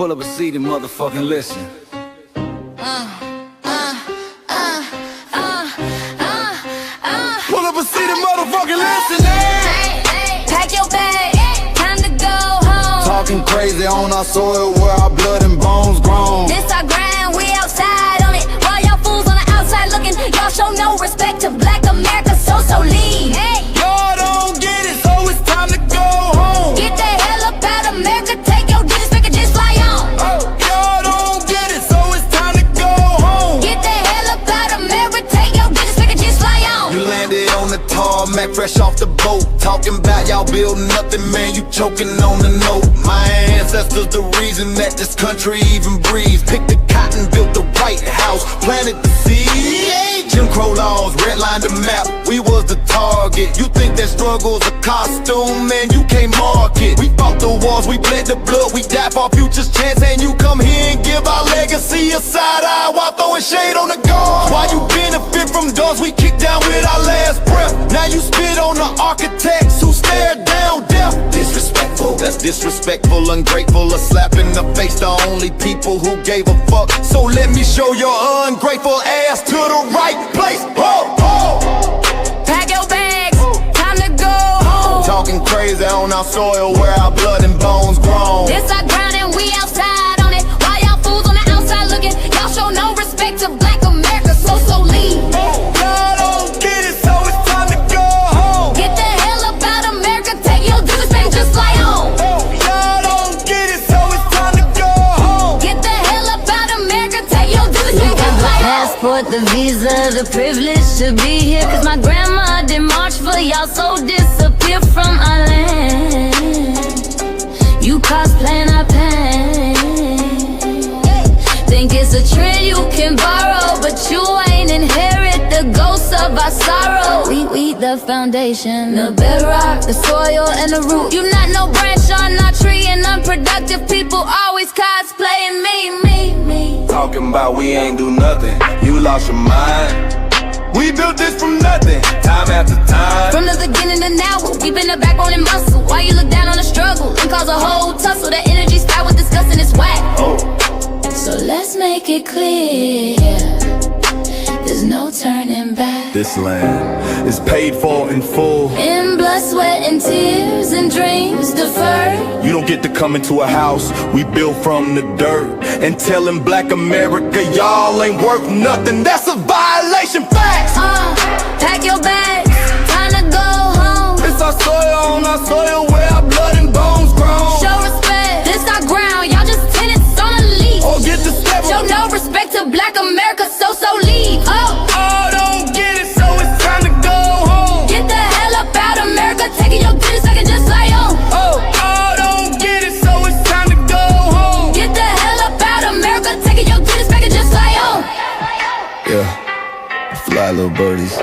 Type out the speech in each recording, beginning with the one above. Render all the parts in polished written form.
Pull up a seat and motherfucking listen. Pull up a seat and motherfucking listen. Pack your bag, time to go home. Talking crazy on our soil where our blood and bones grown. This our grind, we outside on it. While y'all fools on the outside looking, y'all show no respect to Black America, so leave. Y'all don't get it, so it's time to go home. Get the hell up out of America, take your digits, make it just fly on. Y'all don't get it, so it's time to go home. Get the hell up out of America, take your digits, make it just fly on. You landed on the tarmac, fresh off the boat. Talking about y'all building nothing, man, you choking on the note. My ancestors the reason that this country even breathes. Picked the cotton, built the White House, planted the seed. Jim Crow laws, redlined the map, we was the target. You think that struggle's a costume, man, you can't mark it. We fought the wars, we bled the blood, we died for our future's chance. And you come here and give our legacy a side eye while throwing shade on the guard. While you benefit from doors we kicked down with our last breath. Now you spit on the architects who stared down death. Disrespectful, that's disrespectful, ungrateful, a slap in the face, the only people who gave a fuck. So let me show your ungrateful ass to the right place. Pack your bags, time to go home. Talking crazy on our soil where our blood and bones grown. This our ground and we outside on it. While y'all fools on the outside looking, y'all show no respect to Black America, so leave. Y'all don't get it, so it's time to go home. Get the hell up out of America, take your digits, make it just fly on. Y'all don't get it, so it's time to go home. Get the hell up out of America, take your digits, make it fly on. Passport, the visa, the privilege to be here. Cause my grandma did march for y'all, so disappear from our land. You cosplaying our pain. Think it's a trend you can borrow, but you ain't inherit the ghosts of our sorrow. We the foundation, the bedrock, the soil and the root. You not no branch on our tree, and unproductive people always cosplaying me. Talking about we ain't do nothing, you lost your mind. We built this from nothing, time after time. From the beginning to now, we've been the backbone and muscle. Why you look down on the struggle and cause a whole tussle? The energy's foul with disgust and it's whack. So let's make it clear, there's no turning back. This land is paid for in full. In blood, sweat, and tears, and dreams deferred. You don't get to come into a house we built from the dirt and telling Black America y'all ain't worth nothing. That's a violation, facts. Pack your bags, time to go home. It's our soil on our soil where our blood and bones grown. Show respect, this our ground, y'all just tenants on a lease. Or get the step. Show no respect to Black America, so leave. Don't get it, so it's time to go home. Get the hell up out of America, taking your digits, I can just fly on. Don't get it, so it's time to go home. Get the hell up out of America, taking your digits, I can just fly on. Yeah, fly little birdies.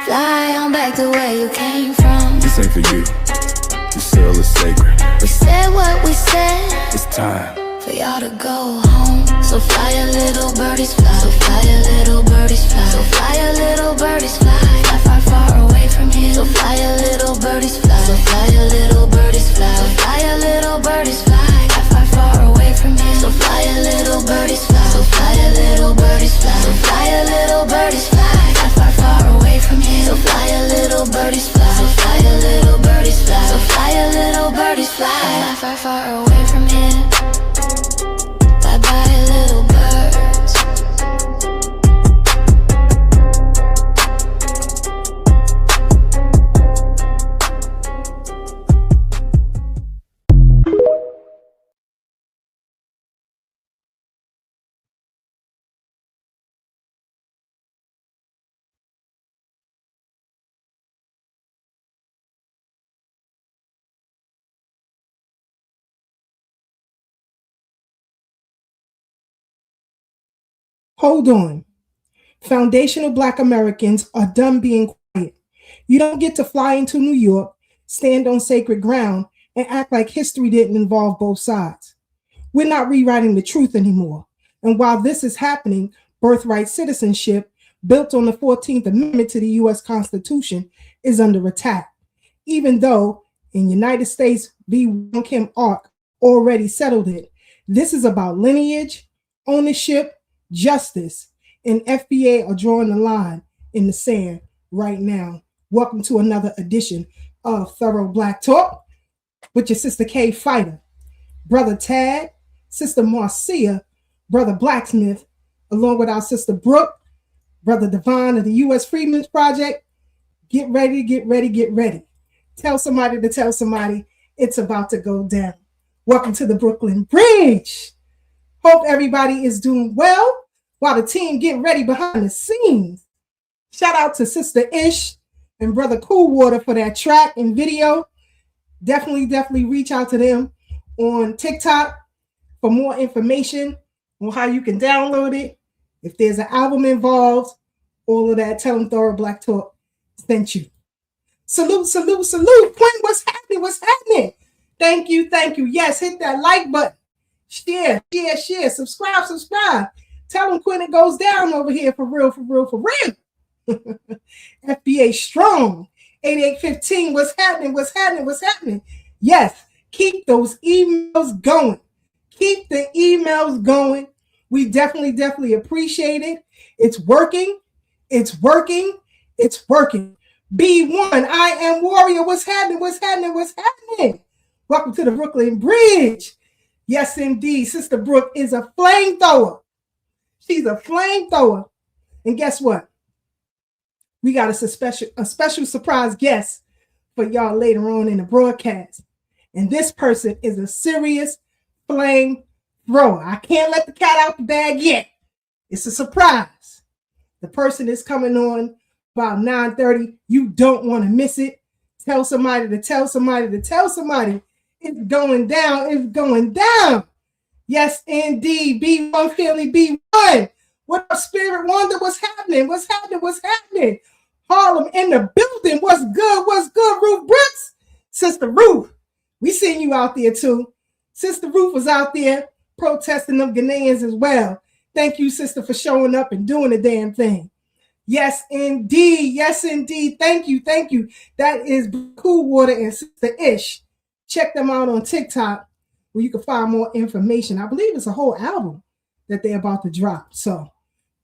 Fly on back to where you came from. This ain't for you, this soil is sacred. We said what we said, It's time for y'all to go home. So fly a little birdies fly, so fly a little birdies fly, so fly a little birdies fly, fly far, far away from here. So fly a little birdies fly, so fly a little birdies fly, so fly a little birdies fly, fly far, far away from here. So fly a little birdies fly, so fly a little birdies fly, so fly a little birdies fly, fly far, far away from here. So fly a little birdies fly, so fly a little birdies fly, so fly a little birdies fly, fly far, far away from here. Bye-bye, little birds. Hold on. Foundational Black Americans are done being quiet. You don't get to fly into New York, stand on sacred ground, and act like history didn't involve both sides. We're not rewriting the truth anymore. And while this is happening, birthright citizenship, built on the 14th Amendment to the U.S. Constitution, is under attack, even though in United States v. Wong Kim Ark already settled it This is about lineage, ownership, justice, and FBA are drawing the line in the sand right now. Welcome to another edition of Thorough Black Talk with your Sister K Fighter, Brother Tad, Sister Marcia, Brother Blacksmith, along with our Sister Brooke, Brother Devon of the U.S. Freeman Project. Get ready, get ready, get ready. Tell somebody to tell somebody it's about to go down. Welcome to the Brooklyn Bridge. Hope everybody is doing well while the team get ready behind the scenes. Shout out to Sister Ish and Brother Cool Water for that track and video. Definitely reach out to them on TikTok for more information on how you can download it. If there's an album involved, all of that, tell them Thorough Black Talk sent you. Salute. Quinn, what's happening? Thank you. Yes, hit that like button. Share. Subscribe. Tell them Quinn it goes down over here for real. FBA strong. 8815, what's happening? Yes, keep those emails going. Keep the emails going. We definitely appreciate it. It's working. B1, I am warrior. What's happening? Welcome to the Brooklyn Bridge. Yes, indeed. Sister Brooke is a flamethrower. She's a flamethrower. And guess what? We got a special surprise guest for y'all later on in the broadcast. And this person is a serious flamethrower. I can't let the cat out the bag yet. It's a surprise. The person is coming on about 9:30. You don't want to miss it. Tell somebody to tell somebody. It's going down. Yes, indeed. B1 family, B1. What up, Spirit Wonder? What's happening? Harlem in the building. What's good, Ruth Brooks? Sister Ruth, we seen you out there too. Sister Ruth was out there protesting them Ghanaians as well. Thank you, sister, for showing up and doing the damn thing. Yes, indeed. Thank you. That is Cool Water and Sister Ish. Check them out on TikTok where you can find more information. I believe it's a whole album that they're about to drop. So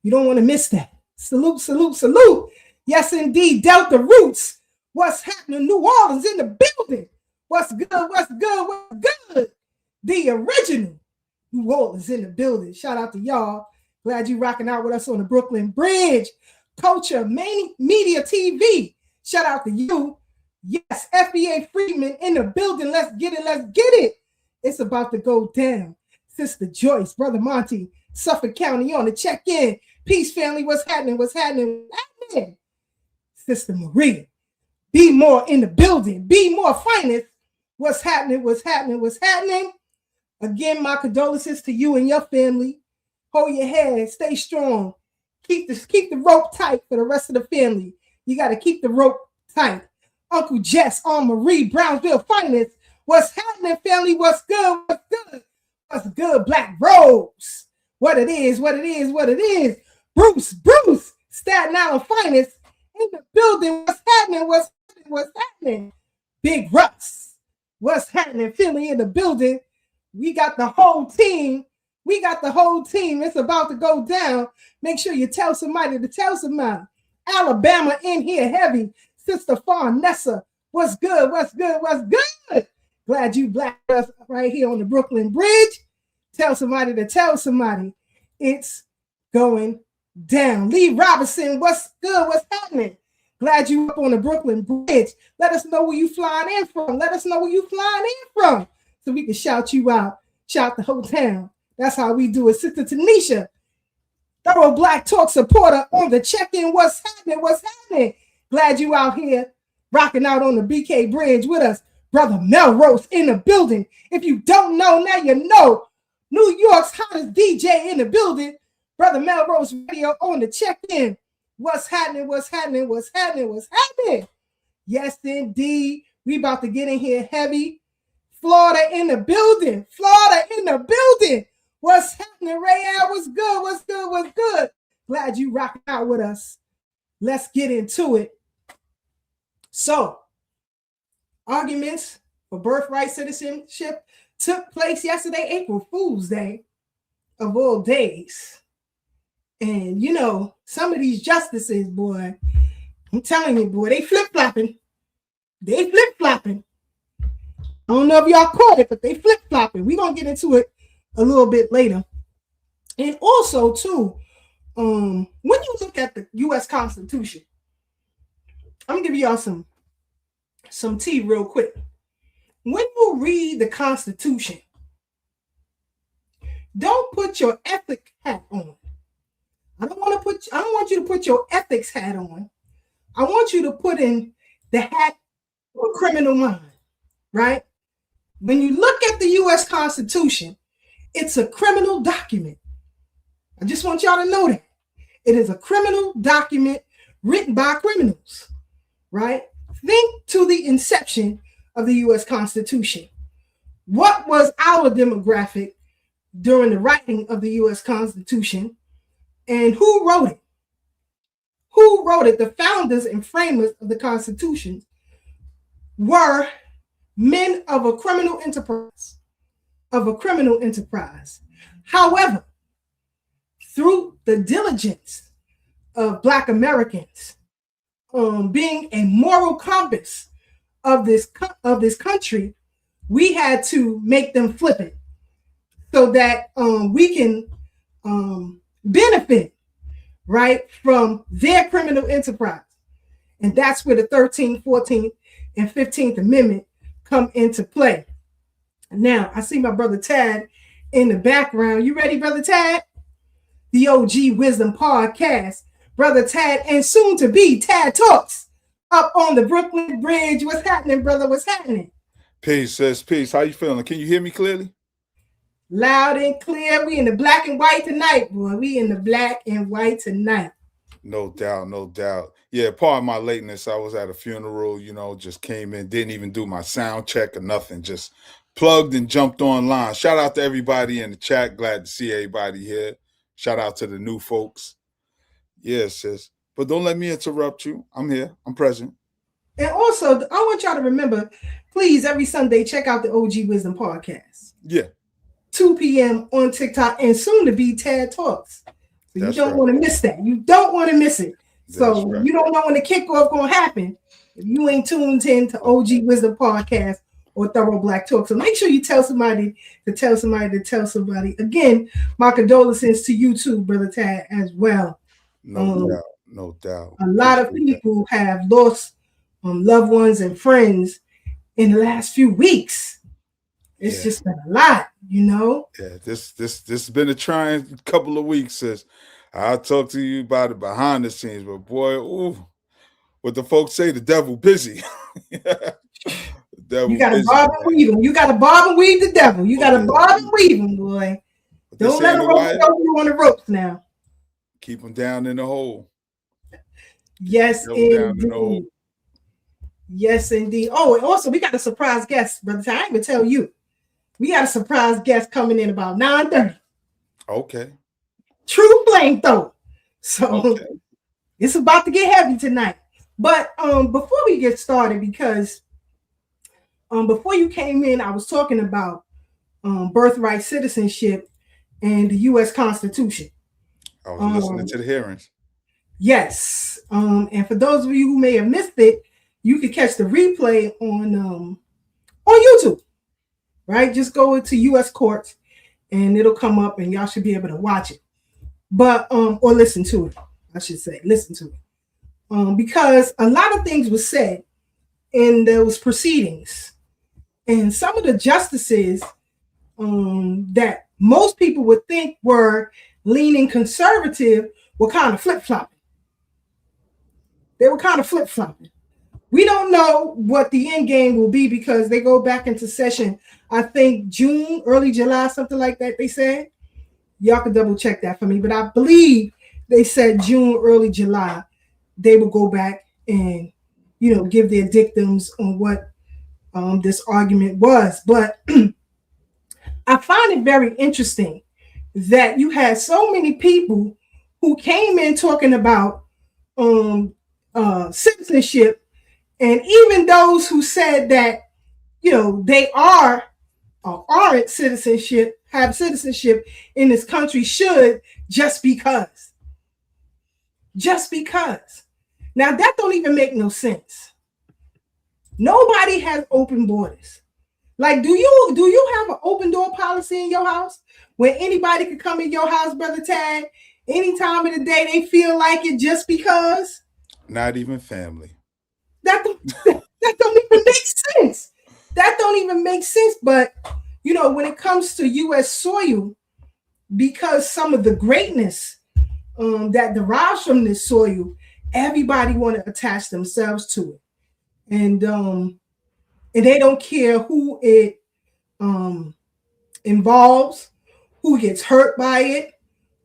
you don't want to miss that. Salute. Yes, indeed. Delta Roots. What's happening? New Orleans in the building. What's good? The original New Orleans in the building. Shout out to y'all. Glad you rocking out with us on the Brooklyn Bridge. Culture Media TV. Shout out to you. Yes, FBA Freeman in the building. Let's get it. It's about to go down. Sister Joyce, Brother Monty, Suffolk County on the check-in. Peace, family. What's happening? Sister Maria, Be More in the building. Be More finest. What's happening? Again, my condolences to you and your family. Hold your head. Stay strong. Keep the rope tight for the rest of the family. You got to keep the rope tight. Uncle Jess, Aunt Marie, Brownsville finest. What's happening, family? What's good, Black Rose? What it is. Bruce, Staten Island finest in the building. What's happening? Big Russ. What's happening? Philly in the building. We got the whole team. It's about to go down. Make sure you tell somebody to tell somebody. Alabama in here heavy. Sister Farnessa. What's good? Glad you black us right here on the Brooklyn Bridge. Tell somebody to tell somebody. It's going down. Lee Robinson, what's good? What's happening? Glad you up on the Brooklyn Bridge. Let us know where you flying in from. So we can shout you out. Shout the whole town. That's how we do it. Sister Tanisha, Thorough Black Talk supporter on the check-in. What's happening? Glad you out here rocking out on the BK Bridge with us. Brother Melrose in the building. If you don't know, now you know. New York's hottest DJ in the building. Brother Melrose Radio on the check-in. What's happening? Yes, indeed. We about to get in here heavy. Florida in the building. What's happening, Ray Al? What's good? Glad you rocking out with us. Let's get into it. So, arguments for birthright citizenship took place yesterday, April Fool's Day of all days. And you know, some of these justices, boy, I'm telling you, boy, they flip-flopping. They flip-flopping. I don't know if y'all caught it, but they flip-flopping. We're going to get into it a little bit later. And also, too, when you look at the U.S. Constitution, I'm going to give y'all some tea real quick. When you read the Constitution, don't put your ethic hat on. I don't want you to put your ethics hat on. I want you to put in the hat of a criminal mind, right? When you look at the U.S. Constitution, it's a criminal document. I just want y'all to know that. It is a criminal document written by criminals, right? Think to the inception of the U.S. Constitution. What was our demographic during the writing of the U.S. Constitution? And who wrote it? Who wrote it? The founders and framers of the Constitution were men of a criminal enterprise. However, through the diligence of Black Americans, being a moral compass of this country, we had to make them flip it so that we can benefit, right, from their criminal enterprise. And that's where the 13th, 14th, and 15th Amendment come into play. Now, I see my brother Tad in the background. You ready, brother Tad? The OG Wisdom Podcast. Brother Tad, and soon to be Tad Talks up on the Brooklyn Bridge. What's happening, brother? What's happening? Peace, sis. Peace. How you feeling? Can you hear me clearly? Loud and clear. We in the black and white tonight, boy. We in the black and white tonight. No doubt, no doubt. Yeah, part of my lateness, I was at a funeral, you know, just came in, didn't even do my sound check or nothing, just plugged and jumped online. Shout out to everybody in the chat. Glad to see everybody here. Shout out to the new folks. Yes, sis. But don't let me interrupt you. I'm here. I'm present. And also, I want y'all to remember, please, every Sunday, check out the OG Wisdom Podcast. Yeah. 2 p.m. on TikTok, and soon to be Tad Talks. So you don't want to miss that. You don't want to miss it. So you don't know when the kickoff going to happen if you ain't tuned in to OG Wisdom Podcast or Thorough Black Talk. So make sure you tell somebody to tell somebody to tell somebody. Again, my condolences to you too, Brother Tad, as well. No doubt. A lot of people have lost loved ones and friends in the last few weeks. It's just been a lot, you know. Yeah, this has been a trying couple of weeks, sis. I'll talk to you about it behind the scenes, but boy, what the folks say, the devil busy. The devil you gotta busy, bob and weave him. You gotta bob and weave the devil. You gotta bob and weave him, boy. Don't let him roll you on the ropes now. Keep him down in the hole. Yes, indeed. Yes, indeed. Oh, and also we got a surprise guest, brother. I ain't gonna tell you. We got a surprise guest coming in about 9:30. Okay. True flamethrower. So it's about to get heavy tonight. But before we get started, because before you came in, I was talking about birthright citizenship and the U.S. Constitution. I was listening to the hearings. Yes. And for those of you who may have missed it, you can catch the replay on YouTube. Right? Just go to U.S. courts and it'll come up and y'all should be able to watch it. But or listen to it, I should say. Listen to it. Because a lot of things were said in those proceedings. And some of the justices that most people would think were leaning conservative were kind of flip-flopping. They were kind of flip-flopping. We don't know what the end game will be because they go back into session, I think June, early July, something like that, they said. Y'all can double check that for me. But I believe they said June, early July, they will go back and, you know, give their dictums on what this argument was. But I find it very interesting that you had so many people who came in talking about citizenship, and even those who said that, you know, they are aren't have citizenship in this country should, just because. Just because. Now that don't even make no sense. Nobody has open borders. Like, do you have an open door policy in your house where anybody can come in your house, Brother Tag, any time of the day they feel like it, just because? Not even family. That don't even make sense. That don't even make sense. But when it comes to U.S. soil, because some of the greatness that derives from this soil, everybody want to attach themselves to it, and they don't care who it involves, who gets hurt by it.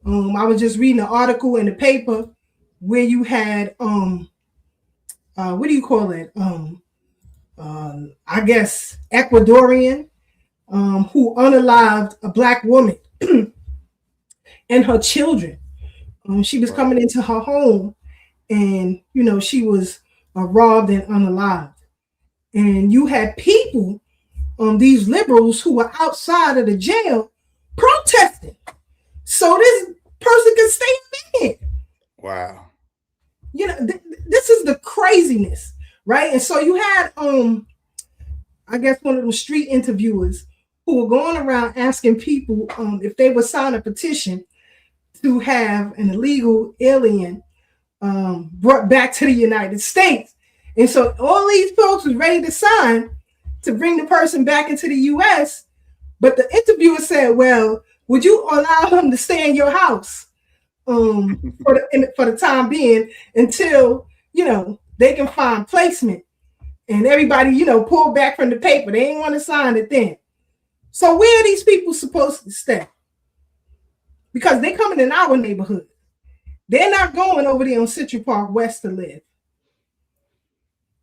I was just reading an article in the paper where you had what do you call it? I guess Ecuadorian who unalived a Black woman and her children. She was coming into her home, and she was robbed and unalived. And you had people, these liberals who were outside of the jail protesting, so this person could stay in there. Wow. This is the craziness, right? And so you had, I guess, one of them street interviewers who were going around asking people if they would sign a petition to have an illegal alien brought back to the United States. And so all these folks was ready to sign to bring the person back into the U.S. But the interviewer said, well, would you allow him to stay in your house for the time being until, they can find placement? And everybody, pulled back from the paper. They didn't want to sign it then. So where are these people supposed to stay? Because they're coming in our neighborhood. They're not going over there on Central Park West to live.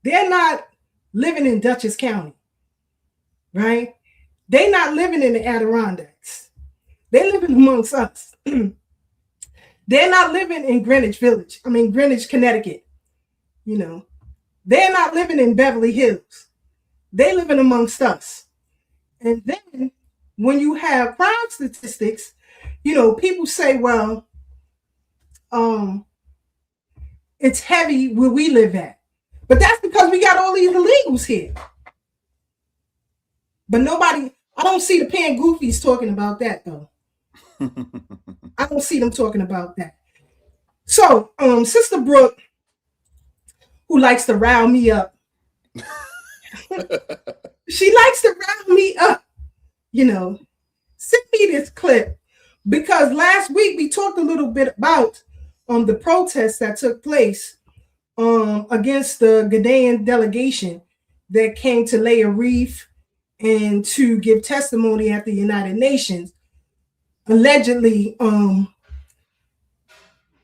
They're not living in Dutchess County, right? They're not living in the Adirondacks. They're living amongst us. They're not living in Greenwich, Connecticut. They're not living in Beverly Hills. They're living amongst us. And then when you have crime statistics, people say, well, it's heavy where we live at. But that's because we got all these illegals here. But I don't see the pan goofies talking about that, though. I don't see them talking about that. So, Sister Brooke, who likes to rile me up, she likes to rile me up, send me this clip, because last week we talked a little bit about the protests that took place against the Ghanaian delegation that came to lay a wreath and to give testimony at the United Nations, allegedly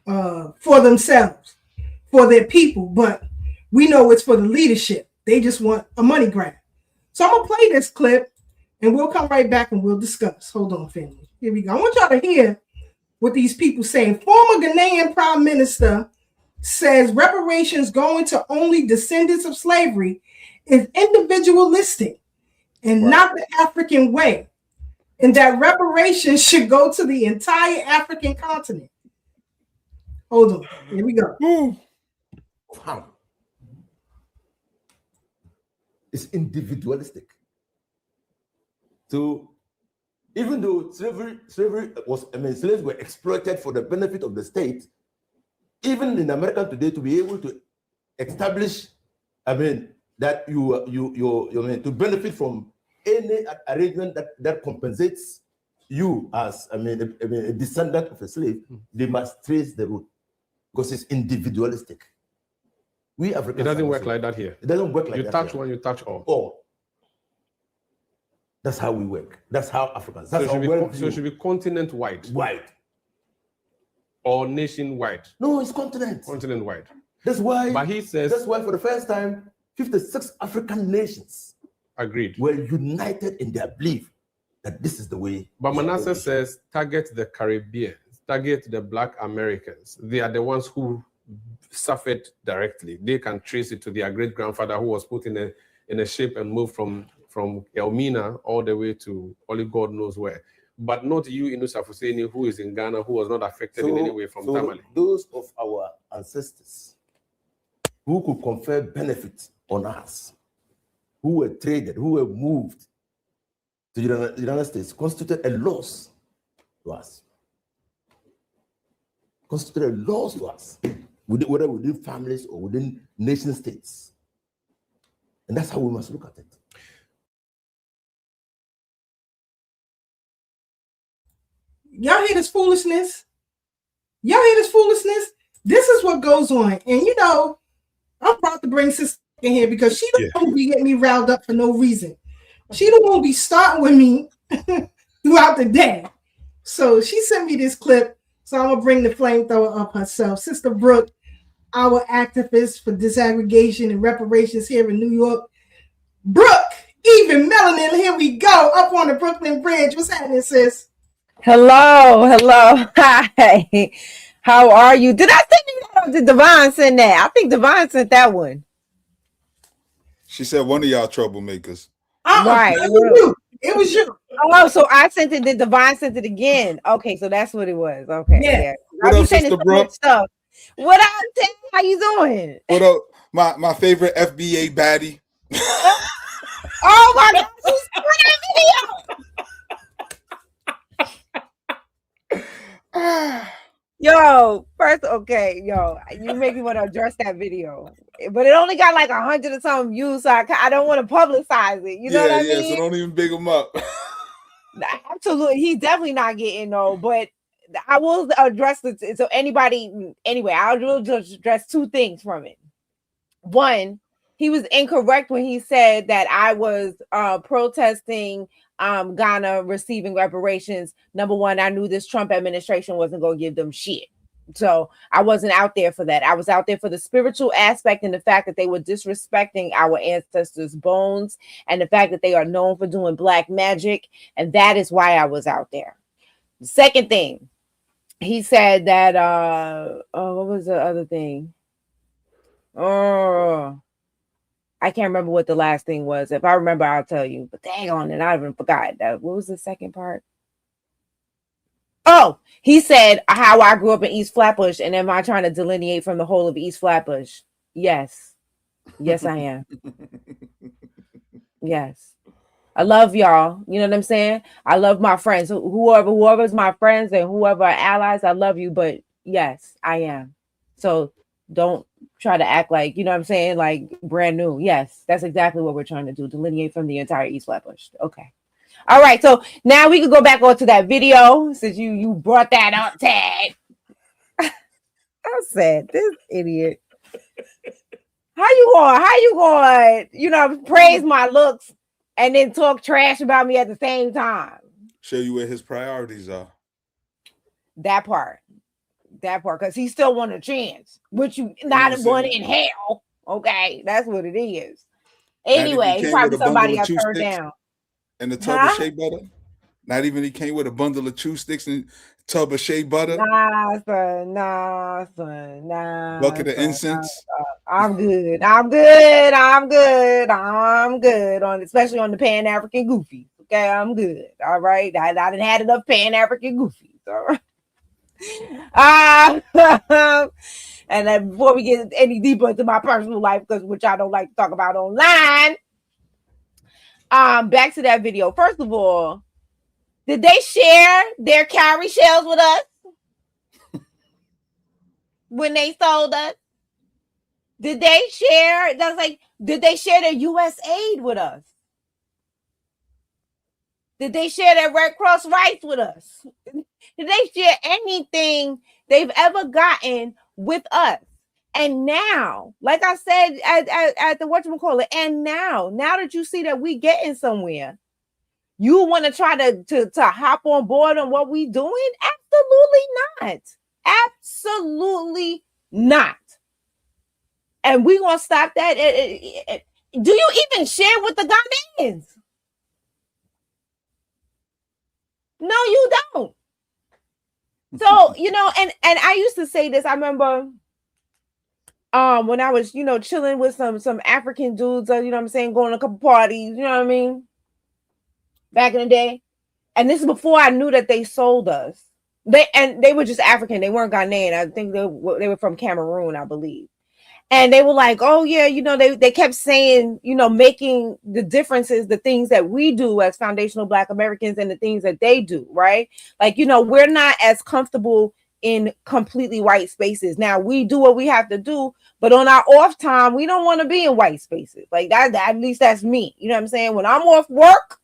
for themselves, for their people. But we know it's for the leadership. They just want a money grab. So I'm going to play this clip and we'll come right back and we'll discuss. Hold on, family. Here we go. I want y'all to hear what these people say. Former Ghanaian Prime Minister says reparations going to only descendants of slavery is individualistic and not the African way, and that reparations should go to the entire African continent. Hold on. Here we go. Wow. It's individualistic. So even though slavery was, slaves were exploited for the benefit of the state, even in America today, to be able to establish, that to benefit from any arrangement that compensates you as, a descendant of a slave, they must trace the root because it's individualistic. We Africans. It doesn't work like that here. It doesn't work like that. You touch one, you touch all. All. That's how we work. That's how Africans. So That's it should be continent-wide. Wide. Or nation-wide. No, it's continent. Continent-wide. That's why. But he says. That's why for the first time, 56 African nations agreed. Were united in their belief that this is the way. But Manasseh says target the Caribbean, target the Black Americans. They are the ones who suffered directly. They can trace it to their great grandfather who was put in a ship and moved from from Elmina all the way to only God knows where. But not you, Inusa Fuseni, who is in Ghana, who was not affected in any way from Tamale. Those of our ancestors who could confer benefit on us, who were traded, who were moved to the United States, constituted a loss to us. Constituted a loss to us, whether within families or within nation states. And that's how we must look at it. Y'all hear this foolishness? Y'all hear this foolishness? This is what goes on. And you know, I'm about to bring Sister in here because she don't be getting me riled up for no reason. She don't want to be starting with me throughout the day. So she sent me this clip. So I'm gonna bring the flamethrower up herself. Sister Brooke, our activist for disaggregation and reparations here in New York. Brooke, even melanin, here we go, up on the Brooklyn Bridge. What's happening, sis? Hello. Hi. How are you? Did I send you that or did Devon send that? I think Devon sent that one. She said one of y'all troublemakers. Right. It was you. Oh, so I sent it. Did Devon sent it again? Okay, so that's what it was. Okay. Yeah. What up, Sister Brooke? Stuff. What up, Tim? How you doing? What up? My favorite FBA baddie. Oh my God! She's that video. Yo, first, okay, you make me want to address that video, but it only got like 100 or something views, so I don't want to publicize it. You know what I mean? So don't even big him up. Absolutely, he's definitely not getting no, but I will address it. So anyway, I will just address two things from it. One, he was incorrect when he said that I was protesting Ghana receiving reparations. Number one, I knew this Trump administration wasn't going to give them shit. So I wasn't out there for that. I was out there for the spiritual aspect and the fact that they were disrespecting our ancestors' bones and the fact that they are known for doing black magic. And that is why I was out there. The second thing, he said that, what was the other thing? Oh, I can't remember what the last thing was. If I remember, I'll tell you. But dang on it, I even forgot that. What was the second part? Oh, he said how I grew up in East Flatbush, and am I trying to delineate from the whole of East Flatbush? Yes. Yes, I am. Yes. I love y'all. You know what I'm saying? I love my friends. Whoever's my friends and whoever are allies, I love you. But yes, I am. So don't try to act like, you know what I'm saying, like brand new. Yes, that's exactly what we're trying to do. Delineate from the entire East Flatbush. Okay. All right. So now we can go back onto that video since you brought that up, Ted. I said, this idiot. How you going, praise my looks and then talk trash about me at the same time? Show you where his priorities are. That part, because he still want a chance, which you not one in hell. Okay, that's what it is. Anyway, probably somebody I turned down. And the tub of shea butter. Not even he came with a bundle of chew sticks and tub of shea butter. Nah, son. Bucket of incense. I'm good. Especially on the Pan-African Goofy. Okay, I'm good. All right. I done had enough Pan-African Goofies. All right. And then before we get any deeper into my personal life, which I don't like to talk about online. Back to that video. First of all, did they share their cowrie shells with us when they sold us? Did they share? Did they share their U.S. aid with us? Did they share their Red Cross rights with us? Did they share anything they've ever gotten with us? And now, like I said at the whatchamacallit, and now that you see that we getting somewhere, you want to try to hop on board on what we doing? Absolutely not. Absolutely not. And we gonna stop that. Do you even share with the Ghanaians? No, you don't. So, and I used to say this. I remember when I was, chilling with some African dudes, you know what I'm saying, going to a couple parties, you know what I mean, back in the day. And this is before I knew that they sold us. They were just African. They weren't Ghanaian. I think they were from Cameroon, I believe. And they were like, oh yeah, they kept saying, making the differences, the things that we do as foundational Black Americans and the things that they do, right? Like, we're not as comfortable in completely white spaces. Now we do what we have to do, but on our off time, we don't want to be in white spaces. Like that, at least that's me. You know what I'm saying? When I'm off work,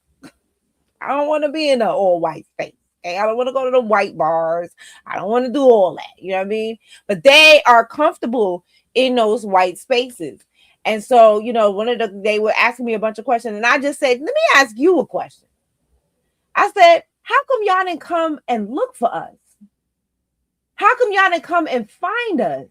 I don't want to be in an all white space. Okay? I don't want to go to the white bars. I don't want to do all that. You know what I mean? But they are comfortable in those white spaces. And so, they were asking me a bunch of questions, and I just said, let me ask you a question. I said, how come y'all didn't come and look for us? How come y'all didn't come and find us?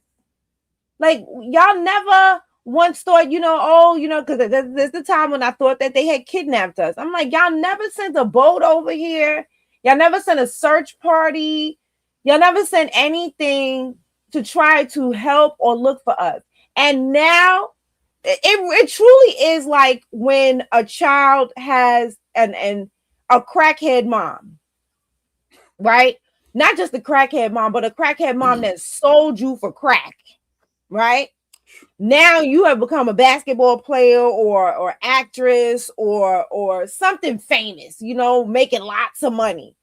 Like, y'all never once thought, because there's the time when I thought that they had kidnapped us. I'm like, y'all never sent a boat over here. Y'all never sent a search party. Y'all never sent anything to try to help or look for us. And now it truly is like when a child has a crackhead mom, right? Not just a crackhead mom, but a crackhead mom that sold you for crack, right? Now you have become a basketball player or actress or something famous, making lots of money.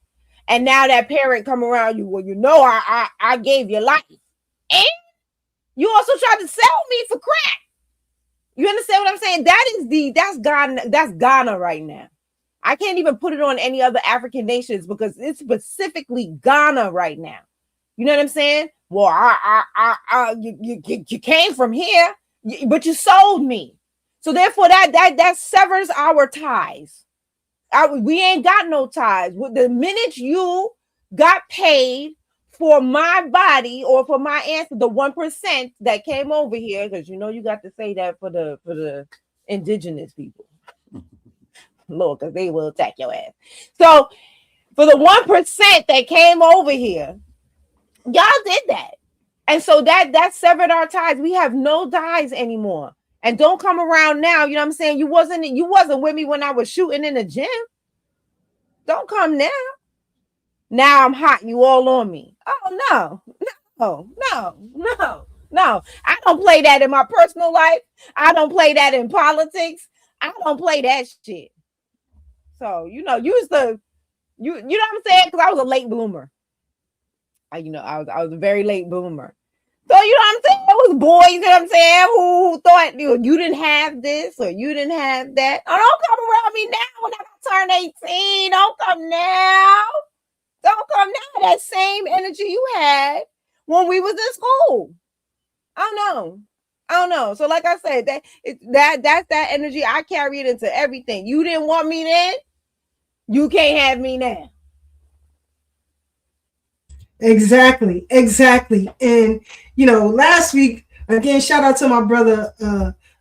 And now that parent come around you, well, I gave you life. And you also tried to sell me for crack. You understand what I'm saying? That's Ghana right now. I can't even put it on any other African nations because it's specifically Ghana right now. You know what I'm saying? Well, you came from here, but you sold me. So therefore, that severs our ties. We ain't got no ties. The minute you got paid for my body or for my ancestors, the 1% that came over here, because you got to say that for the indigenous people. Lord, because they will attack your ass. So for the 1% that came over here, y'all did that. And so that severed our ties. We have no ties anymore. And don't come around now. You know what I'm saying? You wasn't with me when I was shooting in the gym. Don't come now. Now I'm hot. You all on me. Oh, no. I don't play that in my personal life. I don't play that in politics. I don't play that shit. So, you know what I'm saying? Because I was a late bloomer. I was a very late bloomer. So, you know what I'm saying? It was boys, you know what I'm saying, who thought you didn't have this or you didn't have that. Oh, don't come around me now when I turn 18. Don't come now. Don't come now. That same energy you had when we was in school. I don't know. So like I said, that's that energy. I carry it into everything. You didn't want me then. You can't have me now. Exactly. And last week, again, shout out to my brother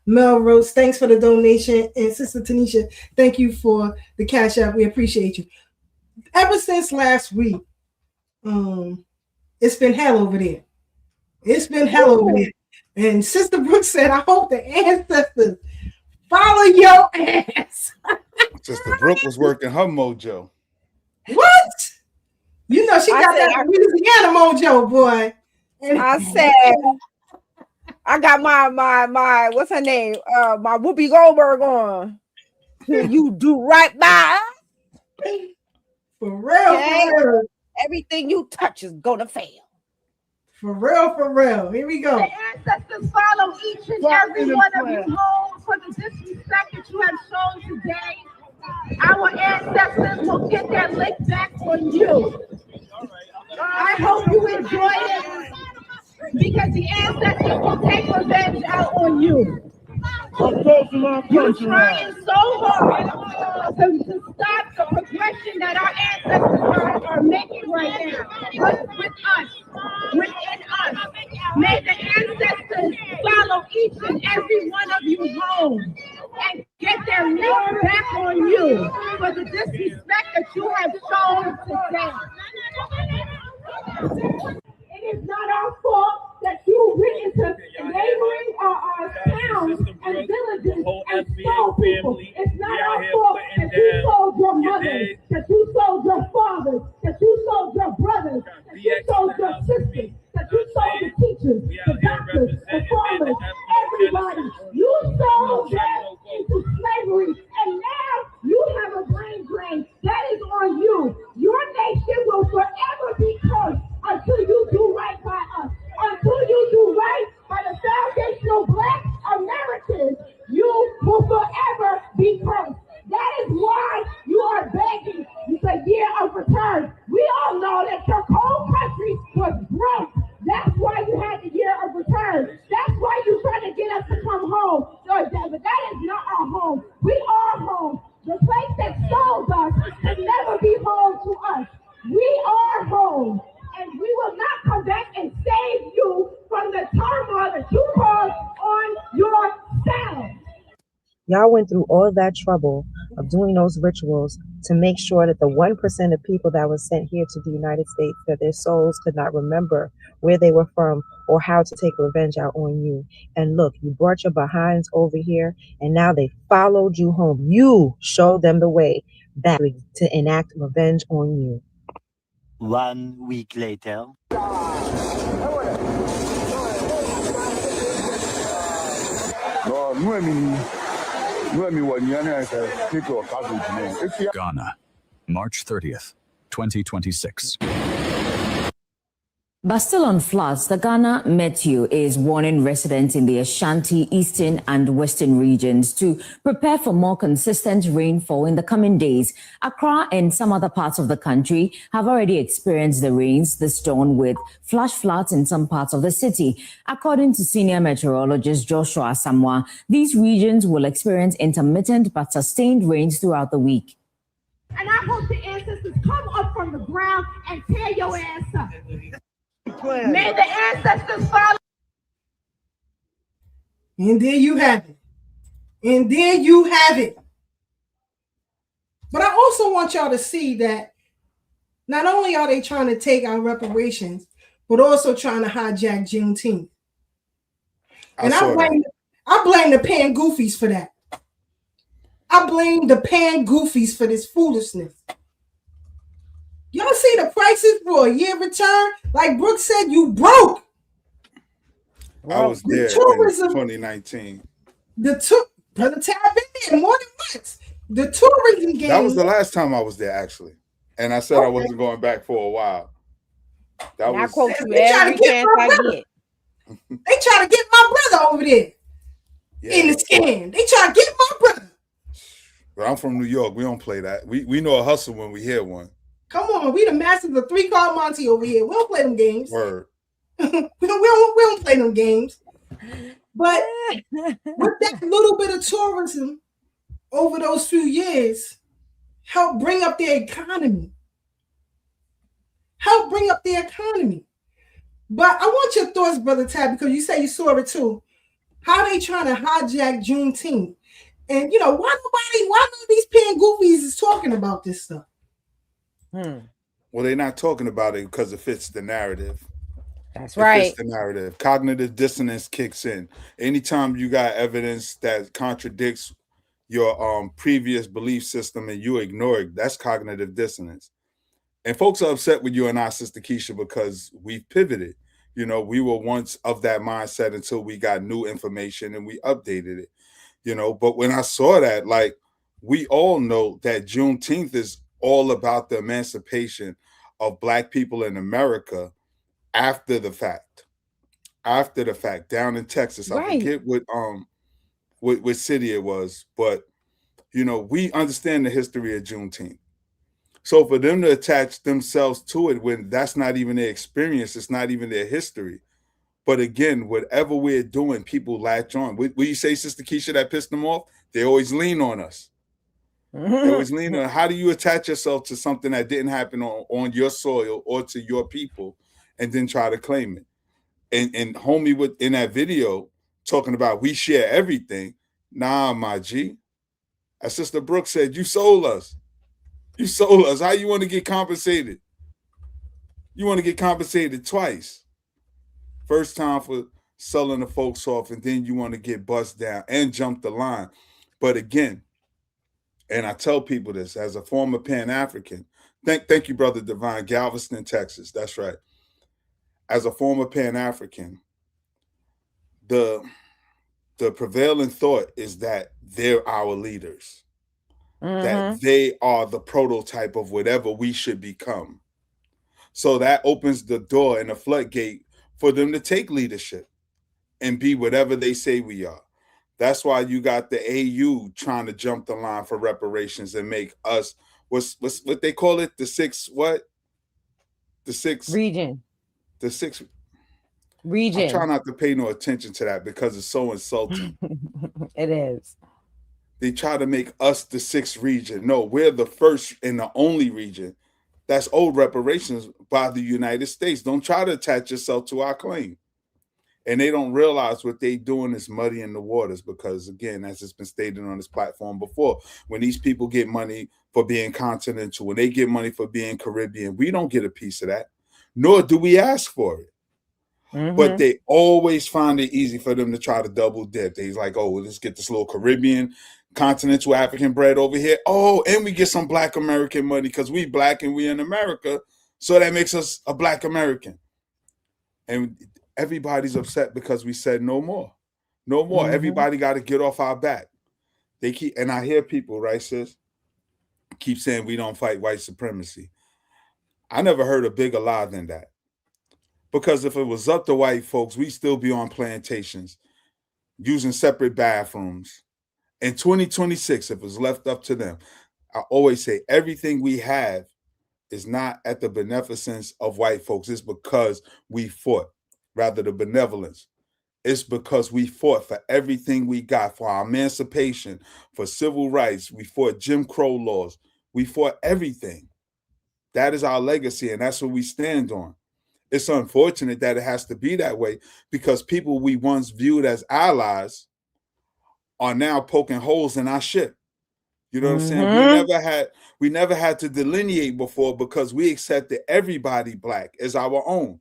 Melrose. Thanks for the donation. And Sister Tanisha, thank you for the cash app. We appreciate you. Ever since last week, it's been hell over there. And Sister Brooke said, I hope the ancestors follow your ass. Sister Brooke was working her mojo. What? She got that Louisiana mojo, boy. And I said, I got my what's her name? My Whoopi Goldberg on. You do right by us. For real, okay? for real. Everything you touch is gonna fail. For real. Here we go. The ancestors follow each and every one of you home for the disrespect that you have shown today. Our ancestors will get their lick back on you. I hope you enjoy it because the ancestors will take revenge out on you. You're trying so hard to stop the progression that our ancestors are making right now. With us, within us. May the ancestors follow each and every one of you home and get their lick back on you for the disrespect that you have shown today. It is not our fault that you went into slavery you sold your sisters, that you sold the teachers, the doctors, the farmers, everybody. You sold them into slavery, and now you have a brain drain. That is on you. Your nation will forever be cursed until you do right by us. Until you do right by the foundational Black Americans, you will forever be cursed. That is why you are begging. It's a year of return. We all know that your whole country was broke. That's why you had the year of return. That's why you're trying to get us to come home. But that is not our home. We are home. The place that sold us can never be home to us. We are home. And we will not come back and save you from the turmoil that you caused on yourself. Y'all went through all that trouble of doing those rituals to make sure that the 1% of people that were sent here to the United States, that their souls could not remember where they were from or how to take revenge out on you. And look, you brought your behinds over here, and now they followed you home. You showed them the way back to enact revenge on you. 1 week later. Ghana, March 30th, 2026. But still on floods, the Ghana Meteo is warning residents in the Ashanti, Eastern and Western regions to prepare for more consistent rainfall in the coming days. Accra and some other parts of the country have already experienced the rains this dawn, with flash floods in some parts of the city. According to senior meteorologist Joshua Asamoah, these regions will experience intermittent but sustained rains throughout the week. And I hope the ancestors come up from the ground and tear your ass up. May the ancestors follow. And there you have it. And there you have it. But I also want y'all to see that not only are they trying to take our reparations, but also trying to hijack Juneteenth. And I blame the pan goofies for that. I blame the pan goofies for this foolishness. Y'all see the prices for a year return? Like Brooke said, you broke. I was there in 2019. Brother Tab been there more than once. The tourism game. That was the last time I was there, actually. And I said I wasn't going back for a while. That was. I quote you every chance I get. They try to get my brother over there in the scam. They try to get my brother. But I'm from New York. We don't play that. We know a hustle when we hear one. Come on, we the masters of 3-card Monty over here. We don't play them games. Word. we don't play them games. But with that little bit of tourism over those few years, help bring up their economy. But I want your thoughts, Brother Tab, because you say you saw it too. How they trying to hijack Juneteenth? And why none of these pan goofies is talking about this stuff? Well, they're not talking about it because it fits the narrative. That's right. It fits the narrative. Cognitive dissonance kicks in. Anytime you got evidence that contradicts your previous belief system and you ignore it, that's cognitive dissonance. And folks are upset with you and I, Sister Keisha, because we've pivoted. We were once of that mindset until we got new information and we updated it. But when I saw that, like, we all know that Juneteenth is all about the emancipation of Black people in America after the fact, down in Texas. Right. I forget what city it was, but we understand the history of Juneteenth. So for them to attach themselves to it when that's not even their experience, it's not even their history. But again, whatever we're doing, people latch on. What you say, Sister Keisha, that pissed them off? They always lean on us. They always lean on. How do you attach yourself to something that didn't happen on your soil or to your people and then try to claim it? And homie in that video talking about we share everything. Nah, my G. As Sister Brooke said, you sold us. You sold us. How you want to get compensated? You want to get compensated twice. First time for selling the folks off, and then you want to get bust down and jump the line. But again, and I tell people this as a former Pan-African, thank you, Brother Divine, Galveston, Texas. That's right. as a former Pan-African, the prevailing thought is that they're our leaders, that they are the prototype of whatever we should become. So that opens the door and the floodgate for them to take leadership and be whatever they say we are. That's why you got the AU trying to jump the line for reparations and make us what they call it, the sixth region. The sixth region. I try not to pay no attention to that because it's so insulting. It is. They try to make us the sixth region. No, we're the first and the only region that's owed reparations by the United States. Don't try to attach yourself to our claim. And they don't realize what they're doing is muddying the waters because, again, as it's been stated on this platform before, when these people get money for being continental, when they get money for being Caribbean, we don't get a piece of that, nor do we ask for it. But they always find it easy for them to try to double dip. They's like, oh, let's get this little Caribbean, continental African bread over here. Oh, and we get some Black American money because we Black and we in America. So that makes us a Black American. And everybody's upset because we said no more. No more. Everybody got to get off our back. They keep, and I hear people, right, sis, keep saying we don't fight white supremacy. I never heard a bigger lie than that. Because if it was up to white folks, we'd still be on plantations, using separate bathrooms. In 2026, if it was left up to them, I always say everything we have is not at the beneficence of white folks. It's because we fought. Rather the benevolence. It's because we fought for everything we got, for our emancipation, for civil rights. We fought Jim Crow laws. We fought everything. That is our legacy, and that's what we stand on. It's unfortunate that it has to be that way because people we once viewed as allies are now poking holes in our ship. You know what I'm saying? We never had to delineate before because we accepted everybody Black as our own.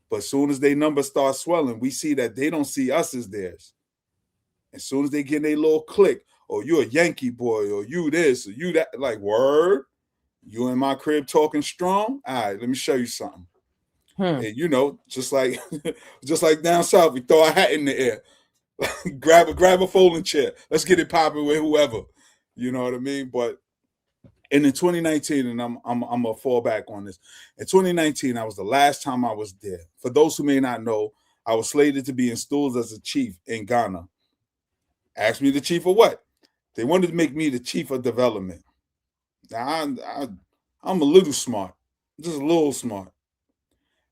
But as soon as their numbers start swelling, we see that they don't see us as theirs. As soon as they get their little click, or you a Yankee boy, or you this, or you that, like, word, you in my crib talking strong? All right, let me show you something. And you know, just like down south, we throw a hat in the air, grab a folding chair. Let's get it popping with whoever. You know what I mean? But in 2019, and I'm gonna fall back on this. In 2019, I was the last time I was there. For those who may not know, I was slated to be installed as a chief in Ghana. Asked me the chief of what? They wanted to make me the chief of development. Now I'm a little smart, just a little smart.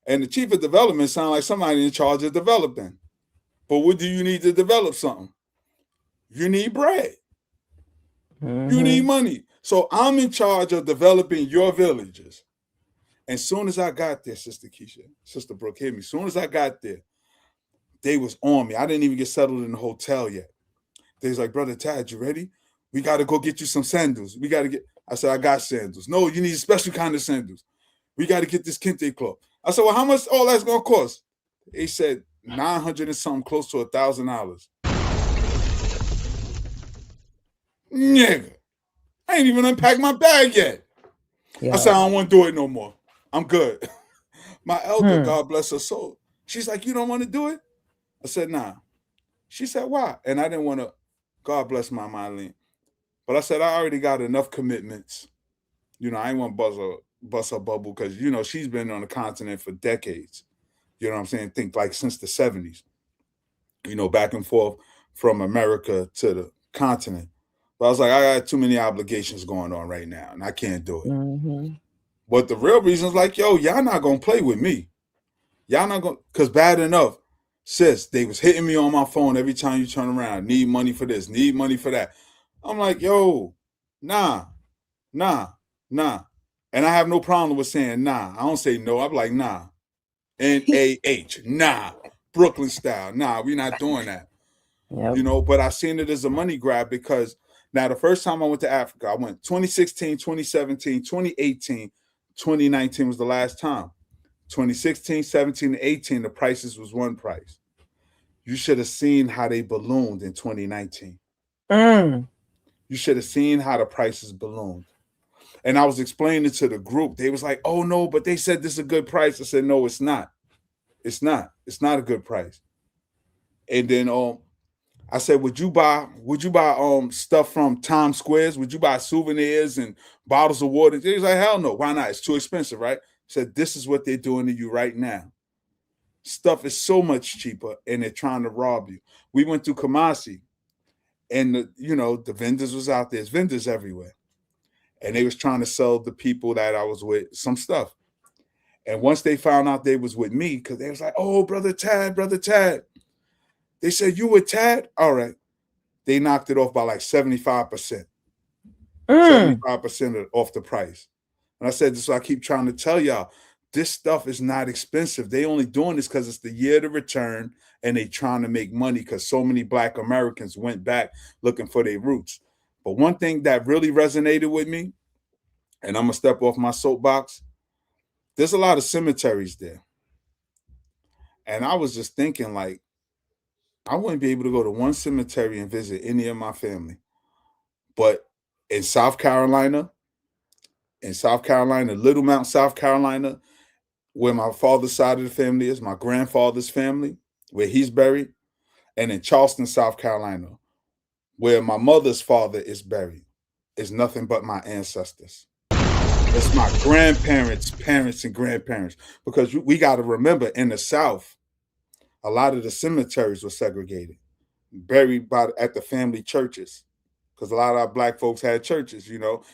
And the chief of development sounds like somebody in charge of developing. But what do you need to develop something? You need bread. You need money. So I'm in charge of developing your villages. And soon as I got there, Sister Keisha, Sister Brooke, hear me. As soon as I got there, they was on me. I didn't even get settled in the hotel yet. They was like, Brother Tad, you ready? We got to go get you some sandals. I said, I got sandals. No, you need a special kind of sandals. We got to get this kente cloth. I said, well, how much all that's going to cost? They said 900 and something, close to $1,000. Nigga, I ain't even unpacked my bag yet. Yeah. I said, I don't want to do it no more. I'm good. My elder, God bless her soul, she's like, you don't want to do it? I said, nah. She said, why? And I didn't want to, God bless my Mylene. But I said, I already got enough commitments. You know, I ain't want to bust her bubble because, you know, she's been on the continent for decades. You know what I'm saying? Think like since the 70s, you know, back and forth from America to the continent. But I was like, I got too many obligations going on right now and I can't do it. But the real reason is like, yo, y'all not going to play with me. Y'all not going to, because bad enough, sis, they was hitting me on my phone every time you turn around. Need money for this, need money for that. I'm like, yo, nah. And I have no problem with saying nah. I don't say no. I'm like, nah. N-A-H, nah. Brooklyn style. Nah, we're not doing that. You know, but I seen it as a money grab because now the first time I went to Africa, I went 2016, 2017, 2018, 2019 was the last time. 2016, 17, and 18, the prices was one price. You should have seen how they ballooned in 2019. You should have seen how the prices ballooned. And I was explaining to the group. They was like, oh, no, but they said this is a good price. I said, no, it's not. It's not a good price. And then I said, would you buy stuff from Times Squares? Would you buy souvenirs and bottles of water? He was like, hell no. Why not? It's too expensive, right? I said, this is what they're doing to you right now. Stuff is so much cheaper, and they're trying to rob you. We went to Kumasi, and the vendors was out there. There's vendors everywhere. And they was trying to sell the people that I was with some stuff. And once they found out they was with me, because they was like, oh, Brother Tad. They said, you with Tad? All right. They knocked it off by like 75%. 75% off the price. And I said, this is what I keep trying to tell y'all. This stuff is not expensive. They only doing this because it's the year to return, and they trying to make money because so many Black Americans went back looking for their roots. But one thing that really resonated with me, and I'm going to step off my soapbox, there's a lot of cemeteries there. And I was just thinking, like, I wouldn't be able to go to one cemetery and visit any of my family. But in South Carolina, Little Mount, South Carolina, where my father's side of the family is, my grandfather's family, where he's buried, and in Charleston, South Carolina, where my mother's father is buried, is nothing but my ancestors. It's my grandparents, parents, and grandparents. Because we got to remember, in the South, a lot of the cemeteries were segregated, buried at the family churches, because a lot of our Black folks had churches,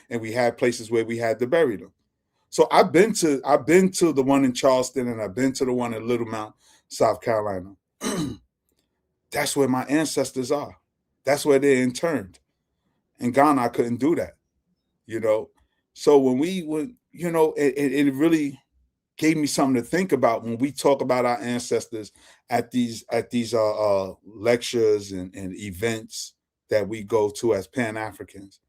and we had places where we had to bury them. So I've been to the one in Charleston, and I've been to the one in Little Mount, South Carolina. That's where my ancestors are. That's where they're interned. In Ghana, I couldn't do that, So when we went, it really gave me something to think about when we talk about our ancestors at these lectures and events that we go to as Pan-Africans.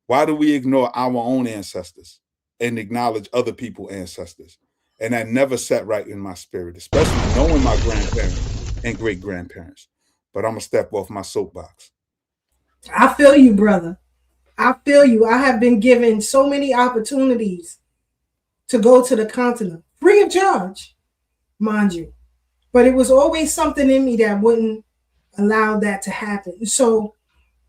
Why do we ignore our own ancestors and acknowledge other people's ancestors? And that never sat right in my spirit, especially knowing my grandparents and great-grandparents. But I'm going to step off my soapbox. I feel you, brother. I feel you. I have been given so many opportunities to go to the continent, free of charge, mind you. But it was always something in me that wouldn't allow that to happen. So,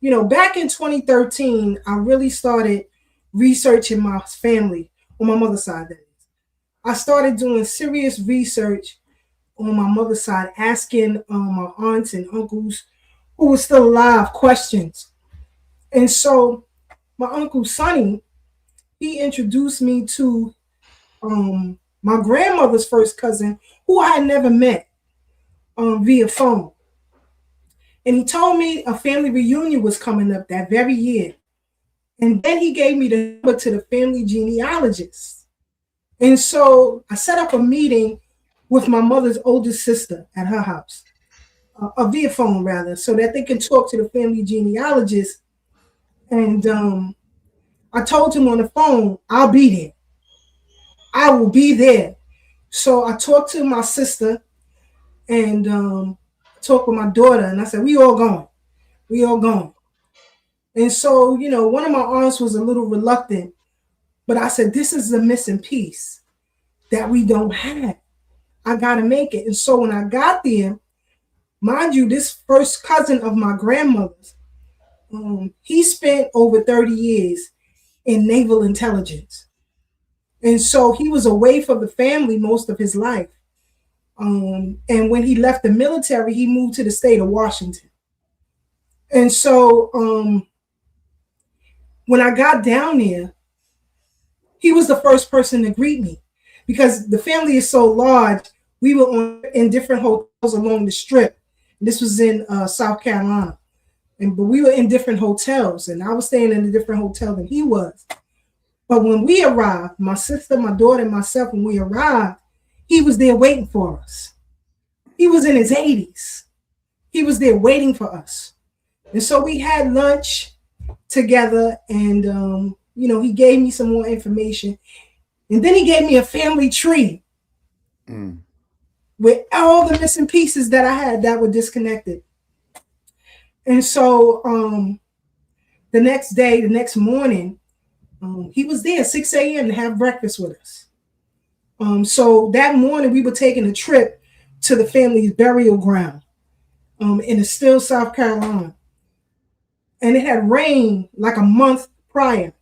back in 2013, I really started researching my family on my mother's side. That is, I started doing serious research on my mother's side, asking my aunts and uncles who were still alive questions. And so my uncle Sonny, he introduced me to my grandmother's first cousin, who I had never met via phone. And he told me a family reunion was coming up that very year. And then he gave me the number to the family genealogist. And so I set up a meeting with my mother's oldest sister at her house, via phone rather, so that they can talk to the family genealogist. And I told him on the phone, I'll be there. I will be there. So I talked to my sister and talked with my daughter, and I said, we all going. And so, one of my aunts was a little reluctant, but I said, this is the missing piece that we don't have. I got to make it. And so when I got there, mind you, this first cousin of my grandmother's, he spent over 30 years in naval intelligence. And so he was away from the family most of his life. And when he left the military, he moved to the state of Washington. And so when I got down there, he was the first person to greet me because the family is so large. We were in different hotels along the strip. This was in South Carolina. But we were in different hotels, and I was staying in a different hotel than he was. But when we arrived, my sister, my daughter, and myself, when we arrived, he was there waiting for us. He was in his 80s. He was there waiting for us. And so we had lunch together, and, he gave me some more information. And then he gave me a family tree with all the missing pieces that I had that were disconnected. And so the next morning, he was there at 6 a.m. to have breakfast with us. So that morning we were taking a trip to the family's burial ground in Still, South Carolina. And it had rained like a month prior,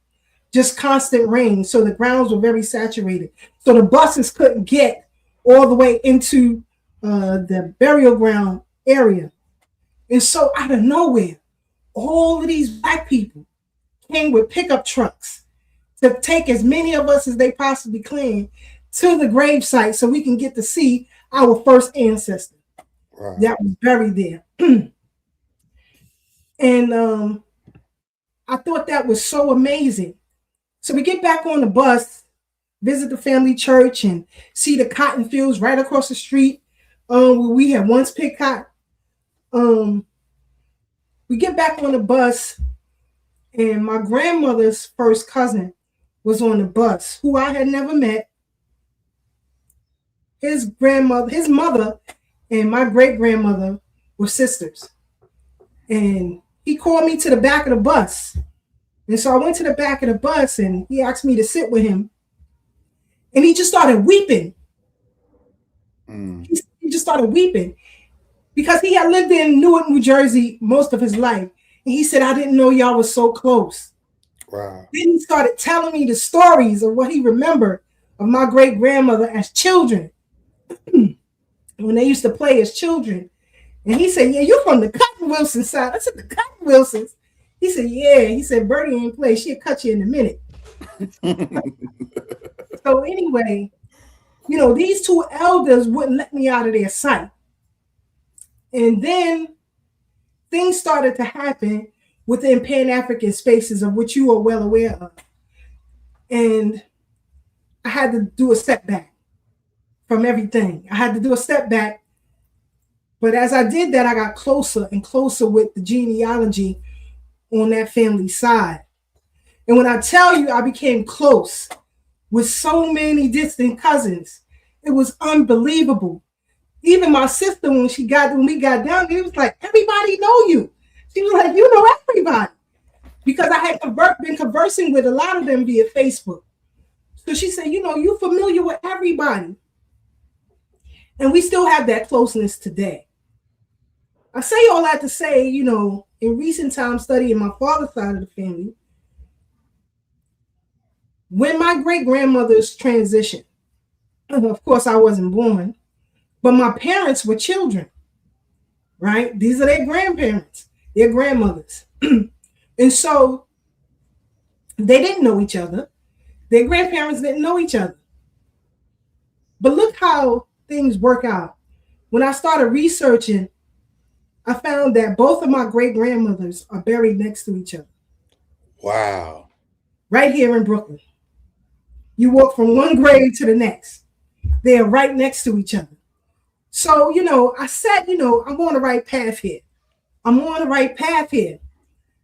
just constant rain. So the grounds were very saturated. So the buses couldn't get all the way into the burial ground area. And so out of nowhere, all of these Black people came with pickup trucks to take as many of us as they possibly can to the grave site so we can get to see our first ancestor that was buried there. And I thought that was so amazing. So we get back on the bus, visit the family church, and see the cotton fields right across the street where we had once picked cotton. We get back on the bus, and my grandmother's first cousin was on the bus, who I had never met. His mother, and my great-grandmother were sisters. And he called me to the back of the bus. And so I went to the back of the bus, and he asked me to sit with him. And he just started weeping. He just started weeping because he had lived in Newark, New Jersey most of his life. And he said, I didn't know y'all was so close. Wow. Then he started telling me the stories of what he remembered of my great-grandmother as children, when they used to play as children. And he said, yeah, you're from the Cotton Wilson side. I said, the Cotton Wilsons? He said, yeah. He said, Bertie ain't play. She'll cut you in a minute. So anyway, you know, these two elders wouldn't let me out of their sight. And then things started to happen within Pan-African spaces, of which you are well aware of. And I had to do a step back from everything. I had to do a step back. But as I did that, I got closer and closer with the genealogy on that family side. And when I tell you I became close with so many distant cousins, it was unbelievable. Even my sister, when we got down there, it was like, everybody know you. She was like, you know everybody. Because I had been conversing with a lot of them via Facebook. So she said, you know, you're familiar with everybody. And we still have that closeness today. I say all that to say, you know, in recent times studying my father's side of the family, when my great-grandmother's transition, of course I wasn't born, but my parents were children, right? These are their grandparents, their grandmothers. And so they didn't know each other. Their grandparents didn't know each other. But look how things work out. When I started researching, I found that both of my great-grandmothers are buried next to each other. Wow. Right here in Brooklyn. You walk from one grave to the next. They are right next to each other. So, you know, I said, you know, I'm on the right path here. I'm on the right path here.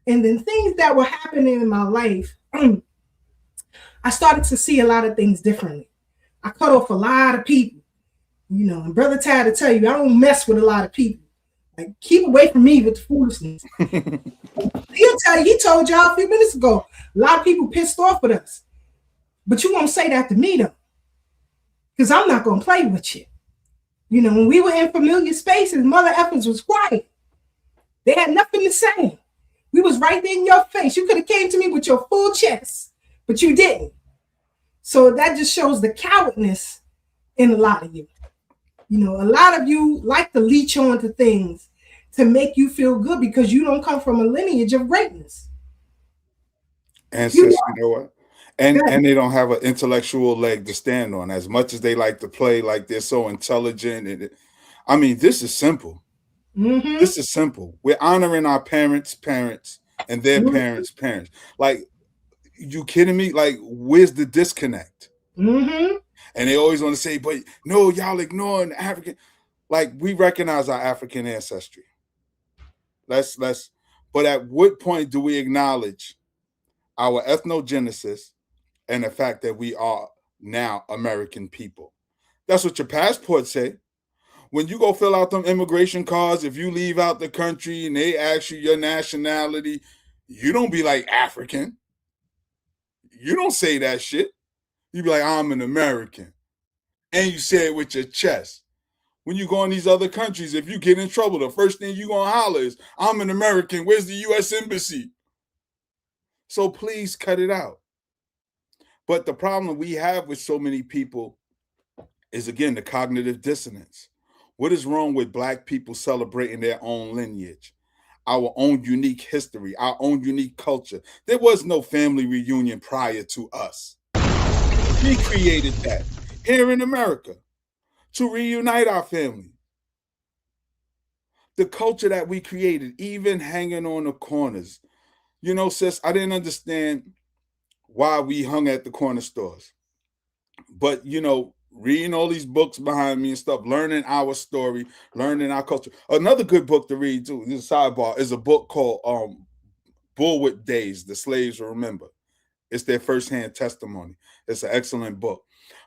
And then things that were happening in my life, I started to see a lot of things differently. I cut off a lot of people, you know, and Brother Ty to tell you, I don't mess with a lot of people. Like, keep away from me with the foolishness. He'll tell you, he told y'all a few minutes ago, a lot of people pissed off with us. But you won't say that to me, though, because I'm not going to play with you. You know, when we were in familiar spaces, Mother Effers was quiet. They had nothing to say. We was right there in your face. You could have came to me with your full chest, but you didn't. So that just shows the cowardness in a lot of you. You know, a lot of you like to leech on to things to make you feel good because you don't come from a lineage of greatness. And sis, you know what? And they don't have an intellectual leg to stand on. As much as they like to play like they're so intelligent. And I mean, this is simple. Mm-hmm. This is simple. We're honoring our parents' parents and their parents' parents. Like, you kidding me? Like, where's the disconnect? Mm-hmm. And they always want to say, but no, y'all ignoring the African. Like, we recognize our African ancestry. But at what point do we acknowledge our ethnogenesis and the fact that we are now American people? That's what your passports say. When you go fill out them immigration cards, if you leave out the country and they ask you your nationality, you don't be like African. You don't say that shit. You be like, I'm an American. And you say it with your chest. When you go in these other countries, if you get in trouble, the first thing you're going to holler is, I'm an American. Where's the U.S. Embassy? So please cut it out. But the problem we have with so many people is, again, the cognitive dissonance. What is wrong with Black people celebrating their own lineage, our own unique history, our own unique culture? There was no family reunion prior to us. We created that here in America to reunite our family. The culture that we created, even hanging on the corners. You know, sis, I didn't understand why we hung at the corner stores. But, you know, reading all these books behind me and stuff, learning our story, learning our culture. Another good book to read, too, this sidebar, is a book called Bullwhip Days, The Slaves Will Remember. It's their firsthand testimony. It's an excellent book.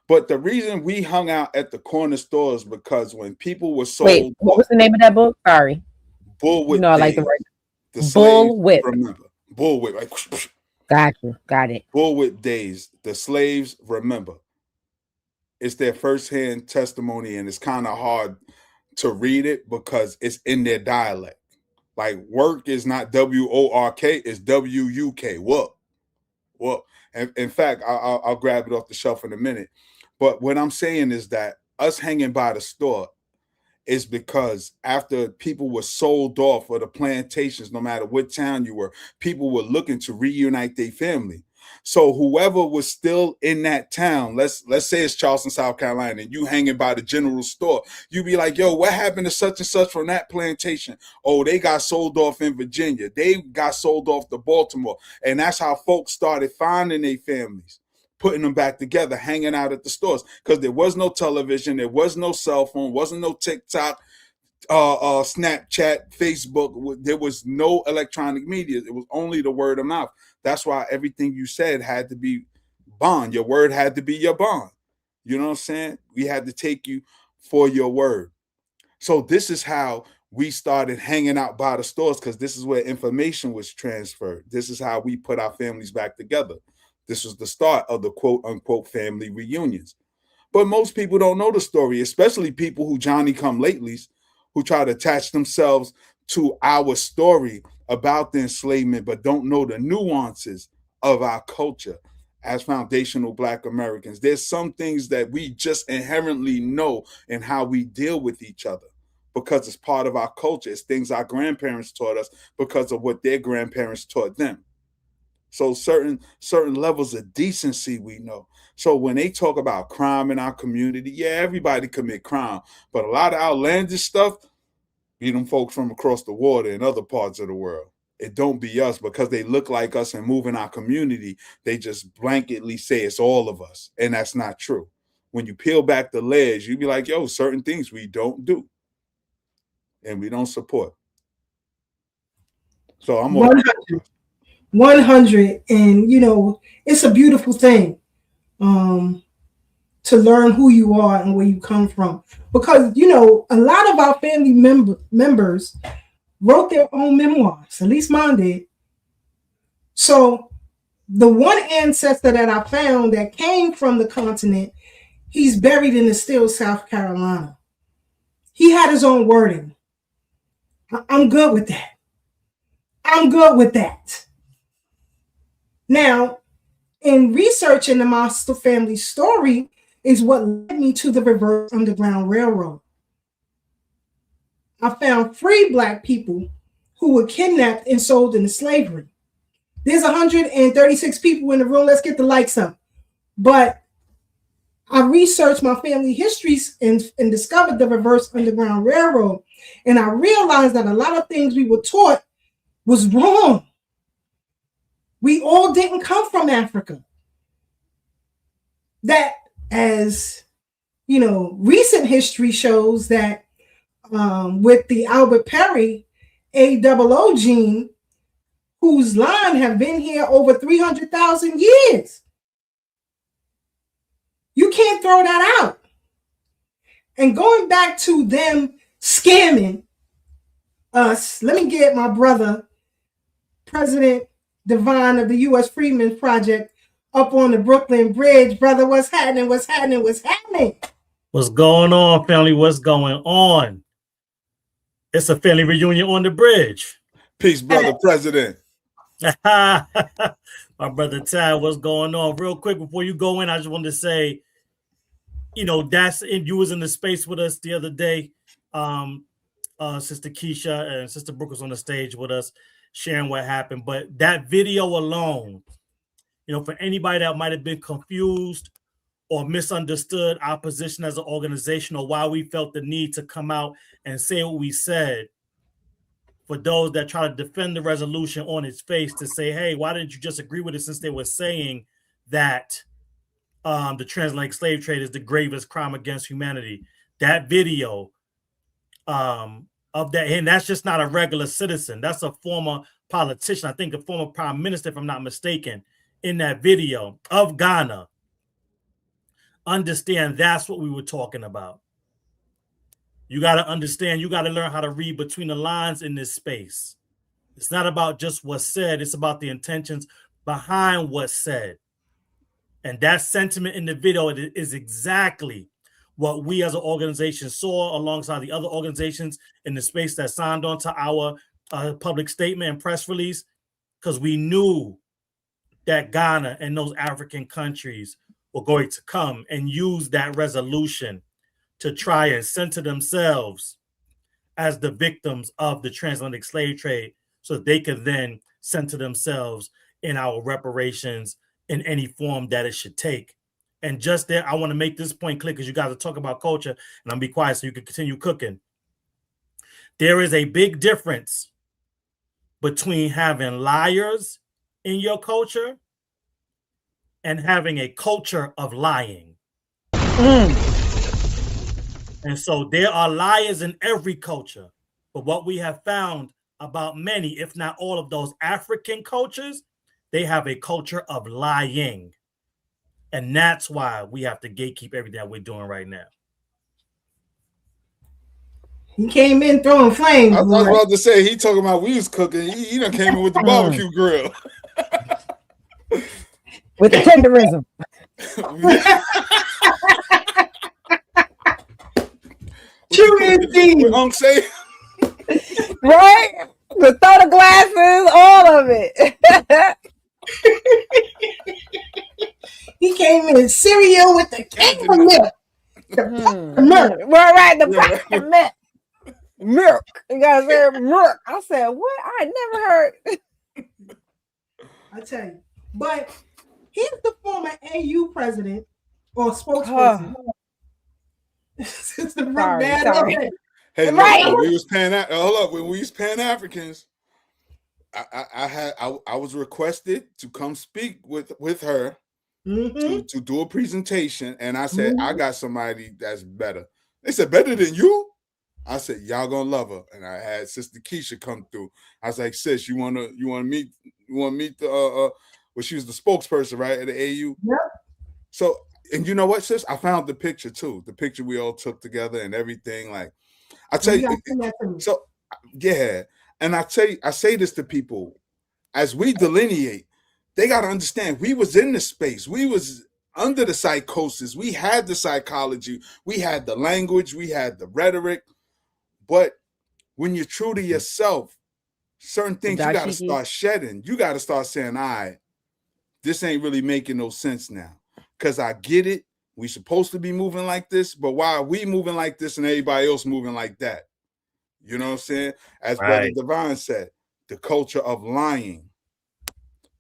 But the reason we hung out at the corner stores because when people were sold... Wait, what was the name of that book? Sorry. Bullwhip No, I like Days. the word. The Slaves Bullwhip. Remember. Bullwhip. Like, got you. Got it. Bullwhip Days. The Slaves Remember. It's their firsthand testimony, and it's kind of hard to read it because it's in their dialect. Like, work is not W-O-R-K, it's W-U-K. Work. Well, in fact, I'll grab it off the shelf in a minute. But what I'm saying is that us hanging by the store is because after people were sold off of the plantations, no matter what town you were, people were looking to reunite their family. So whoever was still in that town, let's say it's Charleston, South Carolina, and you hanging by the general store, you be like, yo, what happened to such and such from that plantation? Oh, they got sold off in Virginia. They got sold off to Baltimore. And that's how folks started finding their families, putting them back together, hanging out at the stores, because there was no television, there was no cell phone, wasn't no TikTok, Snapchat, Facebook. There was no electronic media. It was only the word of mouth. That's why everything you said had to be bond. Your word had to be your bond. You know what I'm saying? We had to take you for your word. So this is how we started hanging out by the stores, because this is where information was transferred. This is how we put our families back together. This was the start of the quote unquote family reunions. But most people don't know the story, especially people who Johnny-come-latelys, who try to attach themselves to our story about the enslavement, but don't know the nuances of our culture as foundational Black Americans. There's some things that we just inherently know in how we deal with each other because it's part of our culture. It's things our grandparents taught us because of what their grandparents taught them. So certain levels of decency we know. So when they talk about crime in our community, yeah, everybody commit crime, but a lot of outlandish stuff be them folks from across the water in other parts of the world. It don't be us because they look like us and move in our community. They just blanketly say it's all of us, and that's not true. When you peel back the layers, you be like, yo, certain things we don't do and we don't support. So I'm 100, and you know, it's a beautiful thing to learn who you are and where you come from, because you know, a lot of our family members wrote their own memoirs, at least mine did. So the one ancestor that I found that came from the continent, he's buried in the still South Carolina. He had his own wording. I'm good with that. I'm good with that. Now, in researching the Master family story is what led me to the reverse Underground Railroad. I found free Black people who were kidnapped and sold into slavery. There's 136 people in the room. Let's get the likes up. But I researched my family histories and discovered the reverse Underground Railroad. And I realized that a lot of things we were taught was wrong. We all didn't come from Africa. That, as you know, recent history shows that with the Albert Perry AOO gene, whose line have been here over 300,000 years. You can't throw that out. And going back to them scamming us, let me get my brother, President Divine of the U.S. Freeman Project, up on the Brooklyn Bridge. Brother, what's happening? What's happening? What's happening? What's going on, family? What's going on? It's a family reunion on the bridge. Peace, brother president. My brother Ty, what's going on? Real quick, before you go in, I just wanted to say, you was in the space with us the other day. Sister Keisha and Sister Brooke was on the stage with us, sharing what happened. But that video alone, for anybody that might have been confused or misunderstood our position as an organization or why we felt the need to come out and say what we said, for those that try to defend the resolution on its face, to say, hey, why didn't you just agree with it, since they were saying that the transatlantic slave trade is the gravest crime against humanity. That video of that, and that's just not a regular citizen. That's a former politician, I think a former prime minister, if I'm not mistaken, in that video of Ghana. Understand that's what we were talking about. You got to understand, you got to learn how to read between the lines in this space. It's not about just what's said, it's about the intentions behind what's said. And that sentiment in the video is exactly what we as an organization saw alongside the other organizations in the space that signed on to our public statement and press release, because we knew that Ghana and those African countries were going to come and use that resolution to try and center themselves as the victims of the transatlantic slave trade, so that they could then center themselves in our reparations in any form that it should take. And just there, I want to make this point clear, because you guys are talking about culture, and I'm be quiet so you can continue cooking. There is a big difference between having liars in your culture and having a culture of lying. And so there are liars in every culture. But what we have found about many, if not all of those African cultures, they have a culture of lying. And that's why we have to gatekeep everything that we're doing right now. He came in throwing flames. I was about to say, he talking about we was cooking. He done came in with the barbecue grill. With the tenderism. True indeed. Say. Right? The soda glasses, all of it. He came in cereal with the cake of milk. The milk. Right, the milk. Milk. You guys say milk. I said, what? I never heard. I tell you. But he's the former AU president or spokesperson. Sorry. Hey, look, right. When we was when we was Pan-Africans, I was requested to come speak with her to do a presentation, and I said, I got somebody that's better. They said, better than you? I said, y'all gonna love her. And I had Sister Keisha come through. I was like, sis, you wanna meet the well, she was the spokesperson, right, at the AU? Yep. So, and you know what, sis? I found the picture too. The picture we all took together and everything. Like, I tell you, so yeah. And I say this to people, as we delineate, they got to understand we was in the space. We was under the psychosis. We had the psychology. We had the language. We had the rhetoric. But when you're true to yourself, certain things you got to start shedding. You got to start saying, all right, this ain't really making no sense now. Because I get it. We supposed to be moving like this, but why are we moving like this and everybody else moving like that? You know what I'm saying? As Brother Devon said, the culture of lying.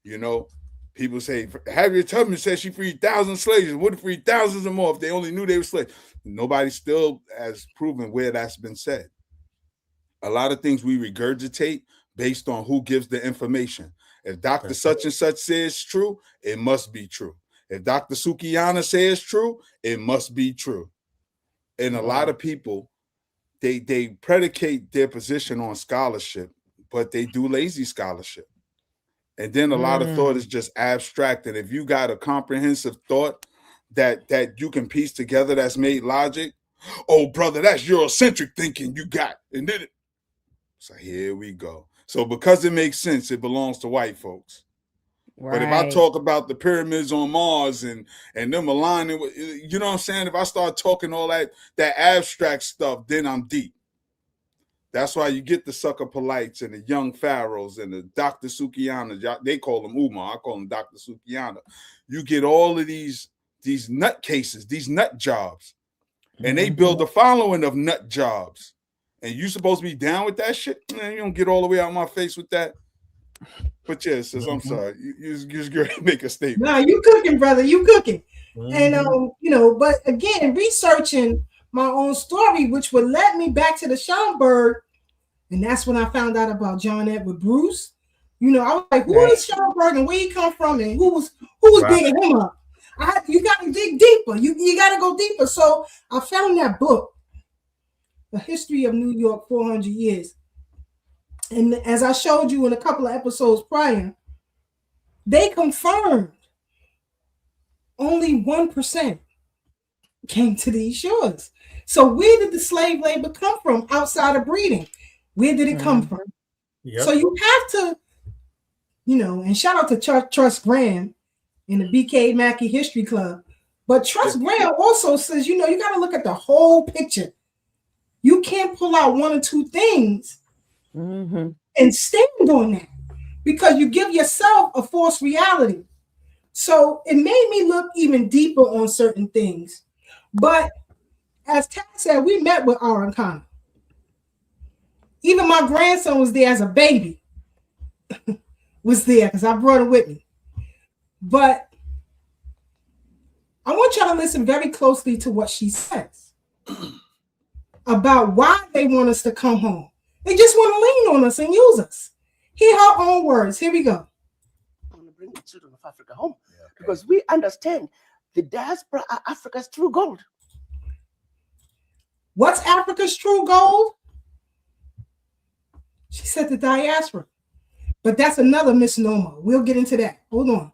You know, people say, Harriet Tubman said she freed thousands of slaves. Would have freed thousands or more if they only knew they were slaves. Nobody still has proven where that's been said. A lot of things we regurgitate based on who gives the information. If Dr. Such and Such says true, it must be true. If Dr. Sukiyana says true, it must be true. And a lot of people, they predicate their position on scholarship, but they do lazy scholarship. And then a lot of thought is just abstract. And if you got a comprehensive thought that you can piece together that's made logic, oh, brother, that's Eurocentric thinking you got. And then so here we go. So because it makes sense, it belongs to white folks. But if I talk about the pyramids on Mars and them aligning with, you know what I'm saying? If I start talking all that abstract stuff, then I'm deep. That's why you get the sucker polites and the young pharaohs and the Dr. Sukiana. They call them Umar. I call them Dr. Sukiana. You get all of these nut cases, these nut jobs, and they build a following of nut jobs. And you supposed to be down with that shit? Man, you don't get all the way out of my face with that. But yes, I'm sorry. You just make a statement. Nah, you cooking, brother. You cooking. And you know, but again, researching my own story, which would lead me back to the Schomburg, and that's when I found out about John Edward Bruce. You know, I was like, who is Schomburg and where he come from and who was digging him up? You gotta dig deeper. You gotta go deeper. So I found that book, The History of New York 400 Years. And as I showed you in a couple of episodes prior, they confirmed only 1% came to these shores. So where did the slave labor come from outside of breeding? Where did it come from? Yep. So you have to, you know, and shout out to Trust Graham in the BK Mackey History Club. But Trust Graham also says, you know, you got to look at the whole picture. You can't pull out one or two things and stand on that because you give yourself a false reality. So it made me look even deeper on certain things. But as Tad said, we met with our Khan. Even my grandson was there as a baby. Was there because I brought it with me. But I want y'all to listen very closely to what she says about why they want us to come home. They just want to lean on us and use us. Hear her own words. Here we go. I want to bring the children of Africa home because we understand the diaspora are Africa's true gold. What's Africa's true gold? She said the diaspora. But that's another misnomer. We'll get into that. Hold on.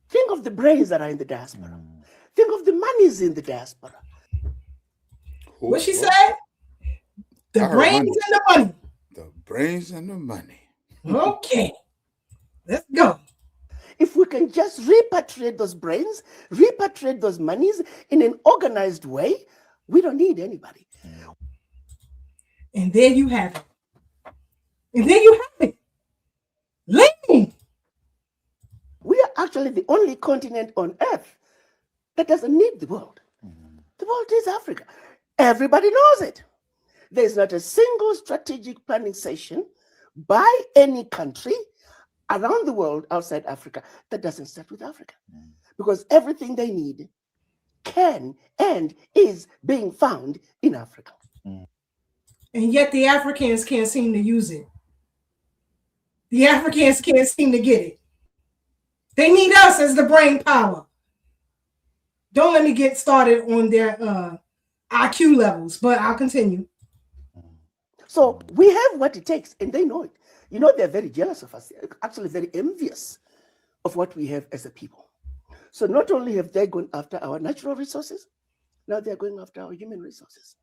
Think of the brains that are in the diaspora. Think of the monies in the diaspora. What she said? The brains and the money. The brains and the money. Okay. Let's go. If we can just repatriate those brains, repatriate those monies in an organized way, we don't need anybody. And there you have it. And there you have it. Lean. We are actually the only continent on earth that doesn't need the world. The world is Africa. Everybody knows it. There's not a single strategic planning session by any country around the world outside Africa that doesn't start with Africa. Because everything they need can and is being found in Africa. And yet the Africans can't seem to use it. The Africans can't seem to get it. They need us as the brain power. Don't let me get started on their IQ levels, but I'll continue. So we have what it takes, and they know it. You know, they're very jealous of us, actually very envious of what we have as a people. So not only have they gone after our natural resources, now they're going after our human resources.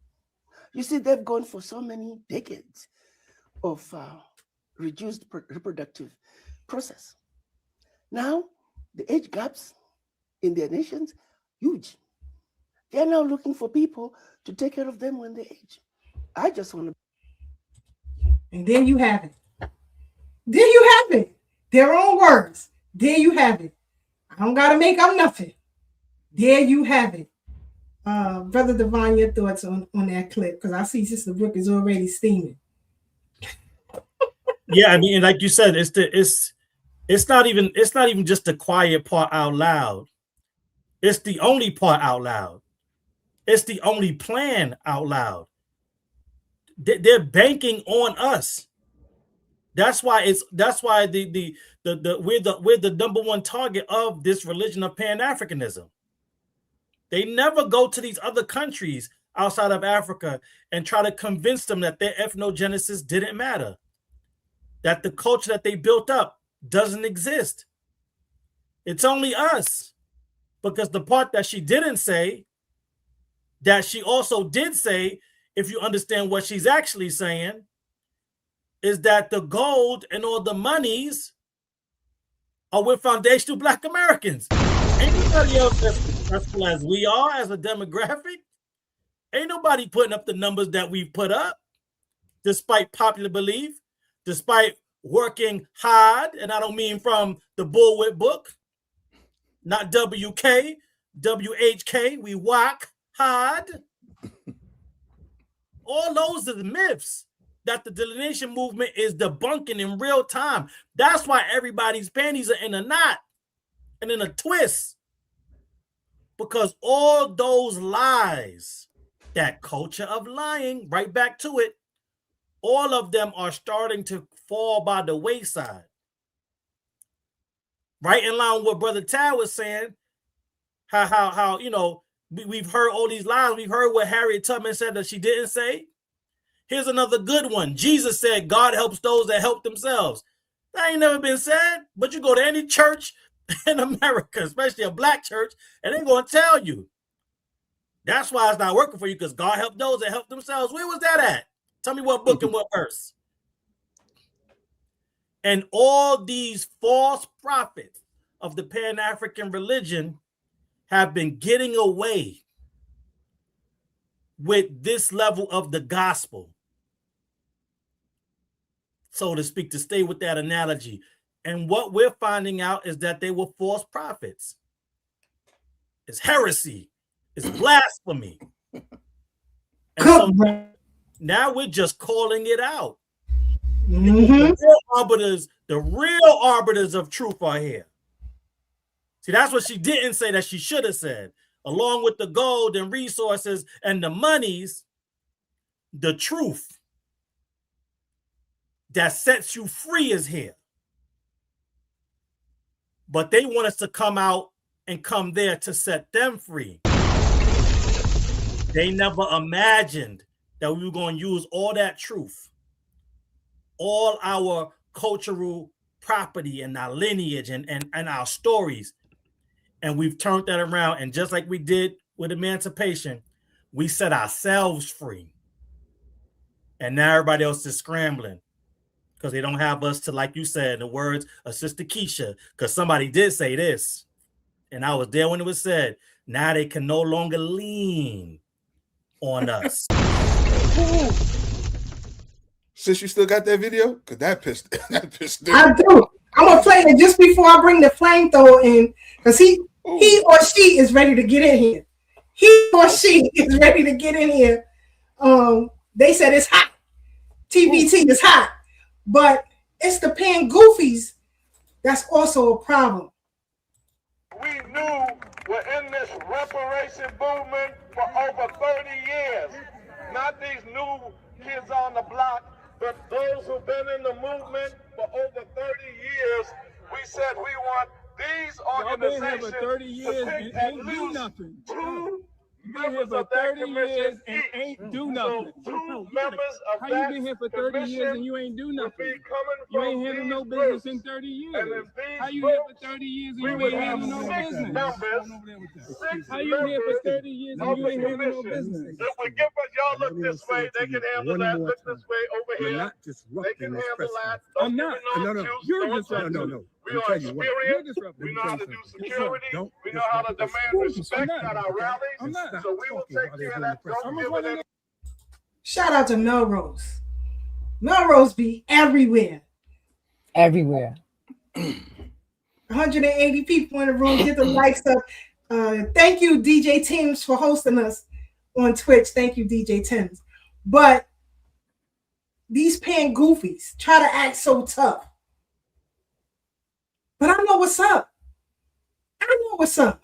You see, they've gone for so many decades of reduced reproductive process. Now, the age gaps in their nations, huge. They're now looking for people to take care of them when they age. I just want to. And there you have it. There you have it. Their own words. There you have it. I don't got to make up nothing. There you have it. Brother Devon, your thoughts on that clip? Because I see Sister Brooke is already steaming. Yeah, I mean, like you said, it's not even just the quiet part out loud. It's the only part out loud. It's the only plan out loud. They're banking on us. That's why we're the number one target of this religion of pan-Africanism. They never go to these other countries outside of Africa and try to convince them that their ethnogenesis didn't matter, that the culture that they built up doesn't exist. It's only us. Because the part that she didn't say, that she also did say, if you understand what she's actually saying, is that the gold and all the monies are with foundational Black Americans. Ain't nobody else as successful as we are as a demographic. Ain't nobody putting up the numbers that we've put up, despite popular belief, despite working hard. And I don't mean from the Bullwhip book, not WK, WHK. We work hard. All those are the myths that the delineation movement is debunking in real time. That's why everybody's panties are in a knot and in a twist. Because all those lies, that culture of lying, right back to it, all of them are starting to fall by the wayside. Right in line with what Brother Tad was saying, how you know, we've heard all these lies. We've heard what Harriet Tubman said that she didn't say. Here's another good one. Jesus said, God helps those that help themselves. That ain't never been said, but you go to any church in America, especially a Black church, and they're going to tell you. That's why it's not working for you, because God helped those that help themselves. Where was that at? Tell me what book and what verse. And all these false prophets of the Pan-African religion have been getting away with this level of the gospel, so to speak, to stay with that analogy. And what we're finding out is that they were false prophets. It's heresy. It's blasphemy. And so now we're just calling it out. The real arbiters of truth are here. See, that's what she didn't say that she should have said. Along with the gold and resources and the monies, the truth that sets you free is here. But they want us to come out and come there to set them free. They never imagined that we were going to use all that truth, all our cultural property and our lineage and our stories. And we've turned that around. And just like we did with emancipation, we set ourselves free. And now everybody else is scrambling because they don't have us to, like you said, in the words of Sister Keisha, because somebody did say this. And I was there when it was said. Now they can no longer lean on us. Sis, you still got that video? Because that pissed me. I do. I'm going to play it just before I bring the flamethrower in, because he or she is ready to get in here. He or she is ready to get in here. They said it's hot. TBT is hot. But it's the pan goofies that's also a problem. We knew we're in this reparation movement for over 30 years. Not these new kids on the block, but those who've been in the movement for over 30 years. We said we want these organizations to pick at least 2 members of that commission each. Ain't do nothing. So 2 members of How that you been here for 30 years and you ain't do nothing? You ain't handle no business in 30 years. How you here for 30 years and you ain't handle no business? How you here for 30 years and you ain't handle no business? If we give y'all look this way, they can handle that. Look this way over here. Not They can handle that. I'm not. No. You're disrupting. No. We are experienced. We know how to do security. We know how to demand respect at our rallies. So we will take care of that. Don't give it. Shout out to Melrose. Melrose be everywhere. Everywhere. 180 people in the room. Get the likes up. Thank you, DJ Timms, for hosting us on Twitch. Thank you, DJ Timms. But these pan goofies try to act so tough. But I know what's up. I know what's up.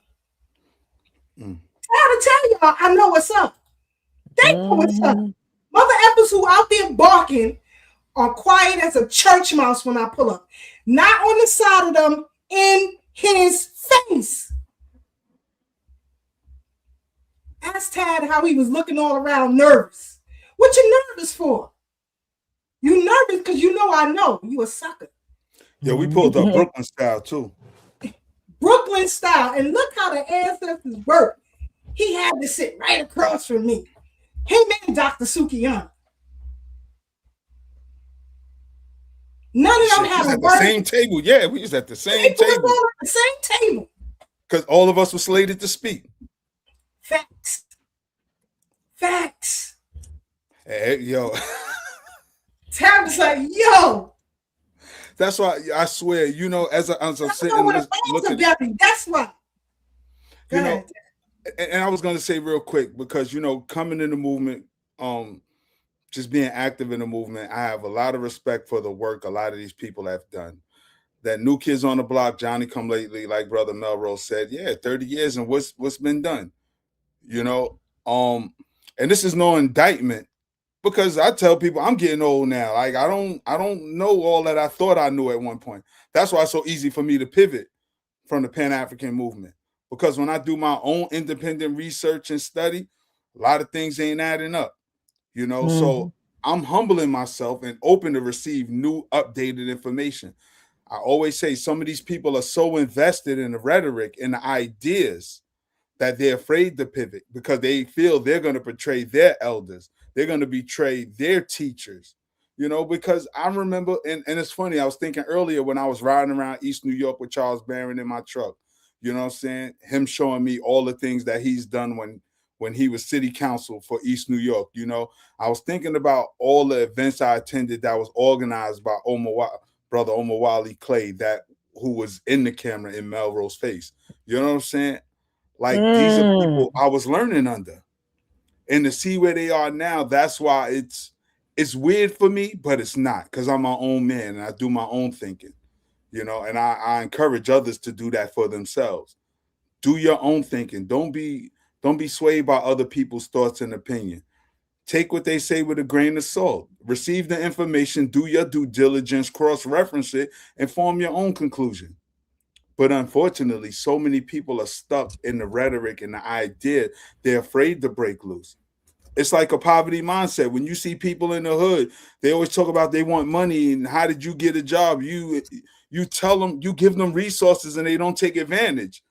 I gotta tell y'all, I know what's up. They know what's up. Mother effers who out there barking are quiet as a church mouse when I pull up. Not on the side of them, in his face. Ask Tad how he was looking all around nervous. What you nervous for? You nervous because you know I know. You a sucker. Yeah, we pulled up Brooklyn style too. Brooklyn style. And look how the ancestors work. He had to sit right across from me. Him and Dr. Sukiyama. None of them We had was a at the word. same table. Yeah, we was at the same People was table. all at the same table. Because all of us were slated to speak. Facts. Facts. Hey, yo. Tab was like, yo. That's why I swear, you know, as I'm sitting looking, that's why. You know, and I was going to say real quick, because, you know, coming in the movement, just being active in the movement, I have a lot of respect for the work a lot of these people have done. That New Kids on the Block, Johnny Come Lately, like Brother Melrose said, yeah, 30 years and what's been done, you know? And this is no indictment, because I tell people I'm getting old now. Like I don't know all that I thought I knew at one point. That's why it's so easy for me to pivot from the Pan-African movement, because when I do my own independent research and study, a lot of things ain't adding up, you know? So I'm humbling myself and open to receive new updated information. I always say some of these people are so invested in the rhetoric and the ideas that they're afraid to pivot, because they feel they're going to betray their elders. They're going to betray their teachers, you know, because I remember, and it's funny, I was thinking earlier when I was riding around East New York with Charles Barron in my truck, you know what I'm saying? Him showing me all the things that he's done when he was city council for East New York, you know. I was thinking about all the events I attended that was organized by Brother Omar Wally Clay, who was in the camera in Melrose Face. You know what I'm saying? Like these are people I was learning under. And to see where they are now, that's why it's weird for me, but it's not, because I'm my own man and I do my own thinking, you know, and I encourage others to do that for themselves. Do your own thinking. Don't be swayed by other people's thoughts and opinion. Take what they say with a grain of salt. Receive the information, do your due diligence, cross-reference it, and form your own conclusion. But unfortunately, so many people are stuck in the rhetoric and the idea. They're afraid to break loose. It's like a poverty mindset. When you see people in the hood, they always talk about they want money and how did you get a job? You tell them, you give them resources and they don't take advantage.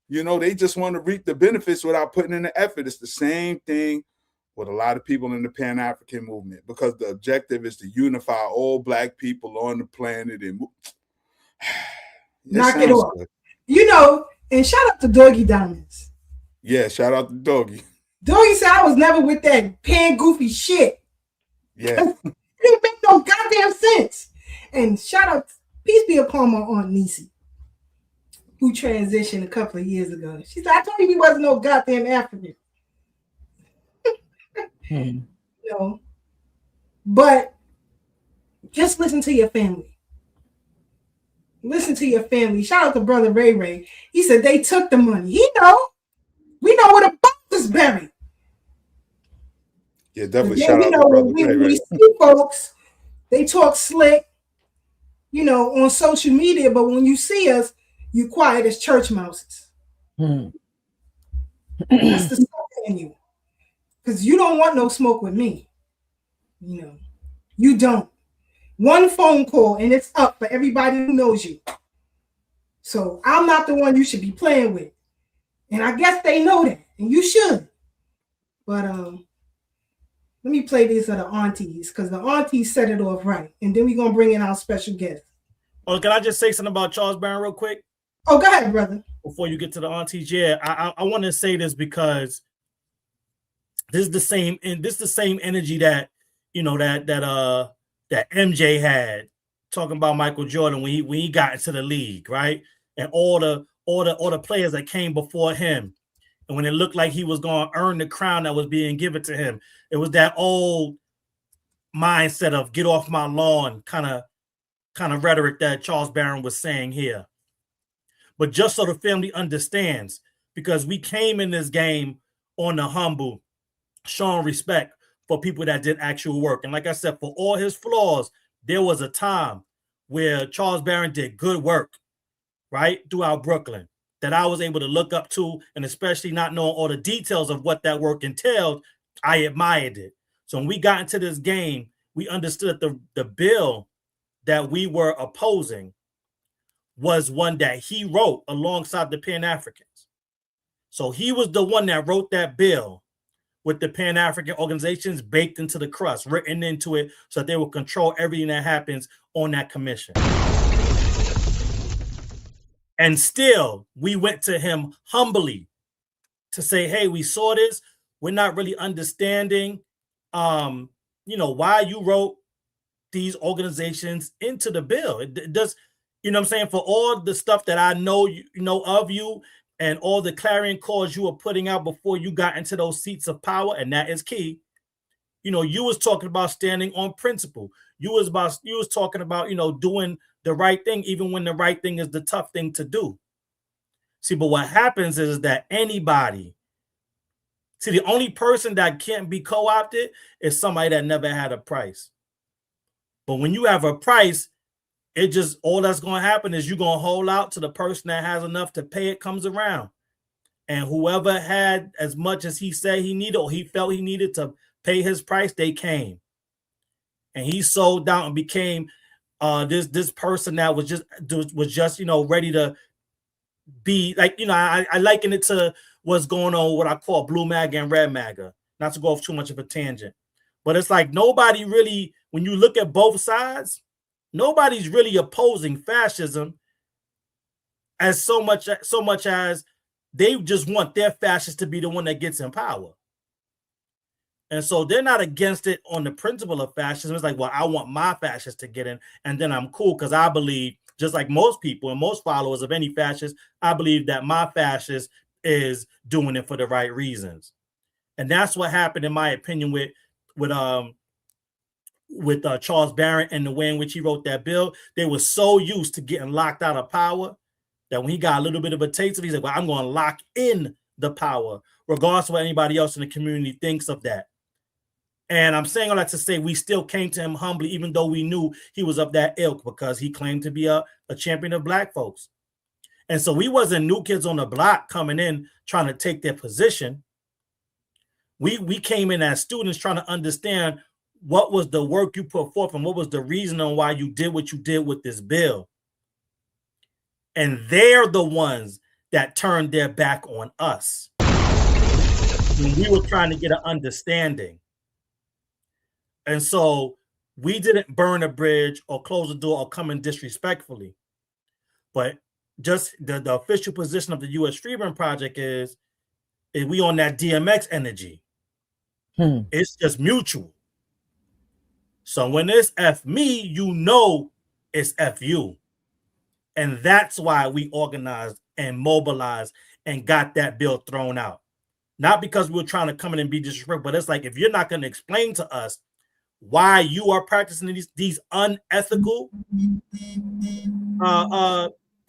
You know, they just want to reap the benefits without putting in the effort. It's the same thing with a lot of people in the Pan-African movement, because the objective is to unify all Black people on the planet and knock it off. Good. You know, and shout out to Doggy Diamonds. Yeah, shout out to Doggy. Doggy said I was never with that pan goofy shit. Yeah. It didn't make no goddamn sense. And shout out, peace be upon my Aunt Nisi, who transitioned a couple of years ago. She said, I told you he wasn't no goddamn African. You know, but just listen to your family. Listen to your family. Shout out to Brother Ray Ray. He said they took the money. We know where the box is buried. Yeah, definitely shout out to Brother Ray Ray. We see folks, they talk slick, you know, on social media, but when you see us, you quiet as church mouses. That's the smoke in you. Because you don't want no smoke with me. You know, you don't. One phone call and it's up for everybody who knows you. So I'm not the one you should be playing with. And I guess they know that. And you should. But let me play these for the aunties, because the aunties set it off right. And then we're going to bring in our special guest. Oh, can I just say something about Charles Barron real quick? Oh, go ahead, brother. Before you get to the aunties, yeah, I want to say this because this is the same energy that, you know, that MJ had talking about Michael Jordan when he got into the league, right? And all the players that came before him, and when it looked like he was going to earn the crown that was being given to him, it was that old mindset of get off my lawn kind of rhetoric that Charles Barron was saying here. But just so the family understands, because we came in this game on the humble, showing respect for people that did actual work. And like I said, for all his flaws, there was a time where Charles Barron did good work, right, throughout Brooklyn, that I was able to look up to, and especially not knowing all the details of what that work entailed, I admired it. So when we got into this game, we understood the bill that we were opposing was one that he wrote alongside the Pan-Africans. So he was the one that wrote that bill with the Pan-African organizations baked into the crust, written into it, so that they will control everything that happens on that commission. And still, we went to him humbly to say, hey, we saw this. We're not really understanding, why you wrote these organizations into the bill. It does, you know what I'm saying? For all the stuff that I know, of you, and all the clarion calls you were putting out before you got into those seats of power, and that is key. You was talking about standing on principle. You was talking about, doing the right thing, even when the right thing is the tough thing to do. See, but what happens is that the only person that can't be co-opted is somebody that never had a price. But when you have a price, all that's going to happen is you're going to hold out to the person that has enough to pay it comes around. And whoever had as much as he said he needed, or he felt he needed to pay his price, they came. And he sold out and became this person that was just ready to be like, I liken it to what's going on, what I call blue MAGA and red MAGA, not to go off too much of a tangent. But it's like nobody really, when you look at both sides, nobody's really opposing fascism as so much as they just want their fascist to be the one that gets in power. And so they're not against it on the principle of fascism. It's like, well, I want my fascist to get in, and then I'm cool because I believe, just like most people and most followers of any fascist, I believe that my fascist is doing it for the right reasons. And that's what happened, in my opinion, with Charles Barron and the way in which he wrote that bill. They were so used to getting locked out of power that when he got a little bit of a taste of it, he's like, well, I'm going to lock in the power, regardless of what anybody else in the community thinks of that. And I'm saying all that to say we still came to him humbly, even though we knew he was of that ilk, because he claimed to be a champion of Black folks. And so we wasn't new kids on the block coming in trying to take their position. We came in as students trying to understand what was the work you put forth and what was the reason on why you did what you did with this bill. And they're the ones that turned their back on us when we were trying to get an understanding. And so we didn't burn a bridge or close the door or come in disrespectfully. But just the official position of the U.S. Freeman Project is we on that DMX energy. It's just mutual. So when it's F me, it's F you. And that's why we organized and mobilized and got that bill thrown out. Not because we were trying to come in and be disrespectful, but it's like, if you're not going to explain to us why you are practicing these unethical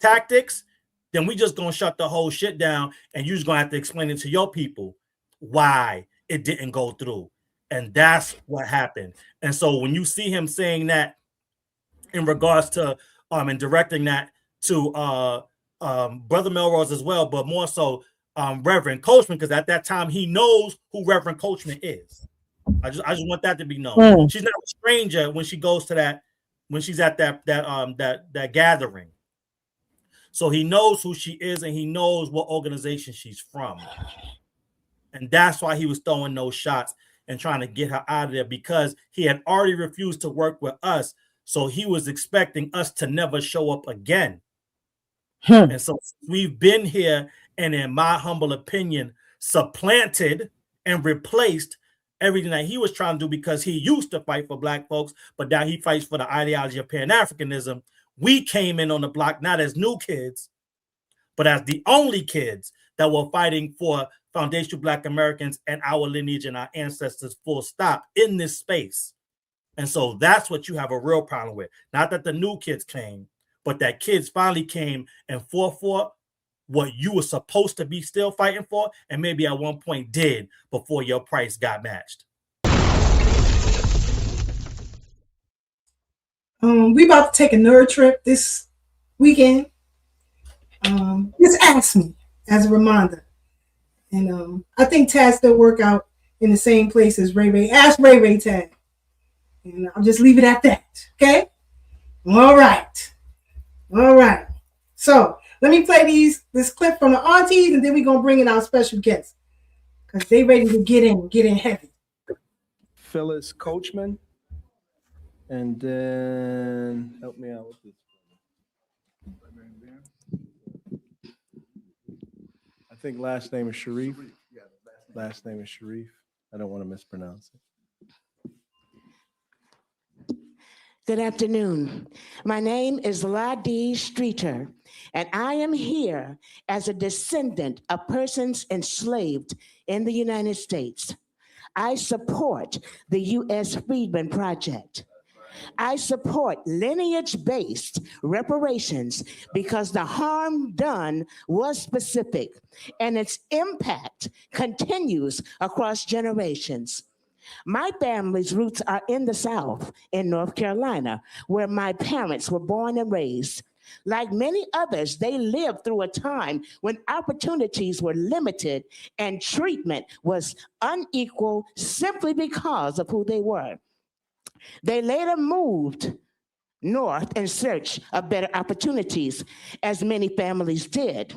tactics, then we just going to shut the whole shit down, and you're just going to have to explain it to your people why it didn't go through. And that's what happened. And so when you see him saying that in regards to and directing that to Brother Melrose as well, but more so Reverend Coachman, because at that time he knows who Reverend Coachman is. I just want that to be known. She's not a stranger when she goes to that, when she's at that gathering. So he knows who she is, and he knows what organization she's from. And that's why he was throwing those shots and trying to get her out of there, because he had already refused to work with us. So he was expecting us to never show up again. And so we've been here, and in my humble opinion, supplanted and replaced everything that he was trying to do, because he used to fight for Black folks, but now he fights for the ideology of pan-Africanism. We came in on the block not as new kids, but as the only kids that were fighting for foundational Black Americans and our lineage and our ancestors, full stop, in this space. And so that's what you have a real problem with. Not that the new kids came, but that kids finally came and fought for what you were supposed to be still fighting for, and maybe at one point did before your price got matched. We about to take a nerd trip this weekend. Just ask me as a reminder. And I think Taz still work out in the same place as Ray Ray. Ask Ray Ray, Taz. And I'll just leave it at that. Okay? All right. All right. So let me play this clip from the aunties, and then we're going to bring in our special guest. because they ready to get in heavy. Phyllis Coachman. And then help me out with this. I think last name is Sharif. Last name is Sharif. I don't want to mispronounce it. Good afternoon. My name is Ladie Streeter, and I am here as a descendant of persons enslaved in the United States. I support the U.S. Freeman Project. I support lineage-based reparations because the harm done was specific and its impact continues across generations. My family's roots are in the South, in North Carolina, where my parents were born and raised. Like many others, they lived through a time when opportunities were limited and treatment was unequal simply because of who they were. They later moved north in search of better opportunities, as many families did.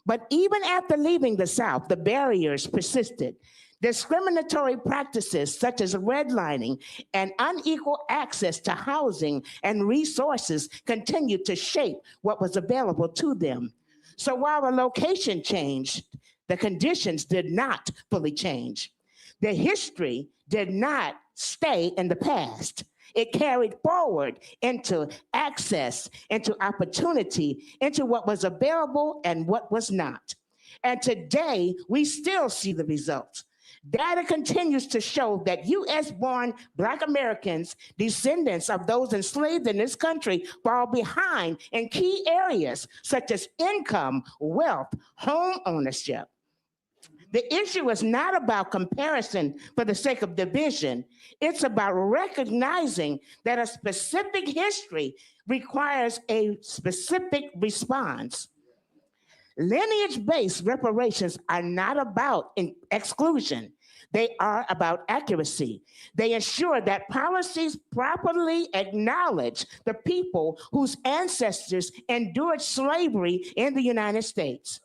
But even after leaving the South, the barriers persisted. Discriminatory practices such as redlining and unequal access to housing and resources continued to shape what was available to them. So while the location changed, the conditions did not fully change. The history did not stay in the past. It carried forward into access, into opportunity, into what was available and what was not. And today, we still see the results. Data continues to show that US-born Black Americans, descendants of those enslaved in this country, fall behind in key areas such as income, wealth, home ownership. The issue is not about comparison for the sake of division. It's about recognizing that a specific history requires a specific response. Lineage-based reparations are not about exclusion. They are about accuracy. They ensure that policies properly acknowledge the people whose ancestors endured slavery in the United States.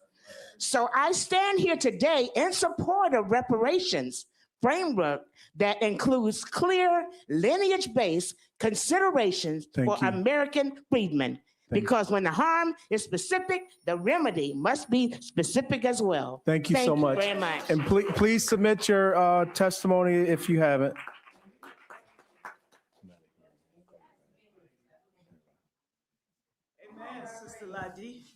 So I stand here today in support of reparations framework that includes clear lineage-based considerations for American freedmen. Because when the harm is specific, the remedy must be specific as well. Thank you so much. Very much. And please submit your testimony if you haven't. Amen, Sister Ladie.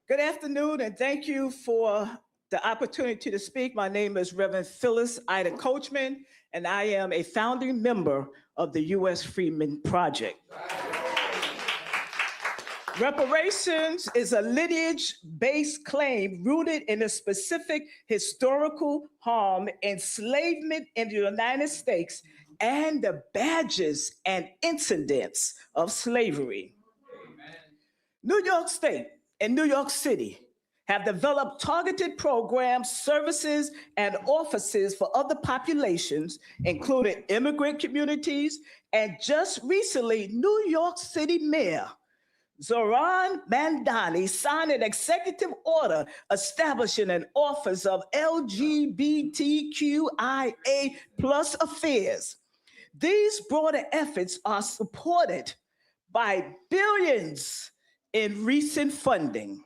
Good afternoon, and thank you for the opportunity to speak. My name is Reverend Phyllis Ida Coachman, and I am a founding member of the U.S. Freeman Project. Reparations is a lineage-based claim rooted in a specific historical harm, enslavement in the United States, and the badges and incidents of slavery. New York State and New York City have developed targeted programs, services, and offices for other populations, including immigrant communities, and just recently, New York City Mayor Zohran Mamdani signed an executive order establishing an Office of LGBTQIA+ affairs. These broader efforts are supported by billions in recent funding.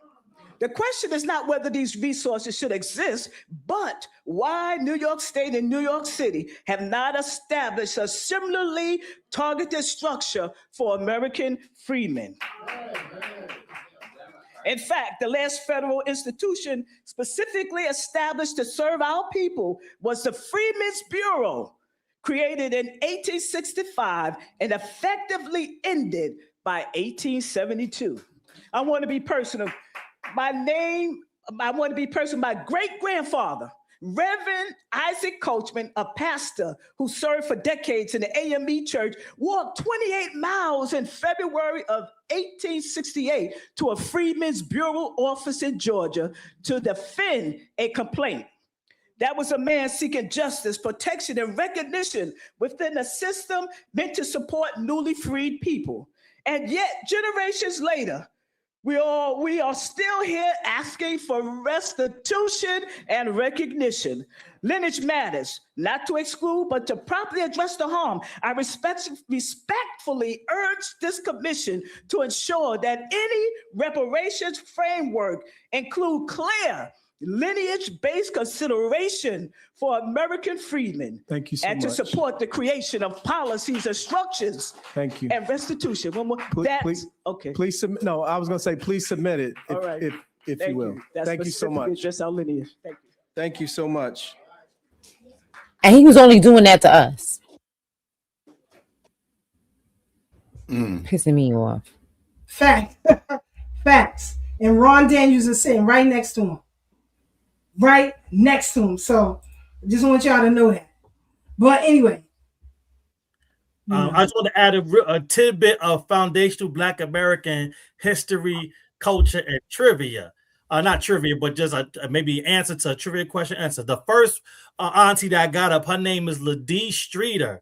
The question is not whether these resources should exist, but why New York State and New York City have not established a similarly targeted structure for American freemen. In fact, the last federal institution specifically established to serve our people was the Freeman's Bureau, created in 1865 and effectively ended by 1872. I want to be personal. My great-grandfather, Reverend Isaac Coachman, a pastor who served for decades in the AME Church, walked 28 miles in February of 1868 to a Freeman's Bureau office in Georgia to defend a complaint. That was a man seeking justice, protection, and recognition within a system meant to support newly freed people. And yet, generations later, We are still here asking for restitution and recognition. Lineage matters, not to exclude, but to properly address the harm. I respectfully urge this commission to ensure that any reparations framework include clear lineage-based consideration for American freedmen. Thank you so and much. to support the creation of policies and structures. Thank you. And restitution. One more. Please, okay. Please submit. No, I was going to say, please submit it if, All right. if you will. Thank you so much. Just our lineage. Thank you. Thank you so much. And he was only doing that to us. Pissing me off. Facts. Facts. And Ron Daniels is sitting right next to him. Right next to him. So I just want y'all to know that. But anyway. I just want to add a tidbit of foundational Black American history, culture, and trivia. Not trivia, but just maybe answer to a trivia question answer. The first auntie that I got up, her name is Ladee Streeter,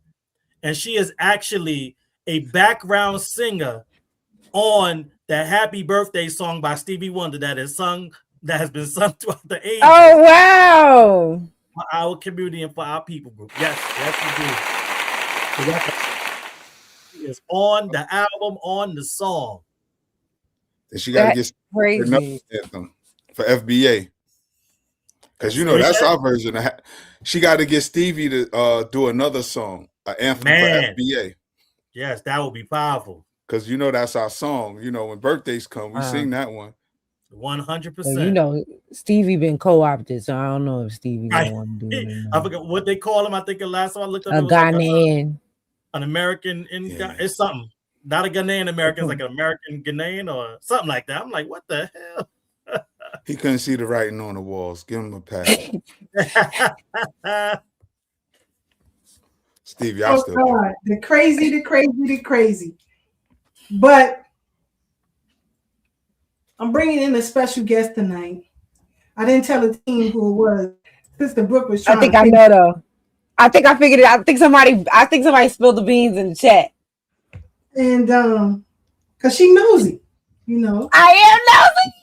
and she is actually a background singer on the Happy Birthday song by Stevie Wonder that has been sung throughout the ages. Oh, wow. For our community and for our people group. Yes, we do. So it's on the album, on the song. And she got to get crazy anthem for FBA. Because that's our version. She got to get Stevie to do another song, an anthem for FBA. Yes, that would be powerful. Because that's our song. When birthdays come, we sing that one. 100%. Stevie been co-opted, so I don't know if Stevie don't want to do it. I forgot what they call him. I think the last time I looked up, A Ghanaian. An American it's something. Not a Ghanaian American, it's like an American Ghanaian or something like that. I'm like, what the hell? He couldn't see the writing on the walls. Give him a pass. Stevie, I still God, the crazy. But I'm bringing in a special guest tonight. I didn't tell the team who it was. Sister Brooke was trying. I think I know though. I think I figured it out. I think somebody spilled the beans in the chat. And because she nosy, I am nosy.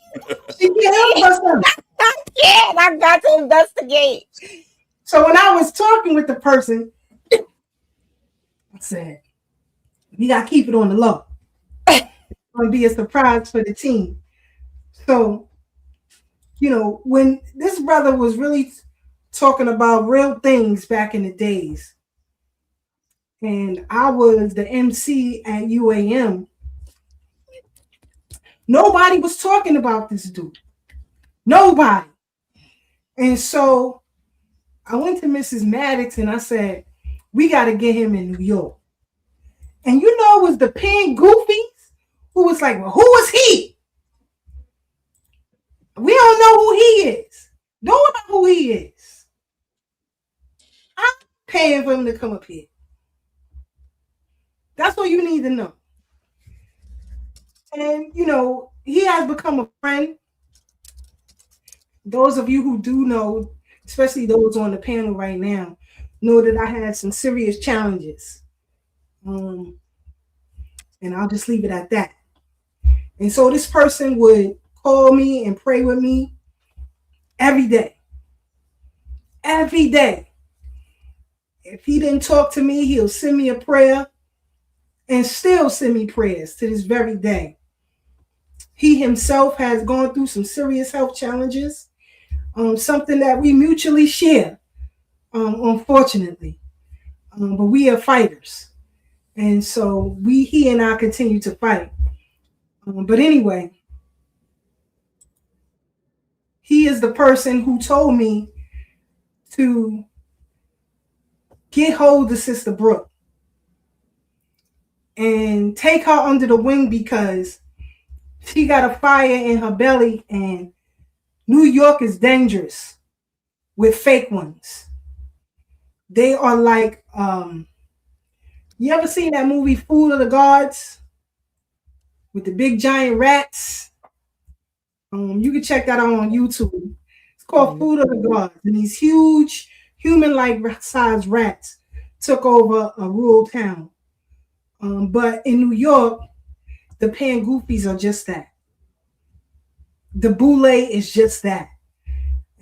She can't help herself. I got to investigate. So when I was talking with the person, I said, we got to keep it on the low. It's going to be a surprise for the team. So, when this brother was really talking about real things back in the days, and I was the MC at UAM, nobody was talking about this dude. Nobody. And so I went to Mrs. Maddox and I said, we got to get him in New York. And it was the pan-Goofies who was like, well, who is he? We don't know who he is. Don't know who he is. I'm paying for him to come up here. That's what you need to know. And, he has become a friend. Those of you who do know, especially those on the panel right now, know that I had some serious challenges. And I'll just leave it at that. And so this person would call me and pray with me every day. Every day. If he didn't talk to me, he'll send me a prayer and still send me prayers to this very day. He himself has gone through some serious health challenges, something that we mutually share, unfortunately. But we are fighters. And so he and I continue to fight. But anyway, he is the person who told me to get hold of Sister Brooke and take her under the wing because she got a fire in her belly and New York is dangerous with fake ones. They are like, you ever seen that movie Food of the Gods with the big giant rats? You can check that out on YouTube. It's called Food of the Gods. And these huge human-like sized rats took over a rural town. But in New York, the pan-Goofies are just that. the boule is just that.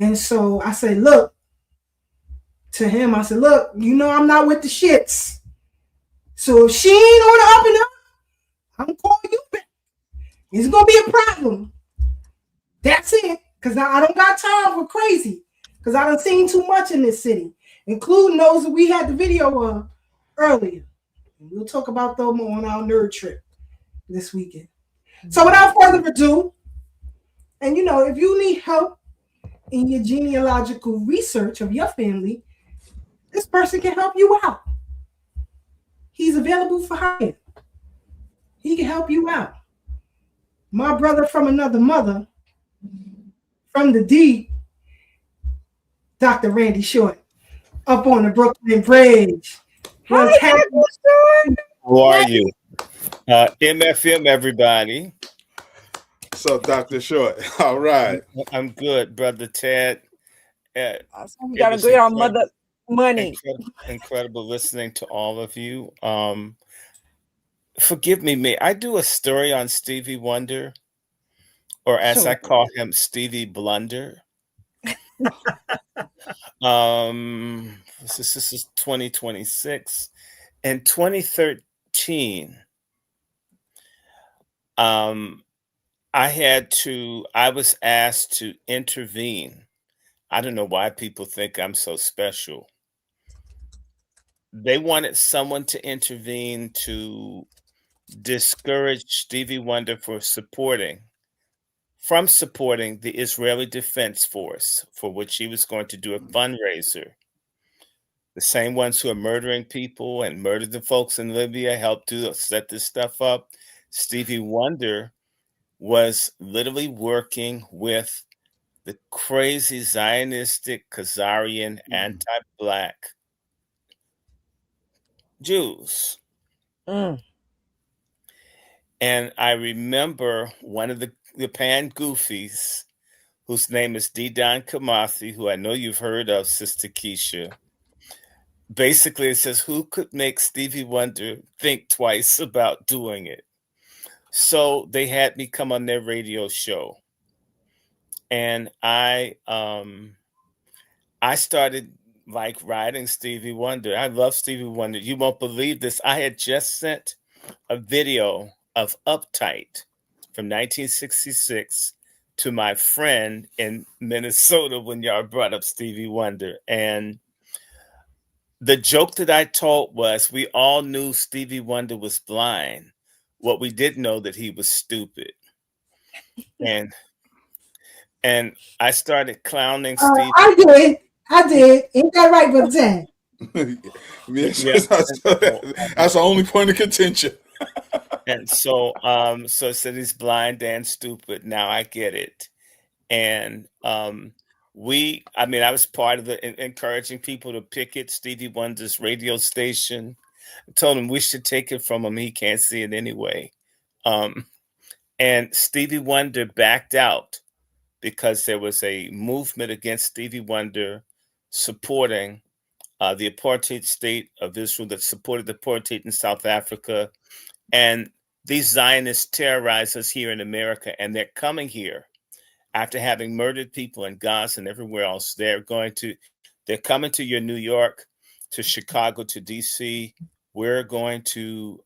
And so I said, look, to him, I said, look, you know I'm not with the shits. So if she ain't on the up and up, I'm calling you back. It's going to be a problem. That's it. Because I don't got time for crazy. Because I done seen too much in this city, including those that we had the video of earlier. We'll talk about them on our nerd trip this weekend. So without further ado, and you know, if you need help in your genealogical research of your family, this person can help you out. He's available for hire. He can help you out. My brother from another mother, from the D, Dr. Randy Short, up on the Brooklyn Bridge. How are you? MFM, everybody. What's up, Dr. Short? All right. I'm good, Brother Ted. We got to get our mother money. Incredible listening to all of you. Forgive me, may I do a story on Stevie Wonder? Or as I call him, Stevie Blunder. This is 2026. In 2013, I was asked to intervene. I don't know why people think I'm so special. They wanted someone to intervene to discourage Stevie Wonder from supporting the Israeli Defense Force, for which he was going to do a fundraiser. The same ones who are murdering people and murdered the folks in Libya helped to set this stuff up. Stevie Wonder was literally working with the crazy Zionistic, Khazarian, anti-Black Jews. And I remember one of the pan goofies, whose name is Didon Kamathi, who I know you've heard of, Sister Keisha. Basically, it says, who could make Stevie Wonder think twice about doing it? So they had me come on their radio show. And I started like writing Stevie Wonder. I love Stevie Wonder. You won't believe this. I had just sent a video of Uptight from 1966 to my friend in Minnesota when y'all brought up Stevie Wonder. And the joke that I told was, we all knew Stevie Wonder was blind. What we didn't know that he was stupid. And I started clowning Stevie. I did. Ain't that right, Brother Ted? That's the only point of contention. And so it said he's blind and stupid. Now I get it. And I was part of the encouraging people to picket Stevie Wonder's radio station. I told him we should take it from him. He can't see it anyway. And Stevie Wonder backed out because there was a movement against Stevie Wonder supporting the apartheid state of Israel that supported the apartheid in South Africa. And these Zionists terrorize us here in America, and they're coming here after having murdered people in Gaza and everywhere else. They're coming to your New York, to Chicago, to DC. We're going to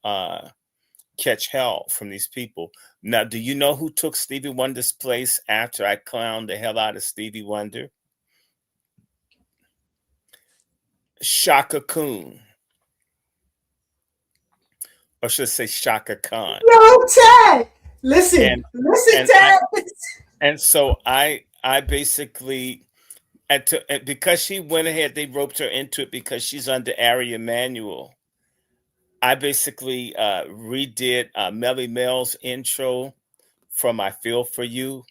catch hell from these people. Now, do you know who took Stevie Wonder's place after I clowned the hell out of Stevie Wonder? Shaka Khan. Or should I say Shaka Khan? No, Ted. Listen, Ted. And so I basically, because she went ahead, they roped her into it because she's under Ari Emanuel. I basically redid Melly Mel's intro from I Feel For You.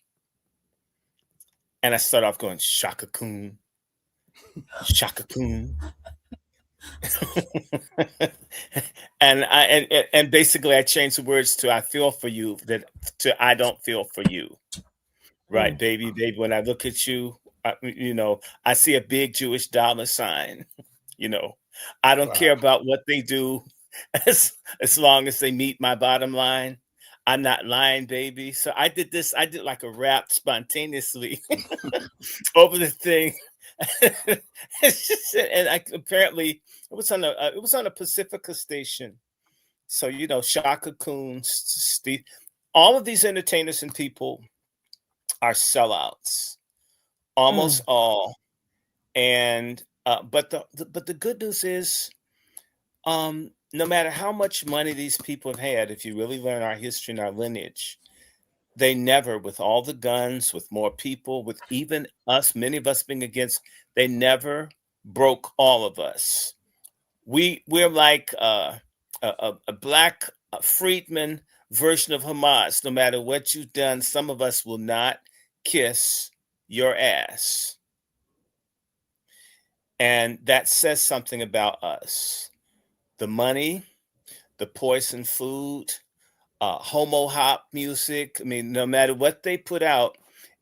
And I started off going, Shaka Khan, Shaka Khan. and basically I changed the words to I feel for you to I don't feel for you. Right, baby, when I look at you, I see a big Jewish dollar sign. I don't care about what they do as long as they meet my bottom line. I'm not lying, baby. So I did this. I did like a rap spontaneously over the thing. And apparently it was on a Pacifica station. So, you know, Shaka Coon, Steve, all of these entertainers and people are sellouts, almost all. And but the good news is, no matter how much money these people have had, if you really learn our history and our lineage, they never, with all the guns, with more people, with even us, many of us being against, they never broke all of us. We're like a black Freeman version of Hamas. No matter what you've done, some of us will not kiss your ass. And that says something about us. The money, the poison food, homo hop music. I mean, no matter what they put out,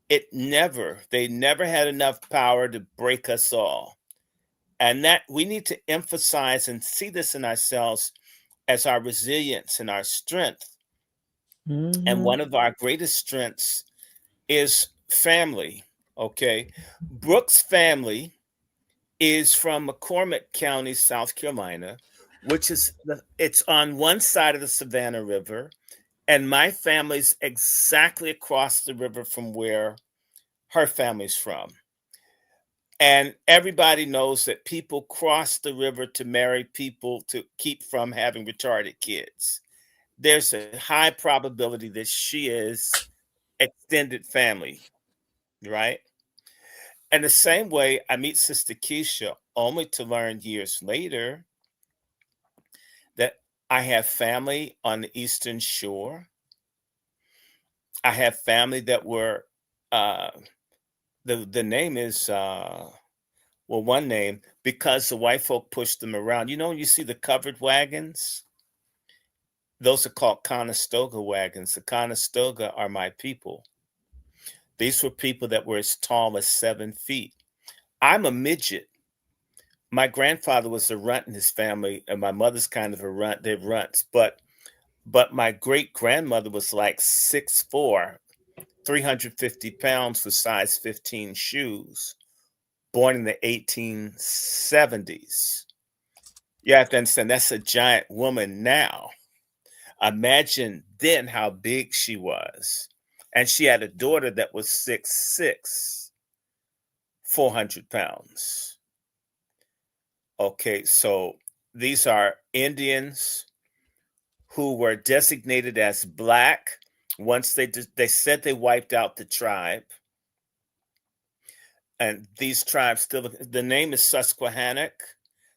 they never had enough power to break us all. And that we need to emphasize and see this in ourselves as our resilience and our strength. And one of our greatest strengths is family. Okay. Brooks' family is from McCormick County, South Carolina, which is it's on one side of the Savannah River. And my family's exactly across the river from where her family's from. And everybody knows that people cross the river to marry people to keep from having retarded kids. There's a high probability that she is extended family, right? And the same way, I meet Sister Keisha only to learn years later that I have family on the Eastern Shore. I have family that were, the name is, one name, because the white folk pushed them around. You know, when you see the covered wagons, those are called Conestoga wagons. The Conestoga are my people. These were people that were as tall as 7 feet. I'm a midget. My grandfather was a runt in his family, and my mother's kind of a runt. They're runts, but my great grandmother was like 6'4", 350 pounds with size 15 shoes, born in the 1870s. You have to understand that's a giant woman now. Imagine then how big she was. And she had a daughter that was 6'6", 400 pounds. Okay, so these are Indians who were designated as black once they said they wiped out the tribe. And these tribes still, the name is Susquehannock.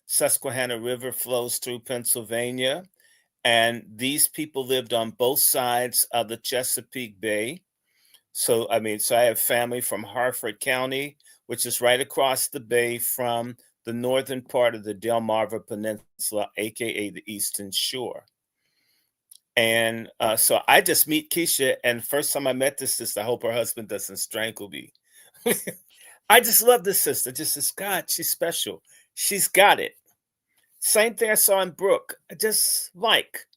Susquehanna River flows through Pennsylvania. And these people lived on both sides of the Chesapeake Bay. So I have family from Harford County, which is right across the bay from the northern part of the Delmarva Peninsula, aka the Eastern Shore. And so I just meet Keisha, and first time I met this sister, I hope her husband doesn't strangle me. I just love this sister. Just as God, she's special. She's got it. Same thing I saw in Brooke. I just like.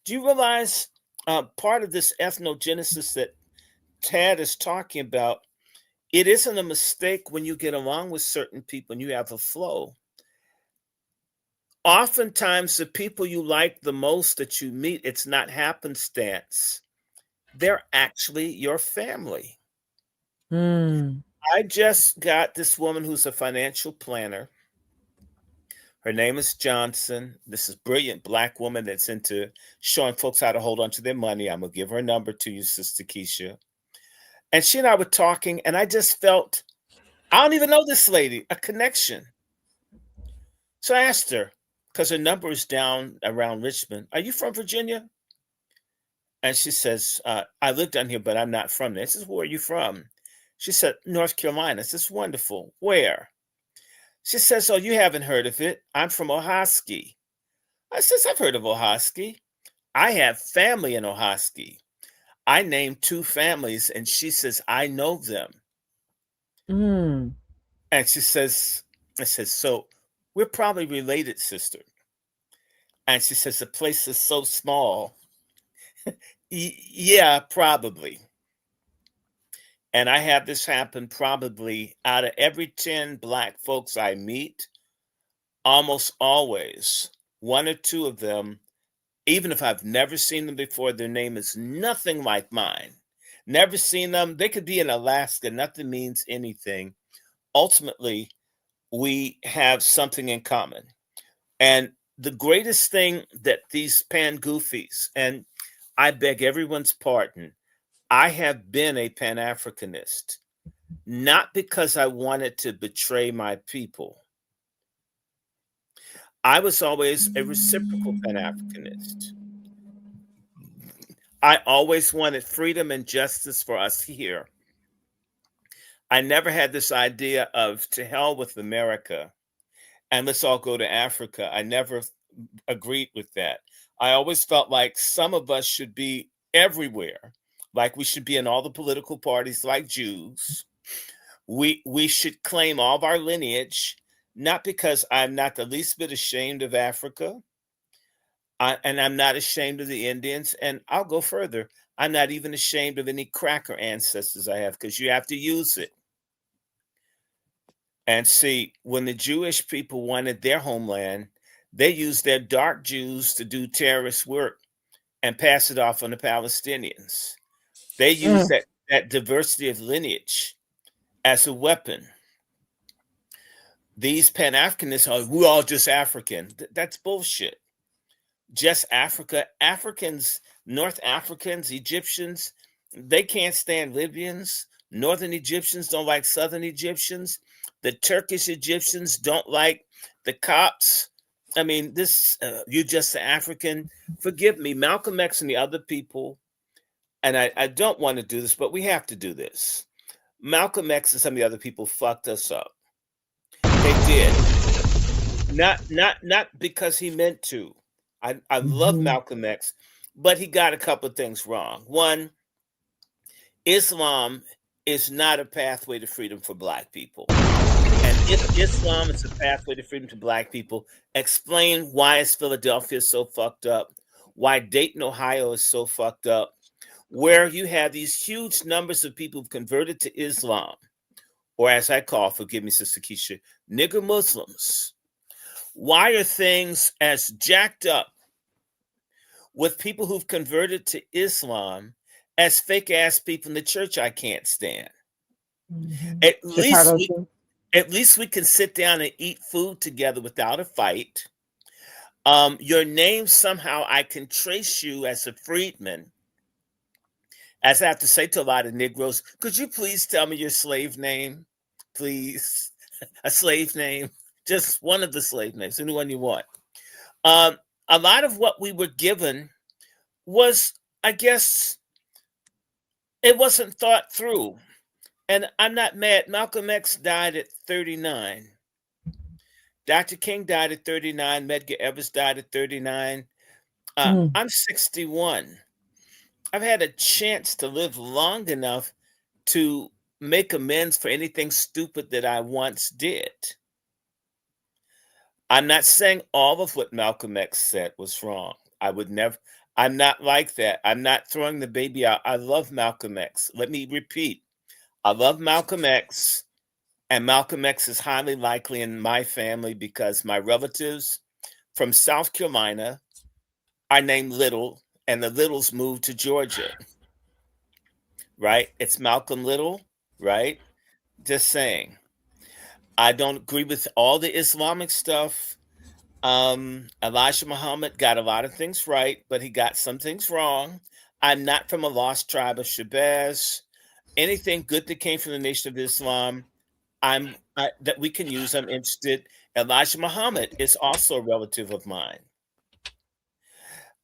Do you realize part of this ethnogenesis that Tad is talking about? It isn't a mistake when you get along with certain people and you have a flow. Oftentimes, the people you like the most that you meet, it's not happenstance. They're actually your family. I just got this woman who's a financial planner. Her name is Johnson. This is a brilliant Black woman that's into showing folks how to hold on to their money. I'm going to give her number to you, Sister Keisha. And she and I were talking, and I just felt, I don't even know this lady, a connection. So I asked her, because her number is down around Richmond, are you from Virginia? And she says, I live down here, but I'm not from there. I says, where are you from? She said, North Carolina. I says, wonderful. Where? She says, oh, you haven't heard of it. I'm from Ohoski. I says, I've heard of Ohoski. I have family in Ohoski. I named 2 families, and she says, I know them. And she says, I said, so we're probably related, sister. And she says, the place is so small. Yeah, probably. And I have this happen probably out of every 10 Black folks I meet, almost always one or two of them, even if I've never seen them before, their name is nothing like mine. Never seen them. They could be in Alaska. Nothing means anything. Ultimately, we have something in common. And the greatest thing that these pan-goofies, and I beg everyone's pardon, I have been a pan-Africanist, not because I wanted to betray my people. I was always a reciprocal pan-Africanist. I always wanted freedom and justice for us here. I never had this idea of to hell with America and let's all go to Africa. I never agreed with that. I always felt like some of us should be everywhere, like we should be in all the political parties like Jews. We should claim all of our lineage, not because I'm not the least bit ashamed of Africa, and I'm not ashamed of the Indians, and I'll go further. I'm not even ashamed of any cracker ancestors I have, because you have to use it. And see, when the Jewish people wanted their homeland, they used their dark Jews to do terrorist work and pass it off on the Palestinians. They used that diversity of lineage as a weapon. These Pan-Africanists are, we're all just African. That's bullshit. Just Africa. Africans, North Africans, Egyptians, they can't stand Libyans. Northern Egyptians don't like Southern Egyptians. The Turkish Egyptians don't like the Copts. I mean, this, you're just an African. Forgive me, Malcolm X and the other people, and I don't want to do this, but we have to do this. Malcolm X and some of the other people fucked us up. They did. Not because he meant to. I love Malcolm X, but he got a couple of things wrong. One, Islam is not a pathway to freedom for Black people. And if Islam is a pathway to freedom to Black people, explain why is Philadelphia so fucked up, why Dayton, Ohio is so fucked up, where you have these huge numbers of people who've converted to Islam, or as I call, forgive me, Sister Keisha, nigger Muslims. Why are things as jacked up with people who've converted to Islam as fake ass people in the church I can't stand? At least we can sit down and eat food together without a fight. Your name, somehow I can trace you as a freedman. As I have to say to a lot of Negroes, could you please tell me your slave name? Please. A slave name. Just one of the slave names, anyone you want. A lot of what we were given was, I guess, it wasn't thought through. And I'm not mad. Malcolm X died at 39. Dr. King died at 39. Medgar Evers died at 39. I'm 61. I've had a chance to live long enough to make amends for anything stupid that I once did. I'm not saying all of what Malcolm X said was wrong. I would never, I'm not like that. I'm not throwing the baby out. I love Malcolm X. Let me repeat. I love Malcolm X, and Malcolm X is highly likely in my family because my relatives from South Carolina are named Little, and the Littles moved to Georgia, right? It's Malcolm Little, right? Just saying. I don't agree with all the Islamic stuff. Elijah Muhammad got a lot of things right, but he got some things wrong. I'm not from a lost tribe of Shabazz. Anything good that came from the Nation of Islam, that we can use, I'm interested. Elijah Muhammad is also a relative of mine.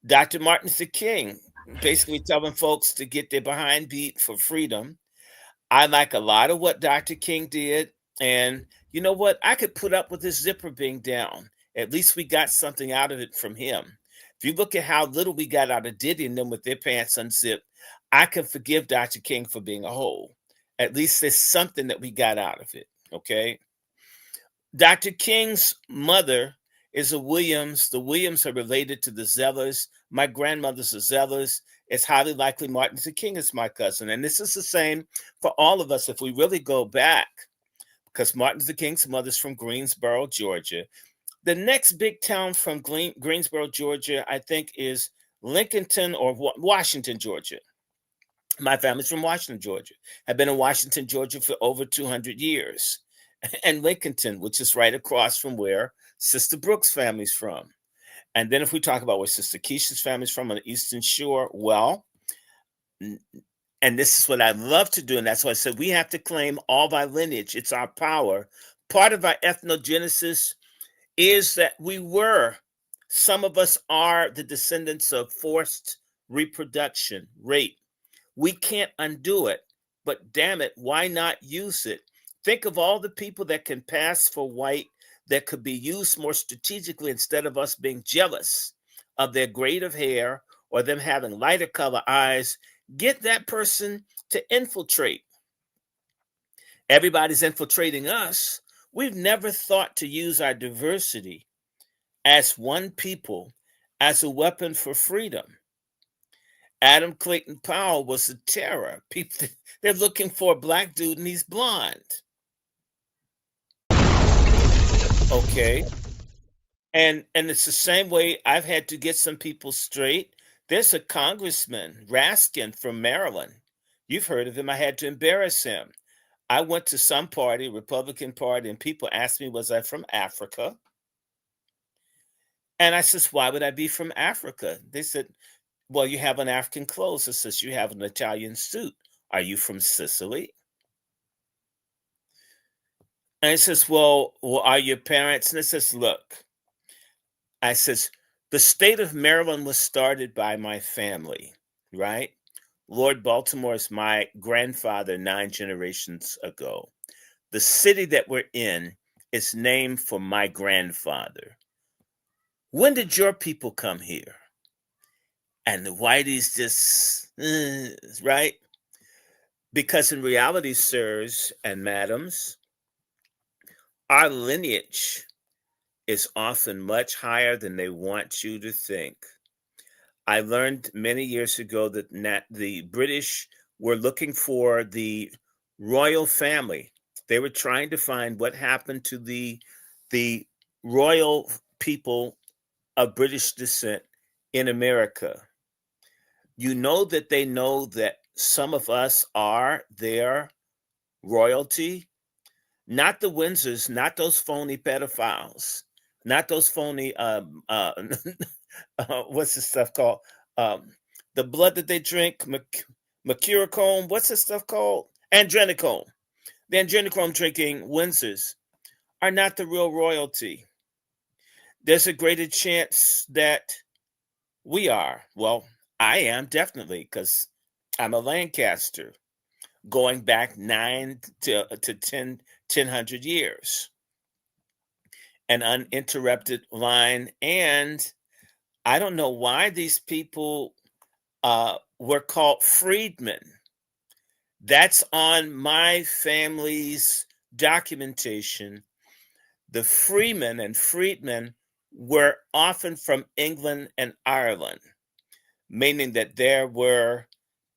Dr. Martin Luther King, basically telling folks to get their behind beat for freedom. I like a lot of what Dr. King did. And you know what? I could put up with his zipper being down. At least we got something out of it from him. If you look at how little we got out of Diddy and them with their pants unzipped, I can forgive Dr. King for being a whole. At least there's something that we got out of it, okay? Dr. King's mother is a Williams. The Williams are related to the Zellers. My grandmother's a Zellers. It's highly likely Martin Luther King is my cousin. And this is the same for all of us if we really go back, because Martin Luther King's mother's from Greensboro, Georgia. The next big town from Greensboro, Georgia, I think is Lincolnton or Washington, Georgia. My family's from Washington, Georgia. I've been in Washington, Georgia for over 200 years. And Lincolnton, which is right across from where Sister Brooks' family's from. And then if we talk about where Sister Keisha's family's from on the Eastern Shore, well, and this is what I love to do, and that's why I said we have to claim all by lineage. It's our power. Part of our ethnogenesis is that some of us are the descendants of forced reproduction, rape. We can't undo it, but damn it, why not use it? Think of all the people that can pass for white that could be used more strategically instead of us being jealous of their grade of hair or them having lighter color eyes. Get that person to infiltrate. Everybody's infiltrating us. We've never thought to use our diversity as one people, as a weapon for freedom. Adam Clayton Powell was a terror. People, they're looking for a black dude and he's blonde. Okay. And it's the same way I've had to get some people straight. There's a congressman, Raskin from Maryland. You've heard of him. I had to embarrass him. I went to some party, Republican Party, and people asked me, was I from Africa? And I says, why would I be from Africa? They said, well, you have an African clothes. I says, you have an Italian suit. Are you from Sicily? And I says, well, are your parents? And I says, look, I says, the state of Maryland was started by my family, right? Lord Baltimore is my grandfather 9 generations ago. The city that we're in is named for my grandfather. When did your people come here? And the whiteys just, right? Because in reality, sirs and madams, our lineage is often much higher than they want you to think. I learned many years ago that the British were looking for the royal family. They were trying to find what happened to the royal people of British descent in America. You know that they know that some of us are their royalty. Not the Windsors, not those phony pedophiles, not those phony, what's this stuff called? The blood that they drink, mercurochrome, what's this stuff called? Adrenochrome. The adrenochrome drinking Windsors are not the real royalty. There's a greater chance that we are. Well, I am definitely, because I'm a Lancaster, going back 9 to 1000 years. An uninterrupted line. And I don't know why these people were called freedmen. That's on my family's documentation. The freemen and freedmen were often from England and Ireland, meaning that there were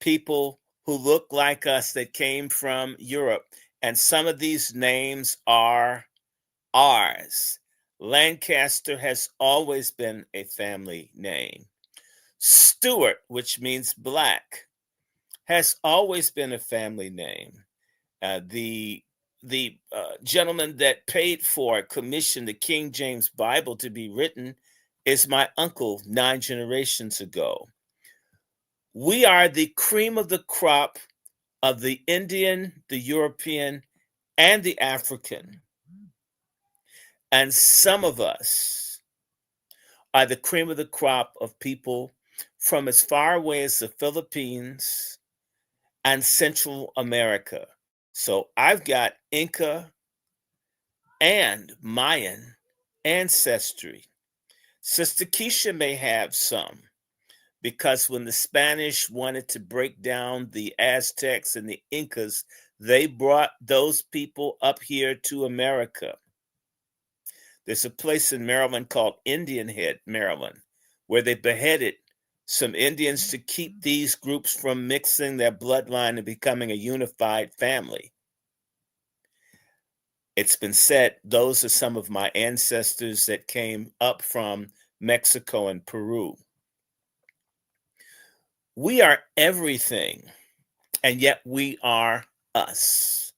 people who looked like us that came from Europe. And some of these names are ours. Lancaster has always been a family name. Stewart, which means black, has always been a family name. The gentleman that paid for, commissioned the King James Bible to be written is my uncle 9 generations ago. We are the cream of the crop of the Indian, the European, and the African. And some of us are the cream of the crop of people from as far away as the Philippines and Central America. So I've got Inca and Mayan ancestry. Sister Keisha may have some, because when the Spanish wanted to break down the Aztecs and the Incas, they brought those people up here to America. There's a place in Maryland called Indian Head, Maryland, where they beheaded some Indians to keep these groups from mixing their bloodline and becoming a unified family. It's been said those are some of my ancestors that came up from Mexico and Peru. We are everything, and yet we are us.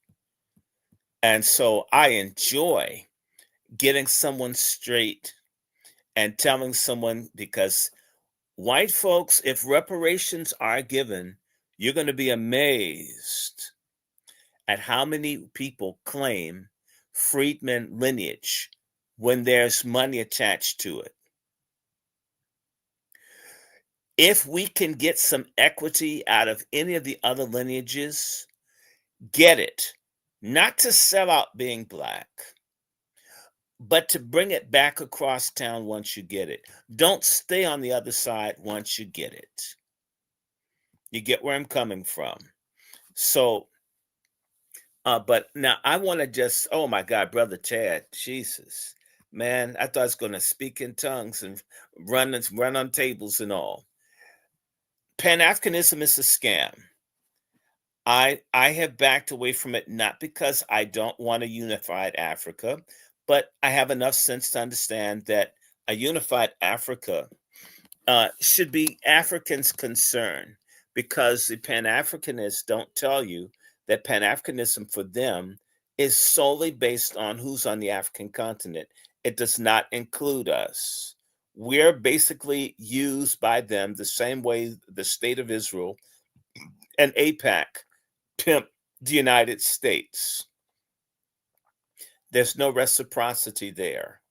And so I enjoy getting someone straight and telling someone, because white folks, if reparations are given, you're going to be amazed at how many people claim Freeman lineage when there's money attached to it. If we can get some equity out of any of the other lineages, get it. Not to sell out being Black, but to bring it back across town once you get it. Don't stay on the other side once you get it. You get where I'm coming from. So, but now I want to just, oh my God, Brother Chad, Jesus, man, I thought I was going to speak in tongues and run on tables and all. Pan-Africanism is a scam. I have backed away from it, not because I don't want a unified Africa, but I have enough sense to understand that a unified Africa should be Africans' concern, because the Pan-Africanists don't tell you that Pan-Africanism for them is solely based on who's on the African continent. It does not include us. We're basically used by them the same way the state of Israel and AIPAC pimp the United States. There's no reciprocity there.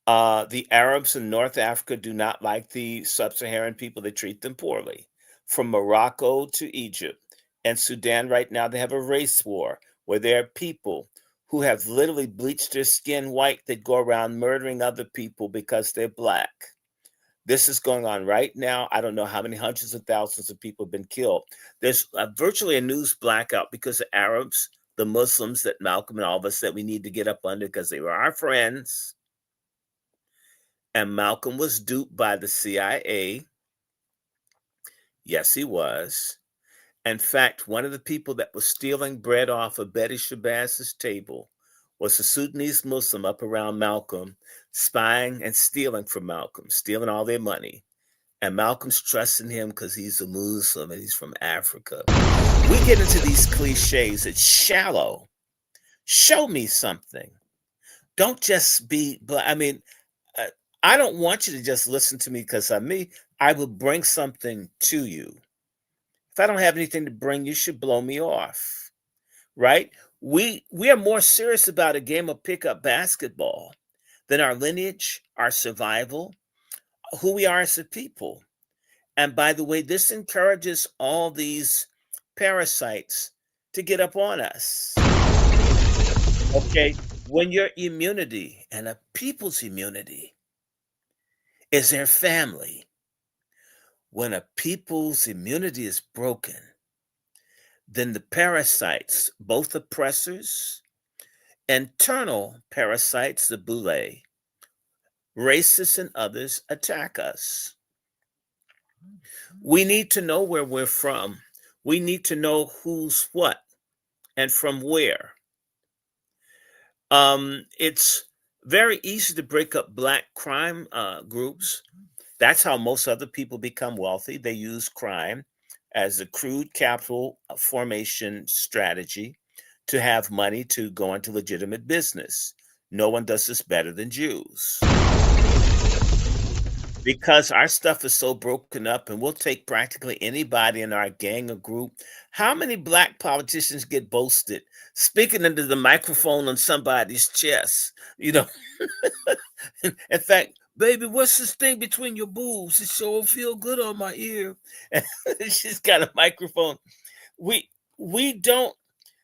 The Arabs in North Africa do not like the sub-Saharan people. They treat them poorly. From Morocco to Egypt and Sudan right now, they have a race war where there are people who have literally bleached their skin white that go around murdering other people because they're Black. This is going on right now. I don't know how many hundreds of thousands of people have been killed. There's virtually a news blackout because the Arabs, the Muslims that Malcolm and all of us said we need to get up under because they were our friends. And Malcolm was duped by the CIA. Yes, he was. In fact, one of the people that was stealing bread off of Betty Shabazz's table was a Sudanese Muslim up around Malcolm, spying and stealing from Malcolm, stealing all their money. And Malcolm's trusting him because he's a Muslim and he's from Africa. We get into these cliches. It's shallow. Show me something. Don't just be, I mean, I don't want you to just listen to me because I'm me. I will bring something to you. If I don't have anything to bring, you should blow me off, right? We are more serious about a game of pickup basketball than our lineage, our survival, who we are as a people. And by the way, this encourages all these parasites to get up on us. Okay, when your immunity and a people's immunity is their family, when a people's immunity is broken, then the parasites, both oppressors, internal parasites, the boule, racists and others, attack us. We need to know where we're from. We need to know who's what and from where. It's very easy to break up Black crime groups. That's how most other people become wealthy. They use crime as a crude capital formation strategy to have money to go into legitimate business. No one does this better than Jews. Because our stuff is so broken up, and we'll take practically anybody in our gang or group. How many Black politicians get boasted speaking into the microphone on somebody's chest? You know, in fact, baby, what's this thing between your boobs? It sure feel good on my ear. And she's got a microphone. We don't,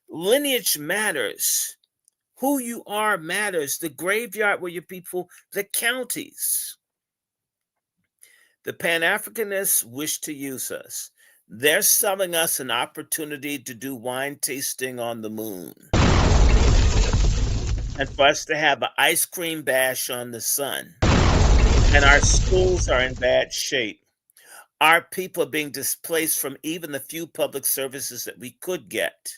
lineage matters. Who you are matters. The graveyard where your people, the counties. The Pan-Africanists wish to use us. They're selling us an opportunity to do wine tasting on the moon. and for us to have an ice cream bash on the sun. And our schools are in bad shape. Our people are being displaced from even the few public services that we could get.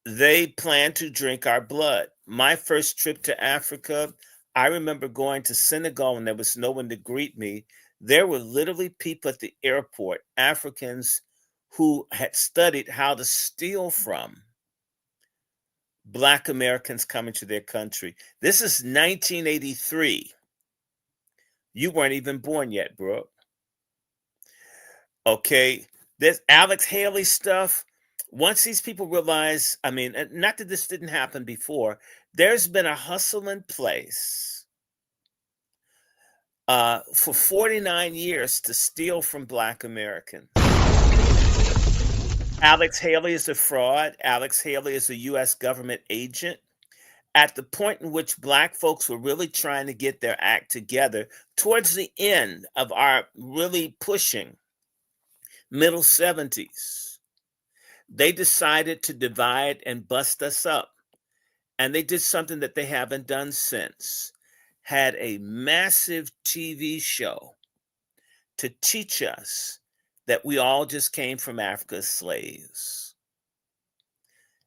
They plan to drink our blood. My first trip to Africa, I remember going to Senegal and there was no one to greet me. There were literally people at the airport, Africans who had studied how to steal from Black Americans coming to their country. This is 1983. You weren't even born yet, bro. Okay, this Alex Haley stuff. Once these people realize, I mean, not that this didn't happen before, there's been a hustle in place for 49 years to steal from Black Americans. Alex Haley is a fraud. Alex Haley is a U.S. government agent. At the point in which Black folks were really trying to get their act together, towards the end of our really pushing middle 70s, they decided to divide and bust us up. And they did something that they haven't done since. Had a massive TV show to teach us that we all just came from Africa as slaves.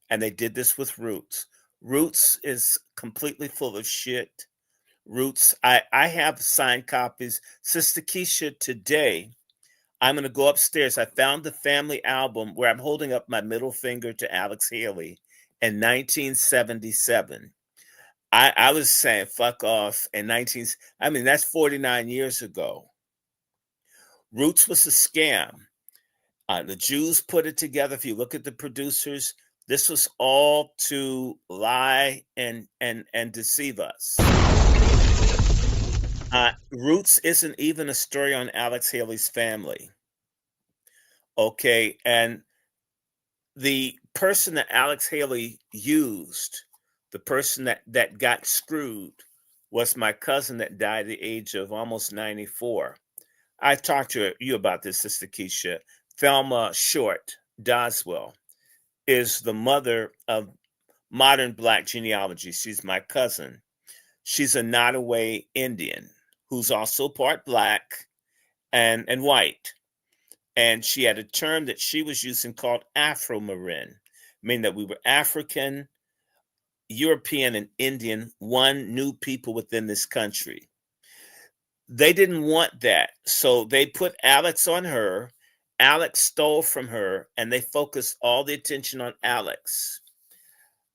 And they did this with Roots. Roots is completely full of shit. Roots, I have signed copies. Sister Keisha, today, I'm going to go upstairs. I found the family album where I'm holding up my middle finger to Alex Haley in 1977. I was saying fuck off in that's 49 years ago. Roots was a scam. The Jews put it together. If you look at the producers, this was all to lie and deceive us. Roots isn't even a story on Alex Haley's family. Okay, and the person that Alex Haley used, the person that got screwed, was my cousin that died at the age of almost 94. I talked to you about this, Sister Keisha. Thelma Short Doswell is the mother of modern Black genealogy. She's my cousin. She's a Nottoway Indian who's also part Black and white. And she had a term that she was using called Afro-Marin, meaning that we were African, European, and Indian, one new people within this country. They didn't want that. So they put Alex on her. Alex stole from her, and they focused all the attention on Alex.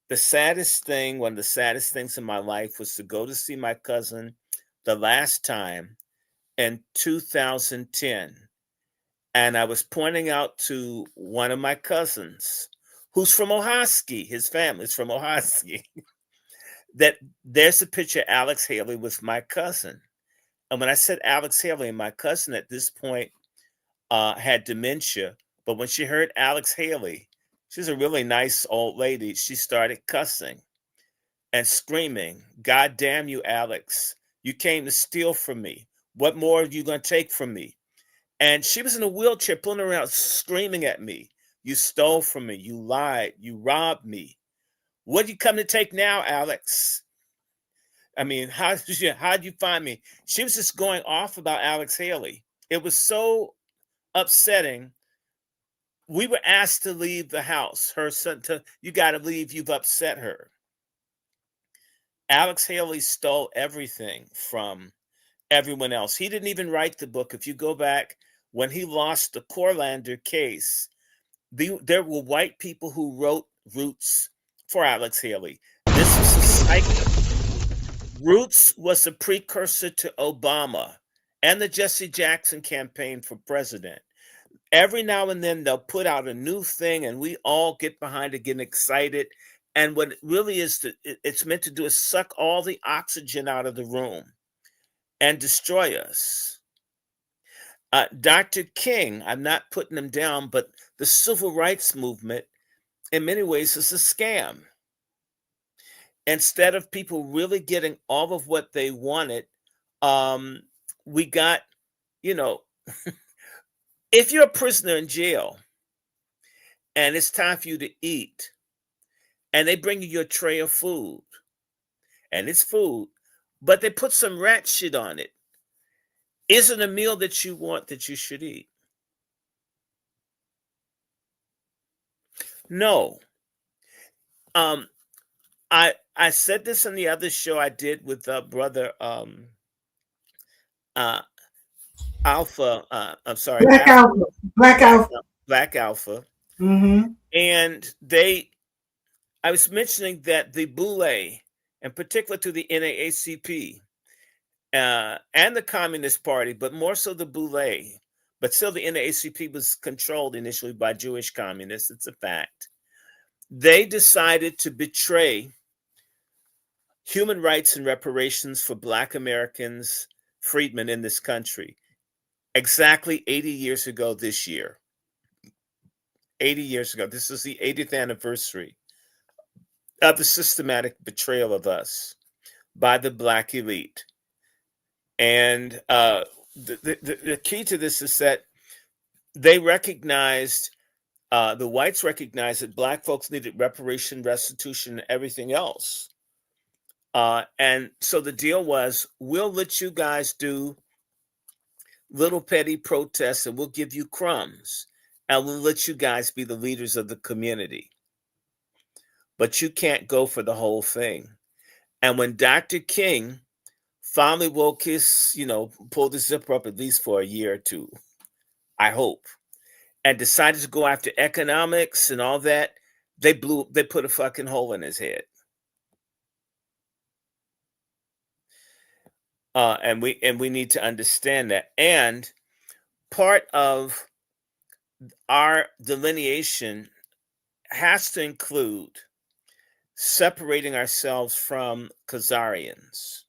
The saddest thing, one of the saddest things in my life, was to go to see my cousin the last time in 2010. And I was pointing out to one of my cousins, who's from Ohaski, his family's from Ohaski, that there's a picture of Alex Haley with my cousin. And when I said Alex Haley, my cousin at this point had dementia, but when she heard Alex Haley, she's a really nice old lady, she started cussing and screaming, "God damn you, Alex. You came to steal from me. What more are you going to take from me?" And she was in a wheelchair pulling around, screaming at me. "You stole from me. You lied. You robbed me. What do you come to take now, Alex? I mean, how did you find me?" She was just going off about Alex Haley. It was so upsetting. We were asked to leave the house. Her son, you got to leave. You've upset her. Alex Haley stole everything from everyone else. He didn't even write the book. If you go back, when he lost the Corlander case, there were white people who wrote Roots for Alex Haley. This was a cycle. Roots was a precursor to Obama and the Jesse Jackson campaign for president. Every now and then they'll put out a new thing and we all get behind it, getting excited. And what it really is, it's meant to do is suck all the oxygen out of the room and destroy us. Dr. King, I'm not putting him down, but the civil rights movement in many ways is a scam. Instead of people really getting all of what they wanted, we got, if you're a prisoner in jail and it's time for you to eat and they bring you your tray of food, and it's food, but they put some rat shit on it. Is it a meal that you want, that you should eat? No. I said this on the other show I did with brother Alpha. I'm sorry, Black Alpha. Mm-hmm. And I was mentioning that the Boule, in particular to the NAACP and the Communist Party, but more so the Boule, but still the NAACP was controlled initially by Jewish communists. It's a fact. They decided to betray human rights and reparations for Black Americans, freedmen in this country, exactly 80 years ago this year. 80 years ago. This is the 80th anniversary of the systematic betrayal of us by the Black elite. And the key to this is that they recognized, the whites recognized that Black folks needed reparation, restitution, and everything else. And so the deal was, we'll let you guys do little petty protests and we'll give you crumbs and we'll let you guys be the leaders of the community. But you can't go for the whole thing. And when Dr. King finally woke his, pulled his zipper up at least for a year or two, I hope, and decided to go after economics and all that, they put a fucking hole in his head. And we need to understand that. And part of our delineation has to include separating ourselves from Khazarians.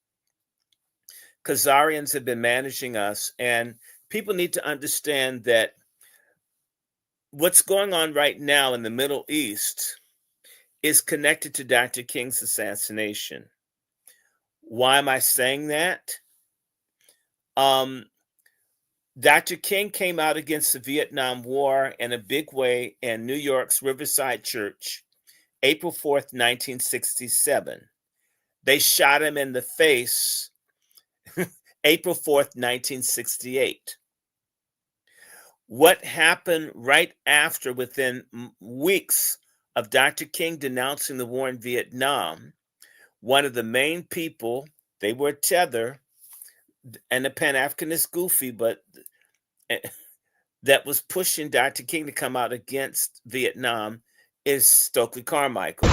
Khazarians have been managing us, and people need to understand that what's going on right now in the Middle East is connected to Dr. King's assassination. Why am I saying that? Dr. King came out against the Vietnam War in a big way in New York's Riverside Church, April 4th, 1967. They shot him in the face April 4th, 1968. What happened right after, within weeks of Dr. King denouncing the war in Vietnam, one of the main people, they were Tether and the Pan-Africanist Goofy, but that was pushing Dr. King to come out against Vietnam, is Stokely Carmichael.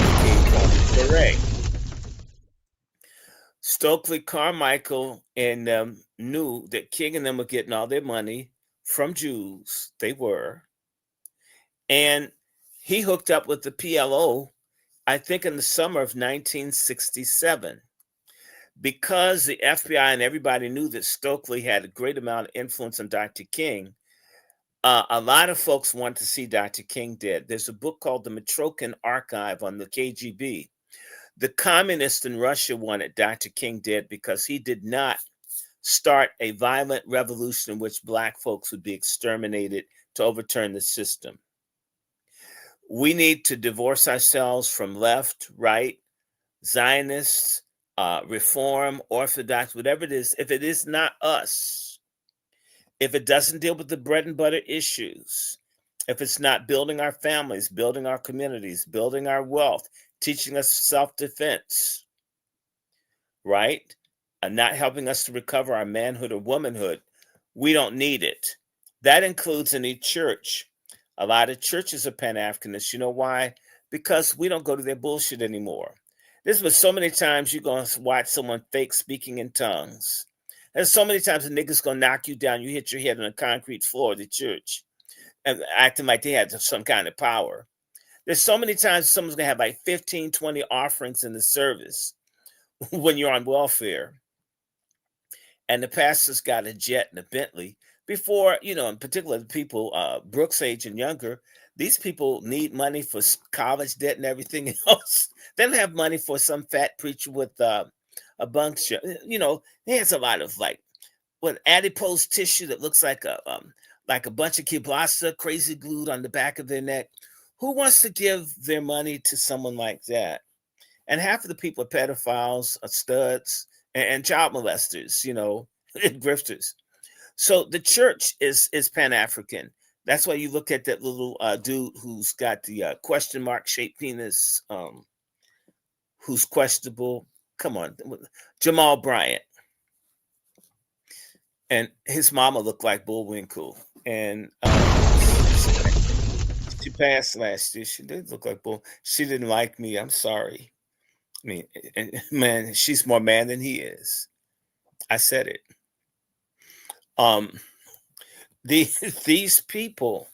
Stokely Carmichael and knew that King and them were getting all their money from Jews. They were. And he hooked up with the PLO, I think in the summer of 1967. Because the FBI and everybody knew that Stokely had a great amount of influence on Dr. King, a lot of folks want to see Dr. King dead. There's a book called The Matrokin Archive on the KGB. The communists in Russia wanted Dr. King dead because he did not start a violent revolution in which Black folks would be exterminated to overturn the system. We need to divorce ourselves from left, right, Zionists, Reform, Orthodox, whatever it is. If it is not us, if it doesn't deal with the bread and butter issues, if it's not building our families, building our communities, building our wealth, teaching us self-defense, right? And not helping us to recover our manhood or womanhood, we don't need it. That includes any church. A lot of churches are Pan-Africanists. You know why? Because we don't go to their bullshit anymore. This was so many times you're going to watch someone fake speaking in tongues. There's so many times a nigga's going to knock you down. You hit your head on the concrete floor of the church and acting like they had some kind of power. There's so many times someone's going to have like 15, 20 offerings in the service when you're on welfare. And the pastor's got a jet and a Bentley. Before, in particular, the people, Brooks' age and younger, these people need money for college debt and everything else. They don't have money for some fat preacher with a bunch of, he has a lot of adipose tissue that looks like a bunch of kielbasa crazy glued on the back of their neck. Who wants to give their money to someone like that? And half of the people are pedophiles, studs, and child molesters, grifters. So the church is Pan-African. That's why you look at that little dude who's got the question mark shaped penis, who's questionable. Come on, Jamal Bryant. And his mama looked like Bullwinkle. And she passed last year. She did look like Bull. She didn't like me. I'm sorry. I mean, man, she's more man than he is. I said it. These people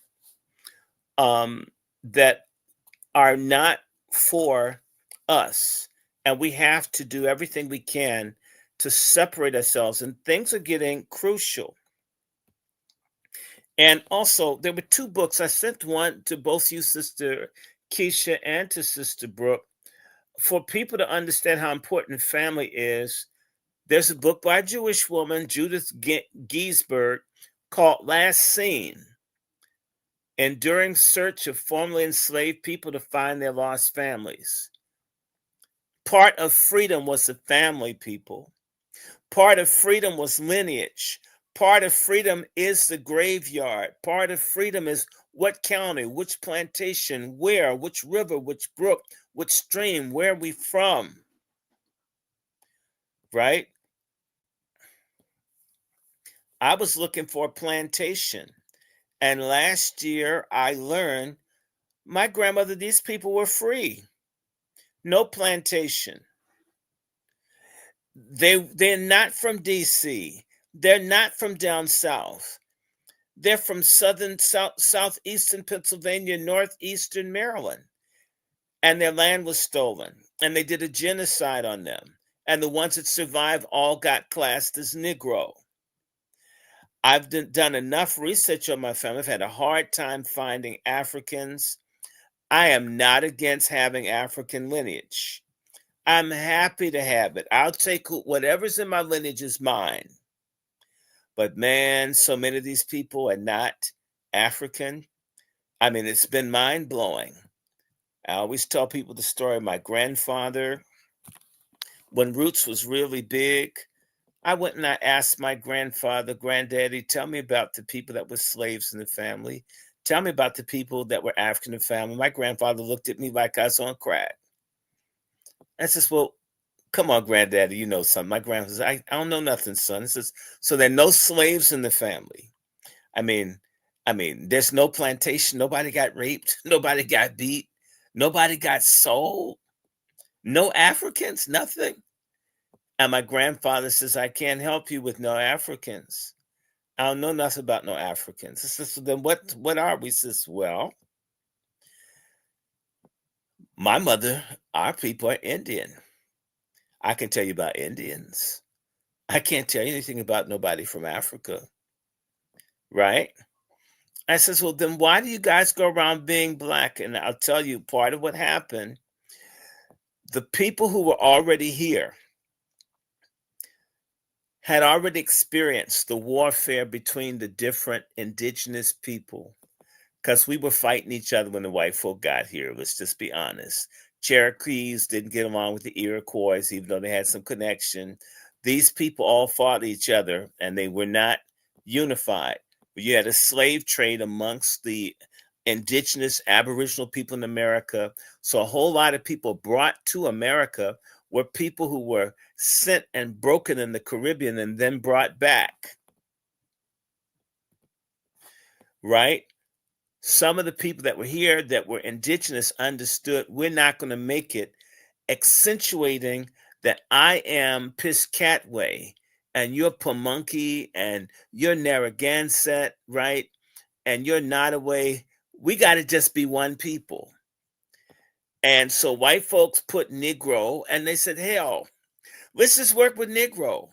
that are not for us, and we have to do everything we can to separate ourselves, and things are getting crucial. And also, there were 2 books. I sent one to both you, Sister Keisha, and to Sister Brooke, for people to understand how important family is. There's a book by a Jewish woman, Judith Ginsburg, called Last Seen: Enduring Search of Formerly Enslaved People to Find Their Lost Families. Part of freedom was the family, people. Part of freedom was lineage. Part of freedom is the graveyard. Part of freedom is what county, which plantation, where, which river, which brook, which stream, where we from. Right? I was looking for a plantation. And last year I learned my grandmother, these people were free. No plantation. They're not from DC. They're not from down south. They're from southeastern Pennsylvania, northeastern Maryland. And their land was stolen. And they did a genocide on them. And the ones that survived all got classed as Negro. I've done enough research on my family. I've had a hard time finding Africans. I am not against having African lineage. I'm happy to have it. I'll take whatever's in my lineage is mine. But man, so many of these people are not African. I mean, it's been mind-blowing. I always tell people the story of my grandfather. When Roots was really big, I went and I asked my grandfather, Granddaddy, tell me about the people that were slaves in the family. Tell me about the people that were African in the family. My grandfather looked at me like I was on crack. I says, well, come on, Granddaddy, you know something. My grandfather says, I don't know nothing, son. He says, so there are no slaves in the family. I mean, there's no plantation. Nobody got raped. Nobody got beat. Nobody got sold. No Africans, nothing. And my grandfather says, I can't help you with no Africans. I don't know nothing about no Africans. I says, so then what are we? He says, well, my mother, our people are Indian. I can tell you about Indians. I can't tell you anything about nobody from Africa. Right? I says, well, then why do you guys go around being black? And I'll tell you part of what happened. The people who were already here had already experienced the warfare between the different indigenous people, because we were fighting each other when the white folk got here. Let's just be honest. Cherokees didn't get along with the Iroquois, even though they had some connection. These people all fought each other, and they were not unified. You had a slave trade amongst the indigenous Aboriginal people in America. So a whole lot of people brought to America were people who were sent and broken in the Caribbean and then brought back. Right? Some of the people that were here that were indigenous understood we're not going to make it, accentuating that I am Piscataway and you're Pamunkey and you're Narragansett, right? And you're Nottoway. We got to just be one people. And so white folks put Negro, and they said, hell, let's just work with Negro.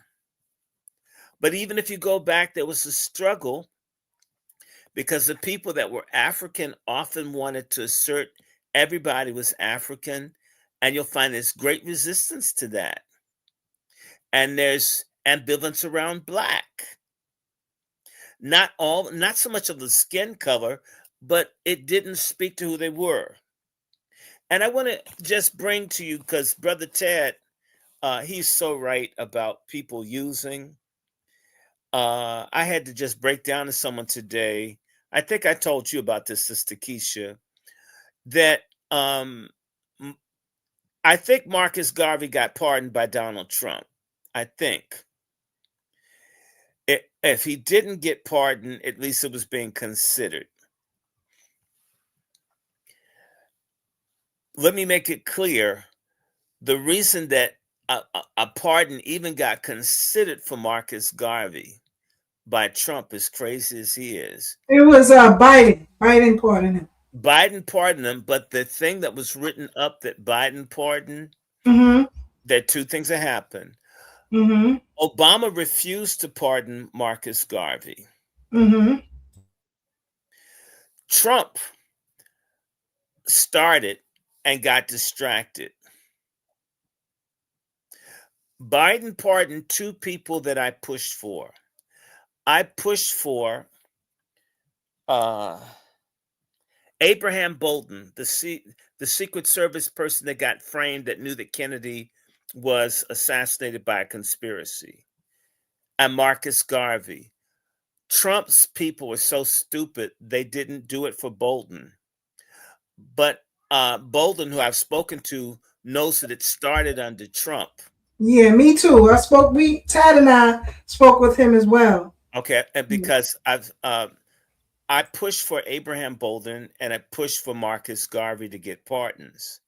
But even if you go back, there was a struggle because the people that were African often wanted to assert everybody was African. And you'll find there's great resistance to that. And there's ambivalence around black. Not so much of the skin color, but it didn't speak to who they were. And I want to just bring to you, because Brother Ted, he's so right about people using. I had to just break down to someone today. I think I told you about this, Sister Keisha, that I think Marcus Garvey got pardoned by Donald Trump. I think. If he didn't get pardoned, at least it was being considered. Let me make it clear. The reason that a pardon even got considered for Marcus Garvey by Trump, as crazy as he is. It was Biden. Biden pardoned him. Biden pardoned him, but the thing that was written up that Biden pardoned, there are two things that happened. Obama refused to pardon Marcus Garvey. Trump started and got distracted. Biden pardoned two people that I pushed for. I pushed for Abraham Bolton, the Secret Service person that got framed, that knew that Kennedy was assassinated by a conspiracy, and Marcus Garvey. Trump's people were so stupid, they didn't do it for Bolton. But Bolton, who I've spoken to, knows that it started under Trump. Yeah, me too. Tad and I spoke with him as well. Okay, and because I pushed for Abraham Bolton and I pushed for Marcus Garvey to get pardons.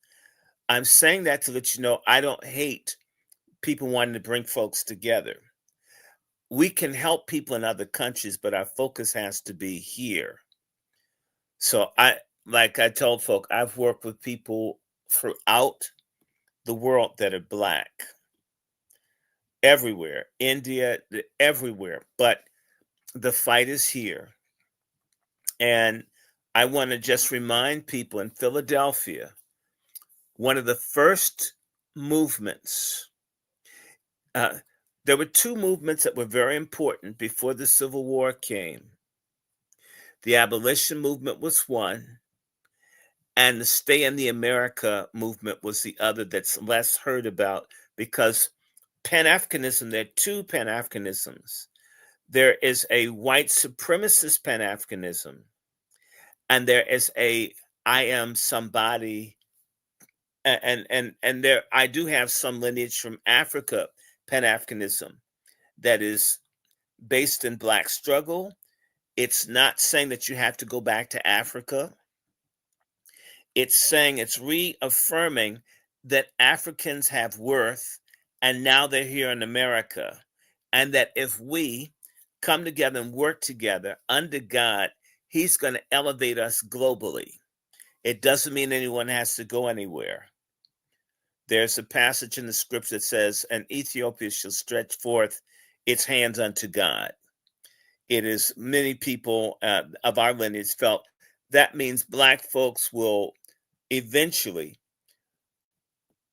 I'm saying that to let you know I don't hate people wanting to bring folks together. We can help people in other countries, but our focus has to be here. So like I told folk, I've worked with people throughout the world that are Black. Everywhere, India, everywhere. But the fight is here. And I want to just remind people in Philadelphia, one of the first movements, there were two movements that were very important before the Civil War came. The abolition movement was one, and the Stay in the America movement was the other that's less heard about, because Pan-Africanism, there are two Pan-Africanisms. There is a white supremacist Pan-Africanism, and there is a I am somebody, and there I do have some lineage from Africa Pan-Africanism that is based in Black struggle. It's not saying that you have to go back to Africa. It's saying, it's reaffirming that Africans have worth, and now they're here in America. And that if we come together and work together under God, He's going to elevate us globally. It doesn't mean anyone has to go anywhere. There's a passage in the scripture that says, and Ethiopia shall stretch forth its hands unto God. It is many people of our lineage felt that means Black folks will eventually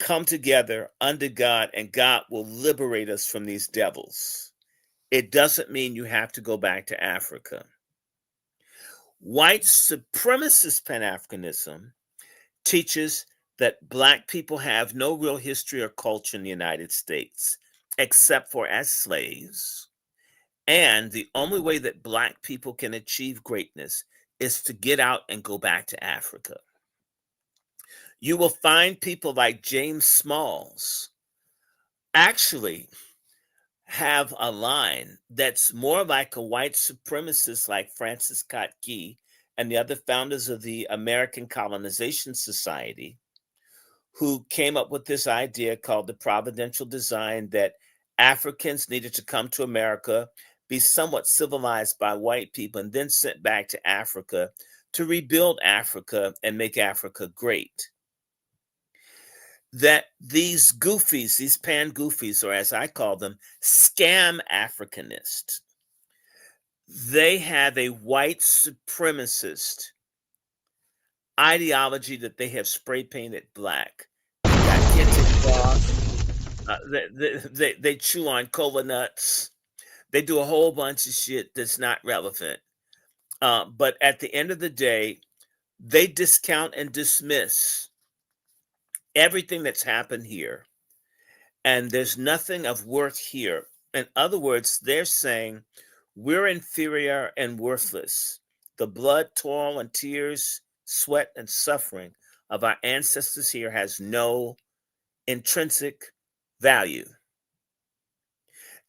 come together under God, and God will liberate us from these devils. It doesn't mean you have to go back to Africa. White supremacist Pan-Africanism teaches that Black people have no real history or culture in the United States, except for as slaves. And the only way that Black people can achieve greatness is to get out and go back to Africa. You will find people like James Smalls actually have a line that's more like a white supremacist, like Francis Scott Key and the other founders of the American Colonization Society, who came up with this idea called the providential design, that Africans needed to come to America, be somewhat civilized by white people, and then sent back to Africa to rebuild Africa and make Africa great. That these goofies, these pan-goofies, or as I call them, scam Africanists, they have a white supremacist ideology that they have spray painted Black. They got kente cloth. They chew on cola nuts. They do a whole bunch of shit that's not relevant. But at the end of the day, they discount and dismiss everything that's happened here, and there's nothing of worth here. In other words, they're saying we're inferior and worthless. The blood, toil, and tears, sweat, and suffering of our ancestors here has no intrinsic value.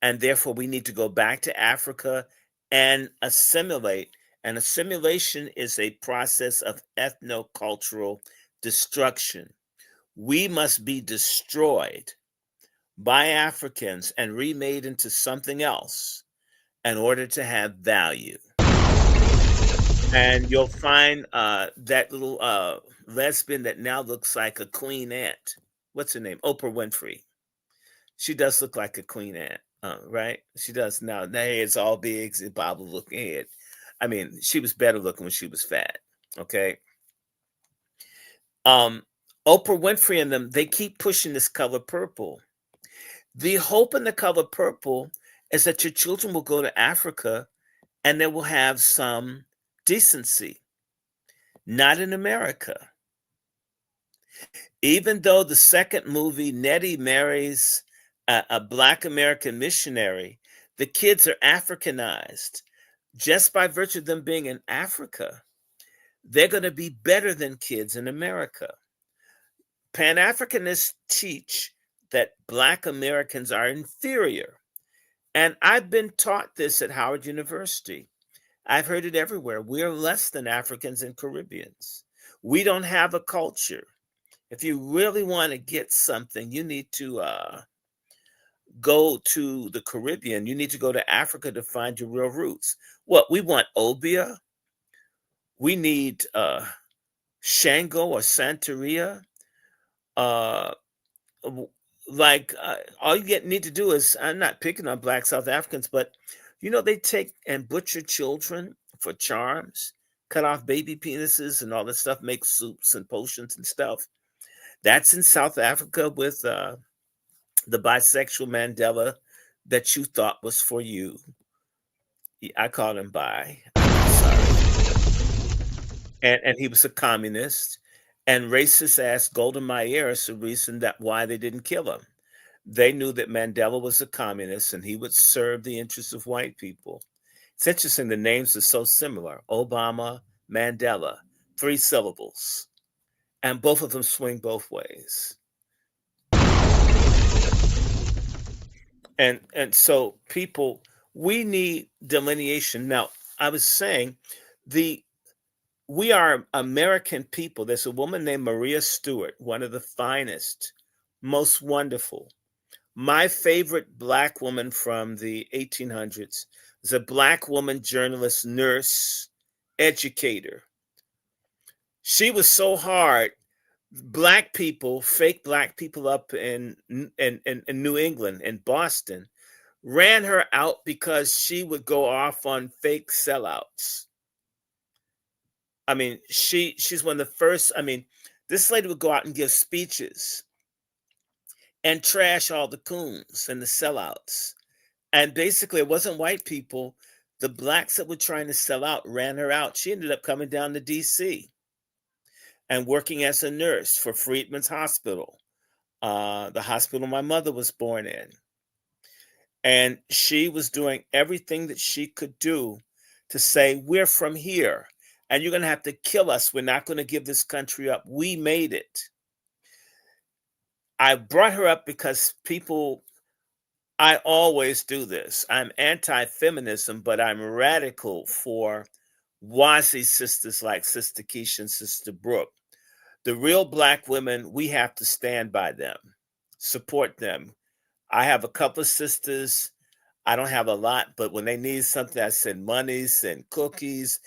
And therefore, we need to go back to Africa and assimilate. And assimilation is a process of ethnocultural destruction. We must be destroyed by Africans and remade into something else in order to have value. And you'll find that little lesbian that now looks like a queen ant. What's her name? Oprah Winfrey. She does look like a queen ant, right? She does now. Her head's all big, and bobble looking head. I mean, she was better looking when she was fat. Okay. Oprah Winfrey and them, they keep pushing this color purple. The hope in the color purple is that your children will go to Africa and they will have some decency, not in America. Even though the second movie, Nettie marries a Black American missionary, the kids are Africanized. Just by virtue of them being in Africa, they're going to be better than kids in America. Pan-Africanists teach that Black Americans are inferior. And I've been taught this at Howard University. I've heard it everywhere. We're less than Africans and Caribbeans. We don't have a culture. If you really want to get something, you need to go to the Caribbean. You need to go to Africa to find your real roots. What, we want Obia? We need Shango or Santeria? All you need to do is, I'm not picking on Black South Africans, but they take and butcher children for charms, cut off baby penises and all that stuff, make soups and potions and stuff. That's in South Africa with the bisexual Mandela that you thought was for you. I called him bi. I'm sorry. And he was a communist. And racist ass Golda Meir is the reason that why they didn't kill him. They knew that Mandela was a communist and he would serve the interests of white people. It's interesting, the names are so similar. Obama, Mandela, 3 syllables. And both of them swing both ways. And so people, we need delineation. Now, I was saying we are American people. There's a woman named Maria Stewart, one of the finest, most wonderful. My favorite Black woman from the 1800s is a Black woman journalist, nurse, educator. She was so hard. Black people, fake Black people up in New England, in Boston, ran her out because she would go off on fake sellouts. I mean, she's one of the first. I mean, this lady would go out and give speeches and trash all the coons and the sellouts. And basically, it wasn't white people. The Blacks that were trying to sell out ran her out. She ended up coming down to D.C. and working as a nurse for Freeman's Hospital, the hospital my mother was born in. And she was doing everything that she could do to say, we're from here. And you're going to have to kill us. We're not going to give this country up. We made it. I brought her up because I always do this. I'm anti-feminism, but I'm radical for WASI sisters like Sister Keisha and Sister Brooke. The real Black women, we have to stand by them, support them. I have a couple of sisters. I don't have a lot, but when they need something, I send monies and cookies,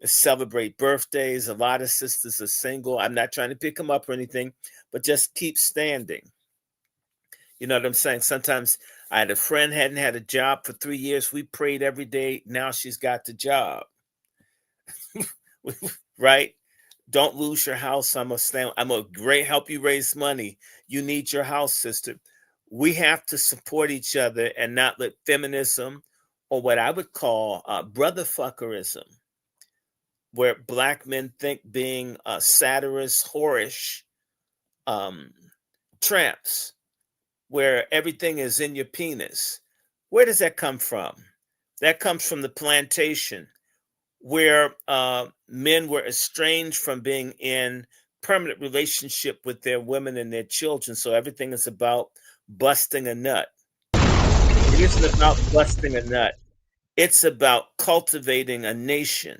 celebrate birthdays. A lot of sisters are single. I'm not trying to pick them up or anything, but just keep standing. You know what I'm saying? Sometimes I had a friend, hadn't had a job for 3 years. We prayed every day. Now she's got the job. Right? Don't lose your house. I'm a great help you raise money. You need your house, sister. We have to support each other and not let feminism, or what I would call brotherfuckerism, where Black men think being satirists, whorish, tramps, where everything is in your penis. Where does that come from? That comes from the plantation, where men were estranged from being in permanent relationship with their women and their children. So everything is about busting a nut. It isn't about busting a nut. It's about cultivating a nation.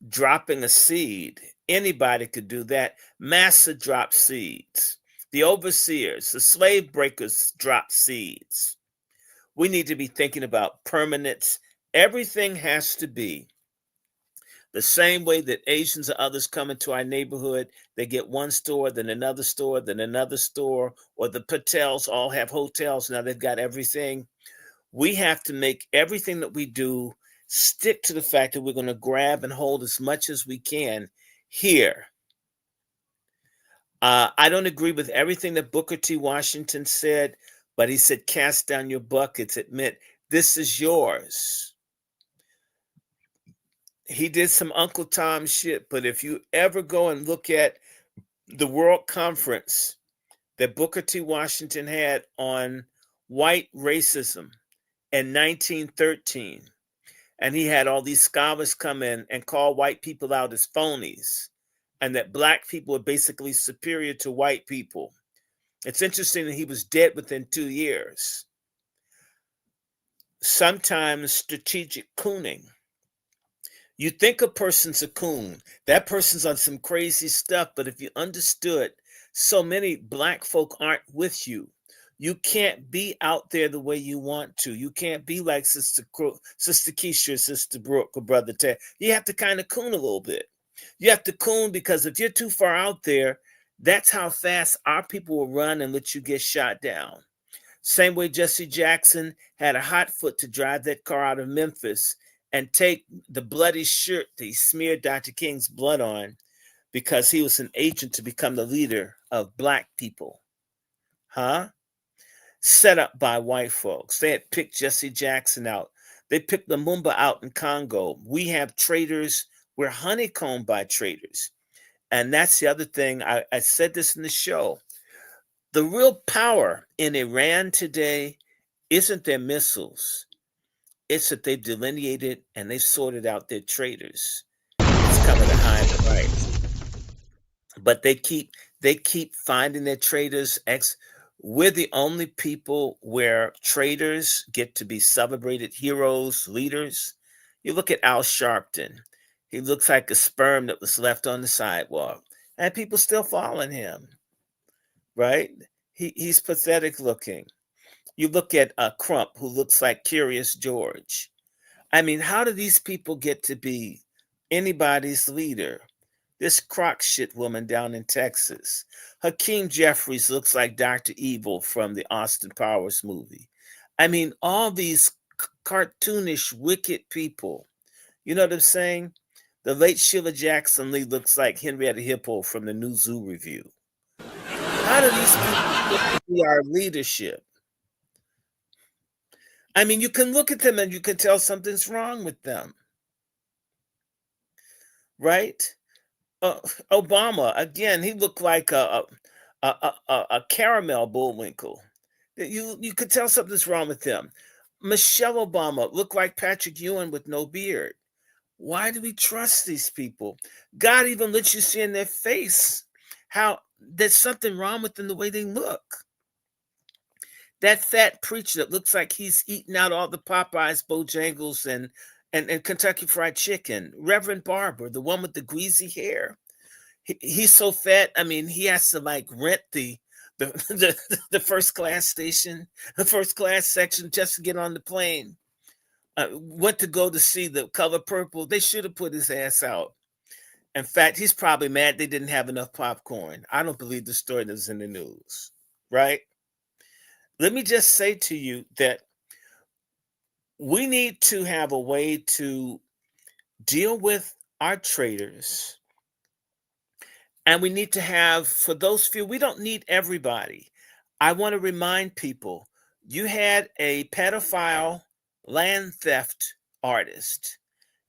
Dropping a seed. Anybody could do that. Massa dropped seeds. The overseers, the slave breakers dropped seeds. We need to be thinking about permanence. Everything has to be the same way that Asians or others come into our neighborhood. They get one store, then another store, then another store, or the Patels all have hotels. Now they've got everything. We have to make everything that we do stick to the fact that we're going to grab and hold as much as we can here. I don't agree with everything that Booker T. Washington said, but he said, cast down your buckets, admit this is yours. He did some Uncle Tom shit, but if you ever go and look at the World Conference that Booker T. Washington had on white racism in 1913, and he had all these scholars come in and call white people out as phonies, and that black people were basically superior to white people. It's interesting that he was dead within 2 years. Sometimes strategic cooning. You think a person's a coon, that person's on some crazy stuff, but if you understood, so many black folk aren't with you. You can't be out there the way you want to. You can't be like Sister Keisha, Sister Brooke, or Brother Ted. You have to kind of coon a little bit. You have to coon because if you're too far out there, that's how fast our people will run and let you get shot down. Same way Jesse Jackson had a hot foot to drive that car out of Memphis and take the bloody shirt that he smeared Dr. King's blood on because he was an agent to become the leader of black people. Set up by white folks. They had picked Jesse Jackson out. They picked Lumumba out in Congo. We have traitors. We're honeycombed by traitors. And that's the other thing. I said this in the show. The real power in Iran today isn't their missiles. It's that they've delineated and they've sorted out their traitors. It's coming to hide the right. But they keep finding their traitors. We're the only people where traitors get to be celebrated heroes, leaders. You look at Al Sharpton. He looks like a sperm that was left on the sidewalk. And people still following him, right? He's pathetic looking. You look at Crump, who looks like Curious George. I mean, how do these people get to be anybody's leader? This crock shit woman down in Texas. Hakeem Jeffries looks like Dr. Evil from the Austin Powers movie. I mean, all these cartoonish, wicked people. You know what I'm saying? The late Sheila Jackson Lee looks like Henrietta Hippo from the New Zoo Review. How do these people be our leadership? I mean, you can look at them and you can tell something's wrong with them. Right? Obama, again, he looked like a caramel Bullwinkle. You could tell something's wrong with him. Michelle Obama looked like Patrick Ewing with no beard. Why do we trust these people? God even lets you see in their face how there's something wrong with them the way they look. That fat preacher that looks like he's eating out all the Popeyes, Bojangles, and Kentucky Fried Chicken. Reverend Barber, the one with the greasy hair. He's so fat, I mean, he has to like rent the first class station, the first class section just to get on the plane. Went to go to see The Color Purple. They should have put his ass out. In fact, he's probably mad they didn't have enough popcorn. I don't believe the story that was in the news, right? Let me just say to you that we need to have a way to deal with our traitors. And we need to have, for those few, we don't need everybody. I want to remind people, you had a pedophile land theft artist,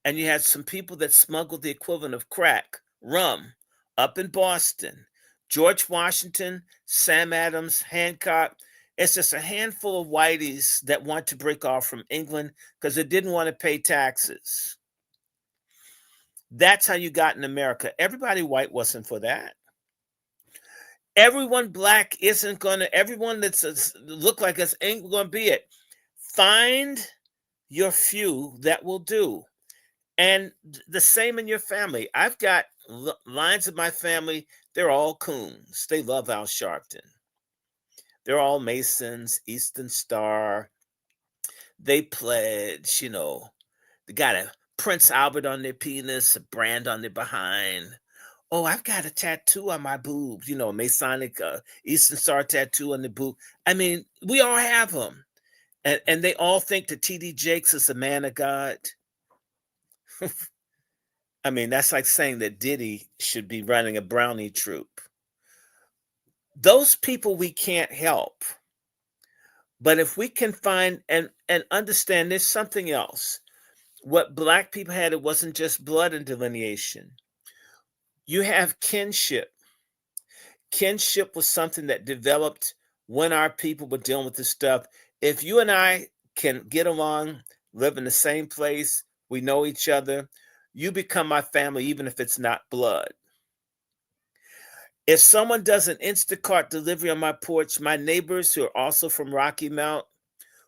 and you had some people that smuggled the equivalent of crack, rum, up in Boston. George Washington, Sam Adams, Hancock. It's just a handful of whiteys that want to break off from England because they didn't want to pay taxes. That's how you got in America. Everybody white wasn't for that. Everyone black isn't going to, everyone that's look like us ain't going to be it. Find your few that will do. And the same in your family. I've got lines of my family, they're all coons. They love Al Sharpton. They're all Masons, Eastern Star. They pledge, you know, they got a Prince Albert on their penis, a brand on their behind. Oh, I've got a tattoo on my boobs, you know, Masonic Eastern Star tattoo on the boob. I mean, we all have them. And they all think that T.D. Jakes is a man of God. I mean, that's like saying that Diddy should be running a brownie troop. Those people we can't help. But if we can find and understand there's something else. What black people had, it wasn't just blood and delineation. You have kinship. Kinship was something that developed when our people were dealing with this stuff. If you and I can get along, live in the same place, we know each other, you become my family, even if it's not blood. If someone does an Instacart delivery on my porch, my neighbors who are also from Rocky Mount,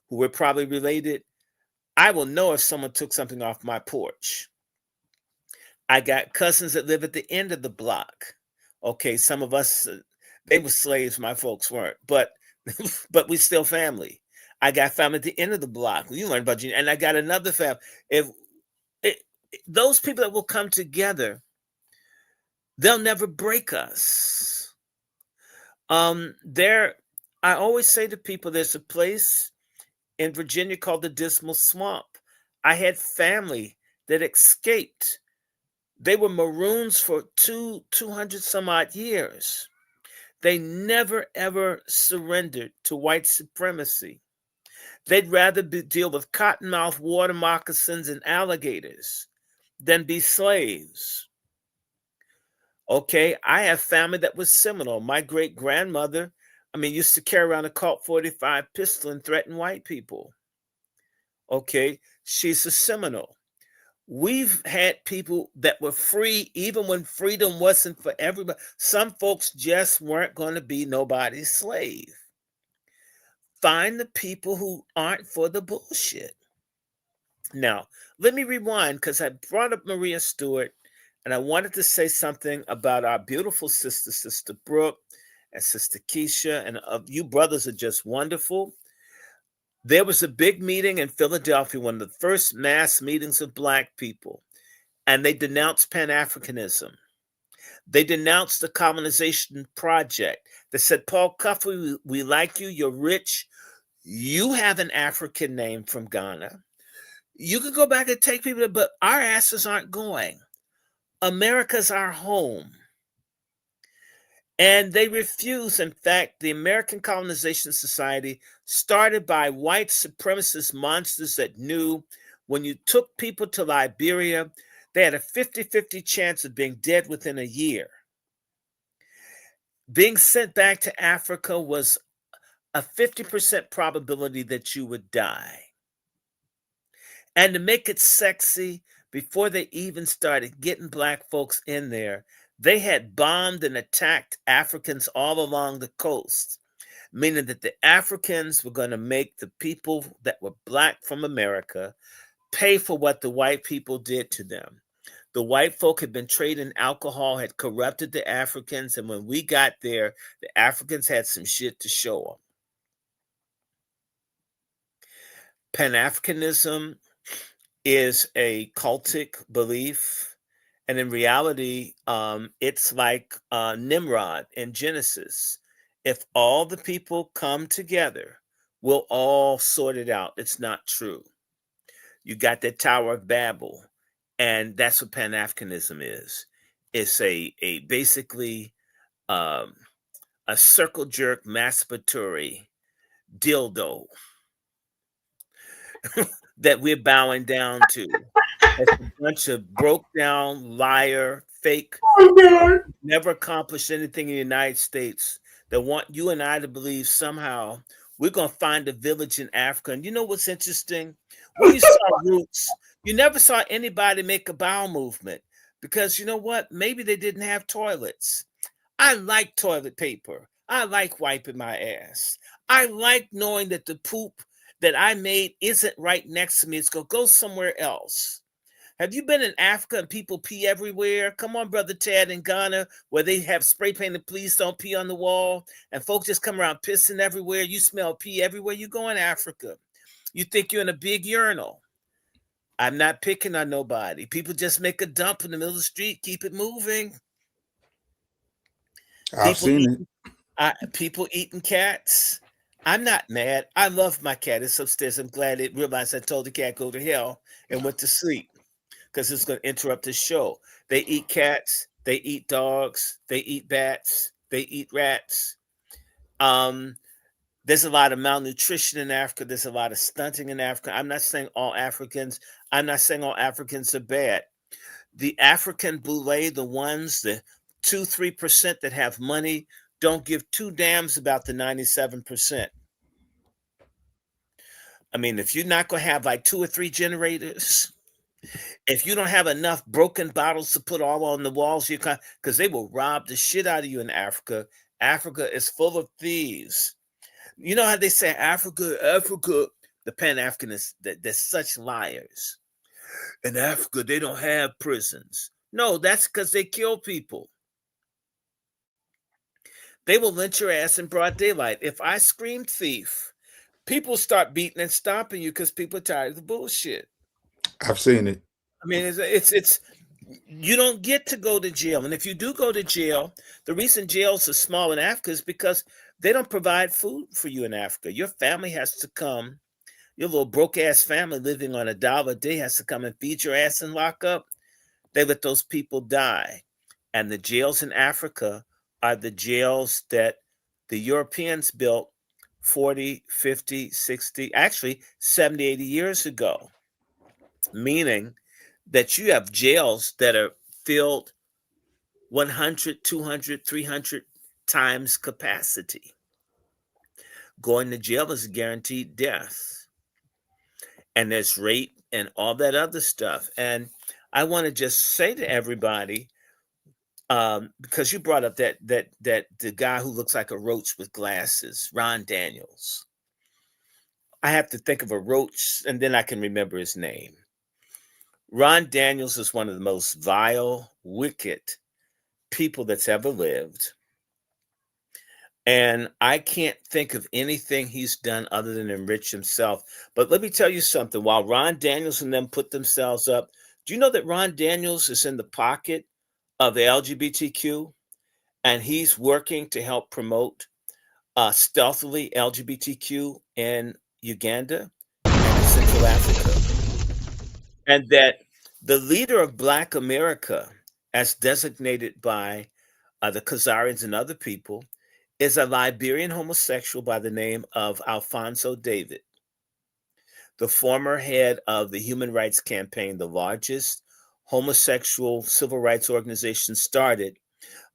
who we're probably related, I will know if someone took something off my porch. I got cousins that live at the end of the block. Okay, some of us, they were slaves, my folks weren't, but we still family. I got family at the end of the block. You learn about you, and I got another family. Those people that will come together, they'll never break us. I always say to people, there's a place in Virginia called the Dismal Swamp. I had family that escaped. They were Maroons for 200 some odd years. They never, ever surrendered to white supremacy. They'd rather deal with cottonmouth water moccasins and alligators than be slaves. Okay, I have family that was Seminole. My great-grandmother, used to carry around a Colt 45 pistol and threaten white people. Okay, she's a Seminole. We've had people that were free even when freedom wasn't for everybody. Some folks just weren't going to be nobody's slave. Find the people who aren't for the bullshit. Now, let me rewind because I brought up Maria Stewart and I wanted to say something about our beautiful sister, Sister Brooke and Sister Keisha, and you brothers are just wonderful. There was a big meeting in Philadelphia, one of the first mass meetings of Black people, and they denounced pan-Africanism. They denounced the colonization project. They said, Paul Cuffey, we like you, you're rich, you have an African name from Ghana. You can go back and take people, but our asses aren't going. America's our home. And they refuse. In fact, the American Colonization Society, started by white supremacist monsters that knew when you took people to Liberia, they had a 50-50 chance of being dead within a year. Being sent back to Africa was a 50% probability that you would die. And to make it sexy, before they even started getting Black folks in there, they had bombed and attacked Africans all along the coast, meaning that the Africans were going to make the people that were Black from America pay for what the white people did to them. The white folk had been trading alcohol, had corrupted the Africans, and when we got there, the Africans had some shit to show them. Pan-Africanism is a cultic belief, and in reality, it's like Nimrod in Genesis. If all the people come together, we'll all sort it out. It's not true. You got that Tower of Babel, and that's what Pan-Africanism is. It's basically a circle jerk masturbatory dildo that we're bowing down to. It's a bunch of broke down, liar, fake, never accomplished anything in the United States, that want you and I to believe somehow we're going to find a village in Africa. And you know what's interesting? When you saw Roots, you never saw anybody make a bowel movement because you know what? Maybe they didn't have toilets. I like toilet paper. I like wiping my ass. I like knowing that the poop that I made isn't right next to me. It's going to go somewhere else. Have you been in Africa and people pee everywhere? Come on, Brother Ted, in Ghana, where they have spray painted, please don't pee on the wall, and folks just come around pissing everywhere. You smell pee everywhere you go in Africa. You think you're in a big urinal. I'm not picking on nobody. People just make a dump in the middle of the street, keep it moving. I've seen it. People eating cats. I'm not mad. I love my cat. It's upstairs. I'm glad it realized I told the cat go to hell and went to sleep because it's going to interrupt the show. They eat cats. They eat dogs. They eat bats. They eat rats. There's a lot of malnutrition in Africa. There's a lot of stunting in Africa. I'm not saying all Africans are bad. The African boule, the ones, the 2-3% that have money, don't give two damns about the 97%. I mean, if you're not going to have like 2 or 3 generators, if you don't have enough broken bottles to put all on the walls, because they will rob the shit out of you in Africa. Africa is full of thieves. You know how they say Africa, the pan-Africanists, they're such liars. In Africa, they don't have prisons. No, that's because they kill people. They will lynch your ass in broad daylight. If I scream thief, people start beating and stomping you because people are tired of the bullshit. I've seen it. I mean, it's you don't get to go to jail. And if you do go to jail, the reason jails are small in Africa is because they don't provide food for you in Africa. Your family has to come. Your little broke-ass family living on $1 a day has to come and feed your ass and lock up. They let those people die. And the jails in Africa are the jails that the Europeans built 40, 50, 60, actually 70, 80 years ago. Meaning that you have jails that are filled 100, 200, 300 times capacity. Going to jail is a guaranteed death. And there's rape and all that other stuff. And I want to just say to everybody, because you brought up that the guy who looks like a roach with glasses, Ron Daniels. I have to think of a roach and then I can remember his name. Ron Daniels is one of the most vile, wicked people that's ever lived. And I can't think of anything he's done other than enrich himself. But let me tell you something. While Ron Daniels and them put themselves up, do you know that Ron Daniels is in the pocket of the LGBTQ? And he's working to help promote stealthily LGBTQ in Uganda and in Central Africa. And that the leader of Black America, as designated by the Khazarians and other people, is a Liberian homosexual by the name of Alfonso David, the former head of the Human Rights Campaign, the largest homosexual civil rights organization started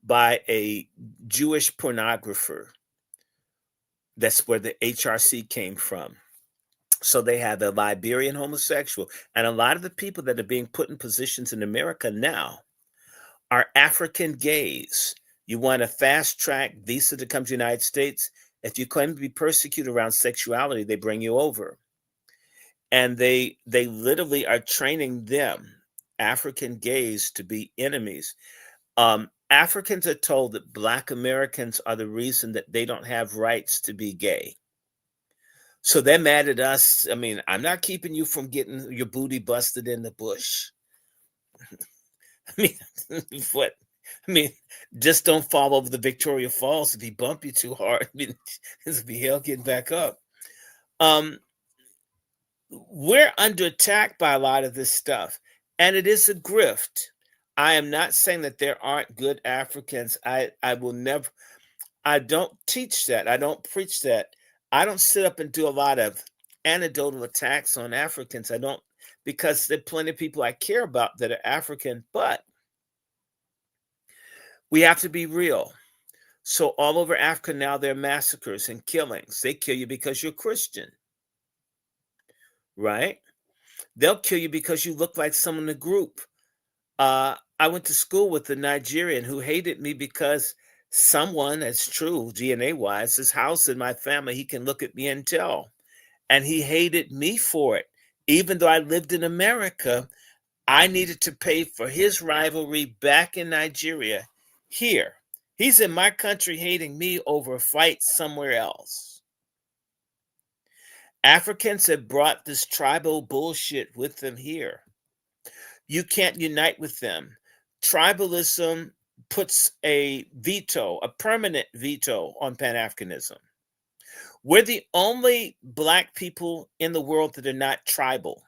by a Jewish pornographer. That's where the HRC came from. So they have a Liberian homosexual. And a lot of the people that are being put in positions in America now are African gays. You want a fast track visa to come to the United States. If you claim to be persecuted around sexuality, they bring you over. And they literally are training them, African gays, to be enemies. Africans are told that Black Americans are the reason that they don't have rights to be gay. So they're mad at us. I mean, I'm not keeping you from getting your booty busted in the bush. I mean, what? I mean, just don't fall over the Victoria Falls if he bump you too hard. I mean, this will be hell getting back up. We're under attack by a lot of this stuff, and it is a grift. I am not saying that there aren't good Africans. I will never, I don't teach that. I don't preach that. I don't sit up and do a lot of anecdotal attacks on Africans. I don't, because there are plenty of people I care about that are African, but We have to be real. So all over Africa now, there are massacres and killings. They kill you because you're Christian, right? They'll kill you because you look like someone in the group. I went to school with a Nigerian who hated me because someone, that's true, DNA-wise, his house in my family, he can look at me and tell. And he hated me for it. Even though I lived in America, I needed to pay for his rivalry back in Nigeria here. He's in my country hating me over a fight somewhere else. Africans have brought this tribal bullshit with them here. You can't unite with them. Tribalism puts a veto, a permanent veto on pan-Africanism. We're the only Black people in the world that are not tribal.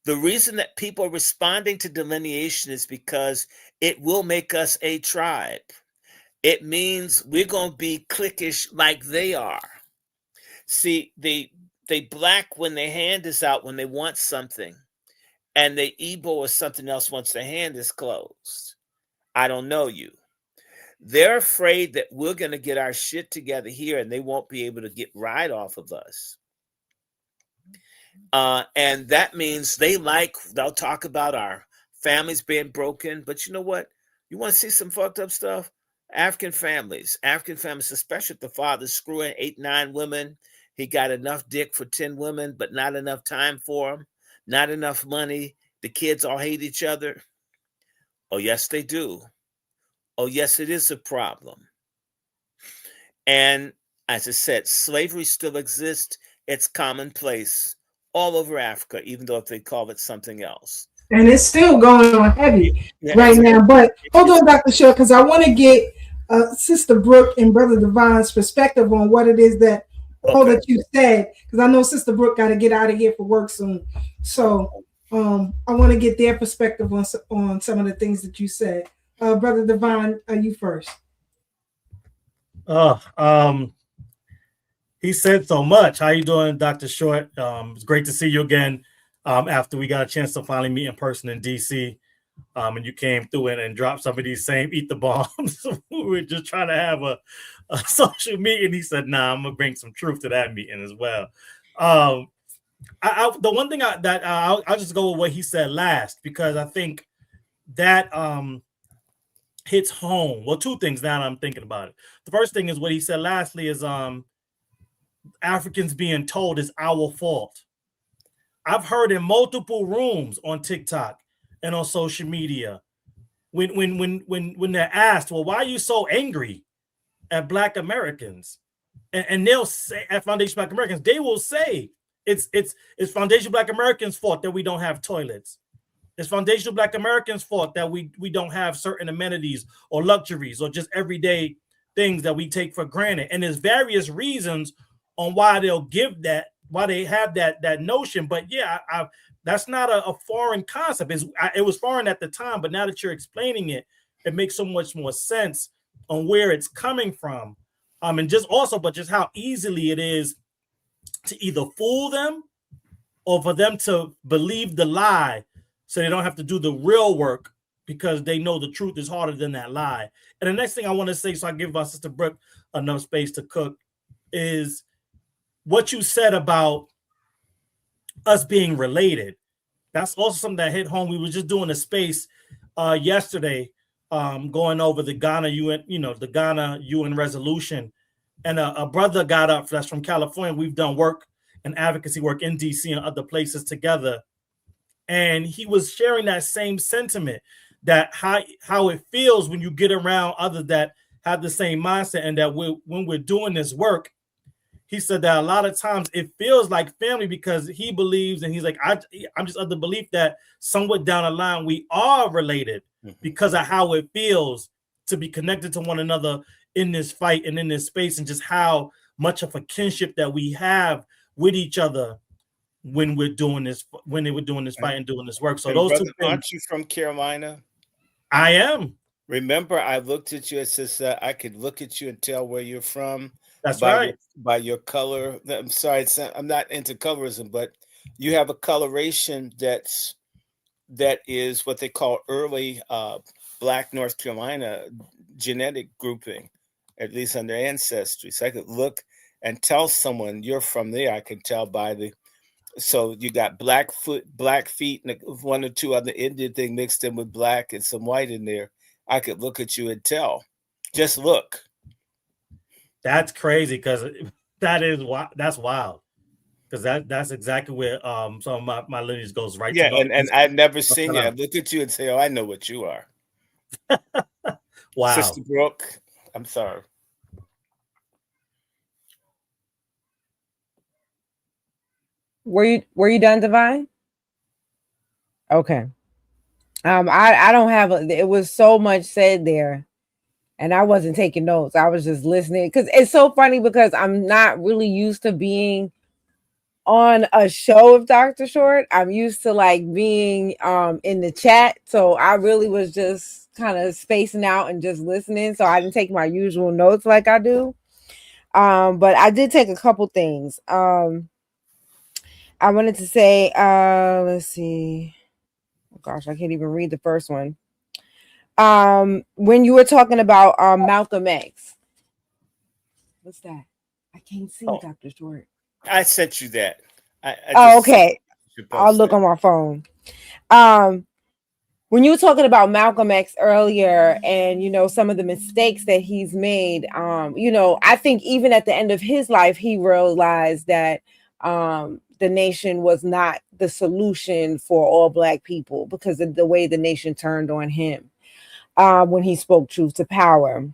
The reason that people are responding to delineation is because it will make us a tribe. It means we're going to be cliquish like they are. See, they Black when their hand is out when they want something, and the Igbo or something else once their hand is closed. I don't know you. They're afraid that we're going to get our shit together here and they won't be able to get right off of us. And that means they'll talk about our families being broken. But you know what? You want to see some fucked up stuff? African families, especially if the father's screwing 8, 9 women. He got enough dick for 10 women, but not enough time for them, not enough money. The kids all hate each other. Oh, yes, they do. Oh, yes, it is a problem. And as I said, slavery still exists. It's commonplace all over Africa, even though if they call it something else. And it's still going on heavy right now. But hold on, Dr. Shaw, because I want to get Sister Brooke and Brother Divine's perspective on what it is that all that you said, because I know Sister Brooke got to get out of here for work soon. So I want to get their perspective on some of the things that you said. Brother Divine, you first. He said so much. How you doing, Dr. Short? It's great to see you again after we got a chance to finally meet in person in DC. And you came through and dropped some of these same eat the bombs. We were just trying to have a social meeting. He said, nah, I'm going to bring some truth to that meeting as well. The one thing I'll just go with what he said last, because I think that hits home. Well, two things now that I'm thinking about it. The first thing is what he said lastly is Africans being told it's our fault. I've heard in multiple rooms on TikTok and on social media when they're asked, well, why are you so angry at Black Americans? And they'll say at Foundation Black Americans, they will say it's Foundation Black Americans' fault that we don't have toilets. It's Foundation Black Americans' fault that we don't have certain amenities or luxuries or just everyday things that we take for granted. And there's various reasons on why they'll give that, why they have that notion. But yeah, that's not a foreign concept. It was foreign at the time, but now that you're explaining it, it makes so much more sense on where it's coming from. And just how easily it is to either fool them or for them to believe the lie so they don't have to do the real work because they know the truth is harder than that lie. And the next thing I want to say, so I give my sister Brooke enough space to cook, is what you said about us being related. That's also something that hit home. We were just doing a space yesterday, going over the Ghana UN resolution, and a brother got up that's from California. We've done work and advocacy work in DC and other places together, and he was sharing that same sentiment, that how it feels when you get around others that have the same mindset, and that when we're doing this work, he said that a lot of times it feels like family because he believes, and he's like, I'm just of the belief that somewhat down the line we are related because of how it feels to be connected to one another in this fight and in this space, and just how much of a kinship that we have with each other when we're doing this, when they were doing this fight and doing this work. So and those brother, two things. aren't you from Carolina? I am. Remember, I looked at you and says I could look at you and tell where you're from. That's right. By your color. I'm sorry, I'm not into colorism, but you have a coloration that is what they call early Black North Carolina genetic grouping, at least under Ancestry. So I could look and tell someone you're from there. I could tell by the, so you got black feet, and one or two other Indian thing mixed in with black and some white in there. I could look at you and tell. Just look. That's crazy, because that's wild. Because that's exactly where some of my lineage goes right Yeah, to. and I've never seen you. I look at you and say, "Oh, I know what you are." Wow. Sister Brooke, I'm sorry. Were you done, Divine? Okay. I don't have it was so much said there, and I wasn't taking notes. I was just listening, because it's so funny, because I'm not really used to being on a show of Dr. Short. I'm used to like being in the chat, so I really was just kind of spacing out and just listening, so I didn't take my usual notes like I do. But I did take a couple things. I wanted to say, let's see. Oh gosh, I can't even read the first one. When you were talking about Malcolm X. What's that? I can't see Dr. Short. I sent you that. Okay. I'll look on my phone. When you were talking about Malcolm X earlier, and some of the mistakes that he's made, I think even at the end of his life, he realized that the nation was not the solution for all Black people, because of the way the nation turned on him when he spoke truth to power.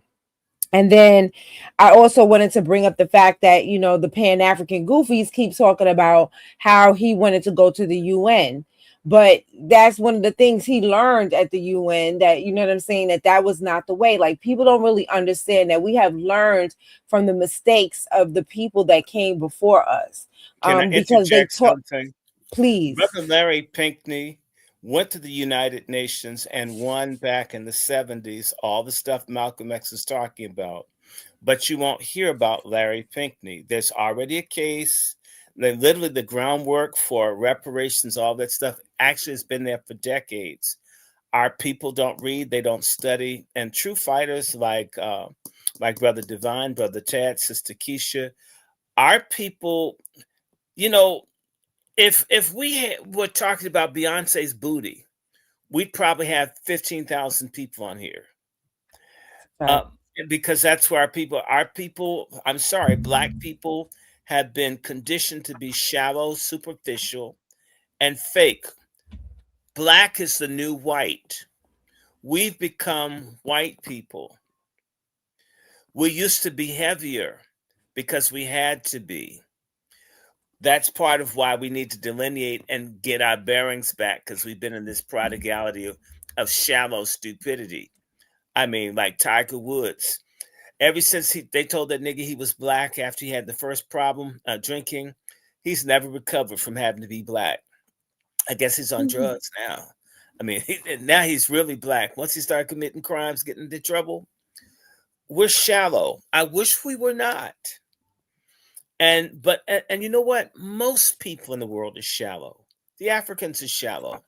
And then I also wanted to bring up the fact that, the Pan-African goofies keep talking about how he wanted to go to the UN. But that's one of the things he learned at the UN, that, what I'm saying, that was not the way. Like, people don't really understand that we have learned from the mistakes of the people that came before us. Can I because they interject something? Please. Reverend Larry Pinckney went to the United Nations and won back in the 70s all the stuff Malcolm X is talking about. But you won't hear about Larry Pinckney. There's already a case. Literally the groundwork for reparations, all that stuff actually has been there for decades. Our people don't read, they don't study. And true fighters like Brother Divine, Brother Tad, Sister Keisha, our people, if we were talking about Beyonce's booty, we'd probably have 15,000 people on here. Because that's where our people, I'm sorry, Black people have been conditioned to be shallow, superficial, and fake. Black is the new white. We've become white people. We used to be heavier because we had to be. That's part of why we need to delineate and get our bearings back, because we've been in this prodigality of shallow stupidity. I mean, like Tiger Woods. Ever since they told that nigga he was Black after he had the first problem drinking, he's never recovered from having to be Black. I guess he's on drugs now. I mean, now he's really Black. Once he started committing crimes, getting into trouble, we're shallow. I wish we were not. And you know what? Most people in the world are shallow. The Africans are shallow.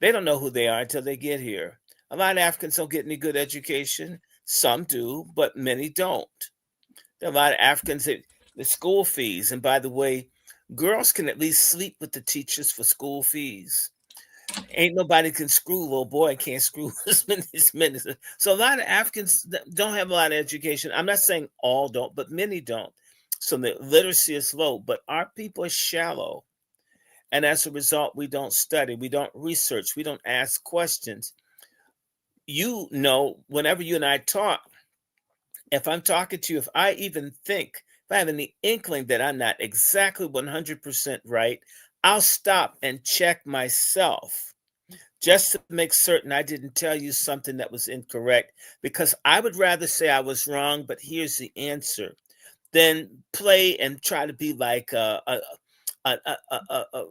They don't know who they are until they get here. A lot of Africans don't get any good education. Some do, but many don't. There are a lot of Africans that the school fees. And by the way, girls can at least sleep with the teachers for school fees. Ain't nobody can screw a little boy, can't screw as many. So a lot of Africans don't have a lot of education. I'm not saying all don't, but many don't. So the literacy is low, but our people are shallow. And as a result, we don't study, we don't research, we don't ask questions. Whenever you and I talk, if I'm talking to you, if I even think, if I have any inkling that I'm not exactly 100% right, I'll stop and check myself just to make certain I didn't tell you something that was incorrect, because I would rather say I was wrong, but here's the answer, than play and try to be like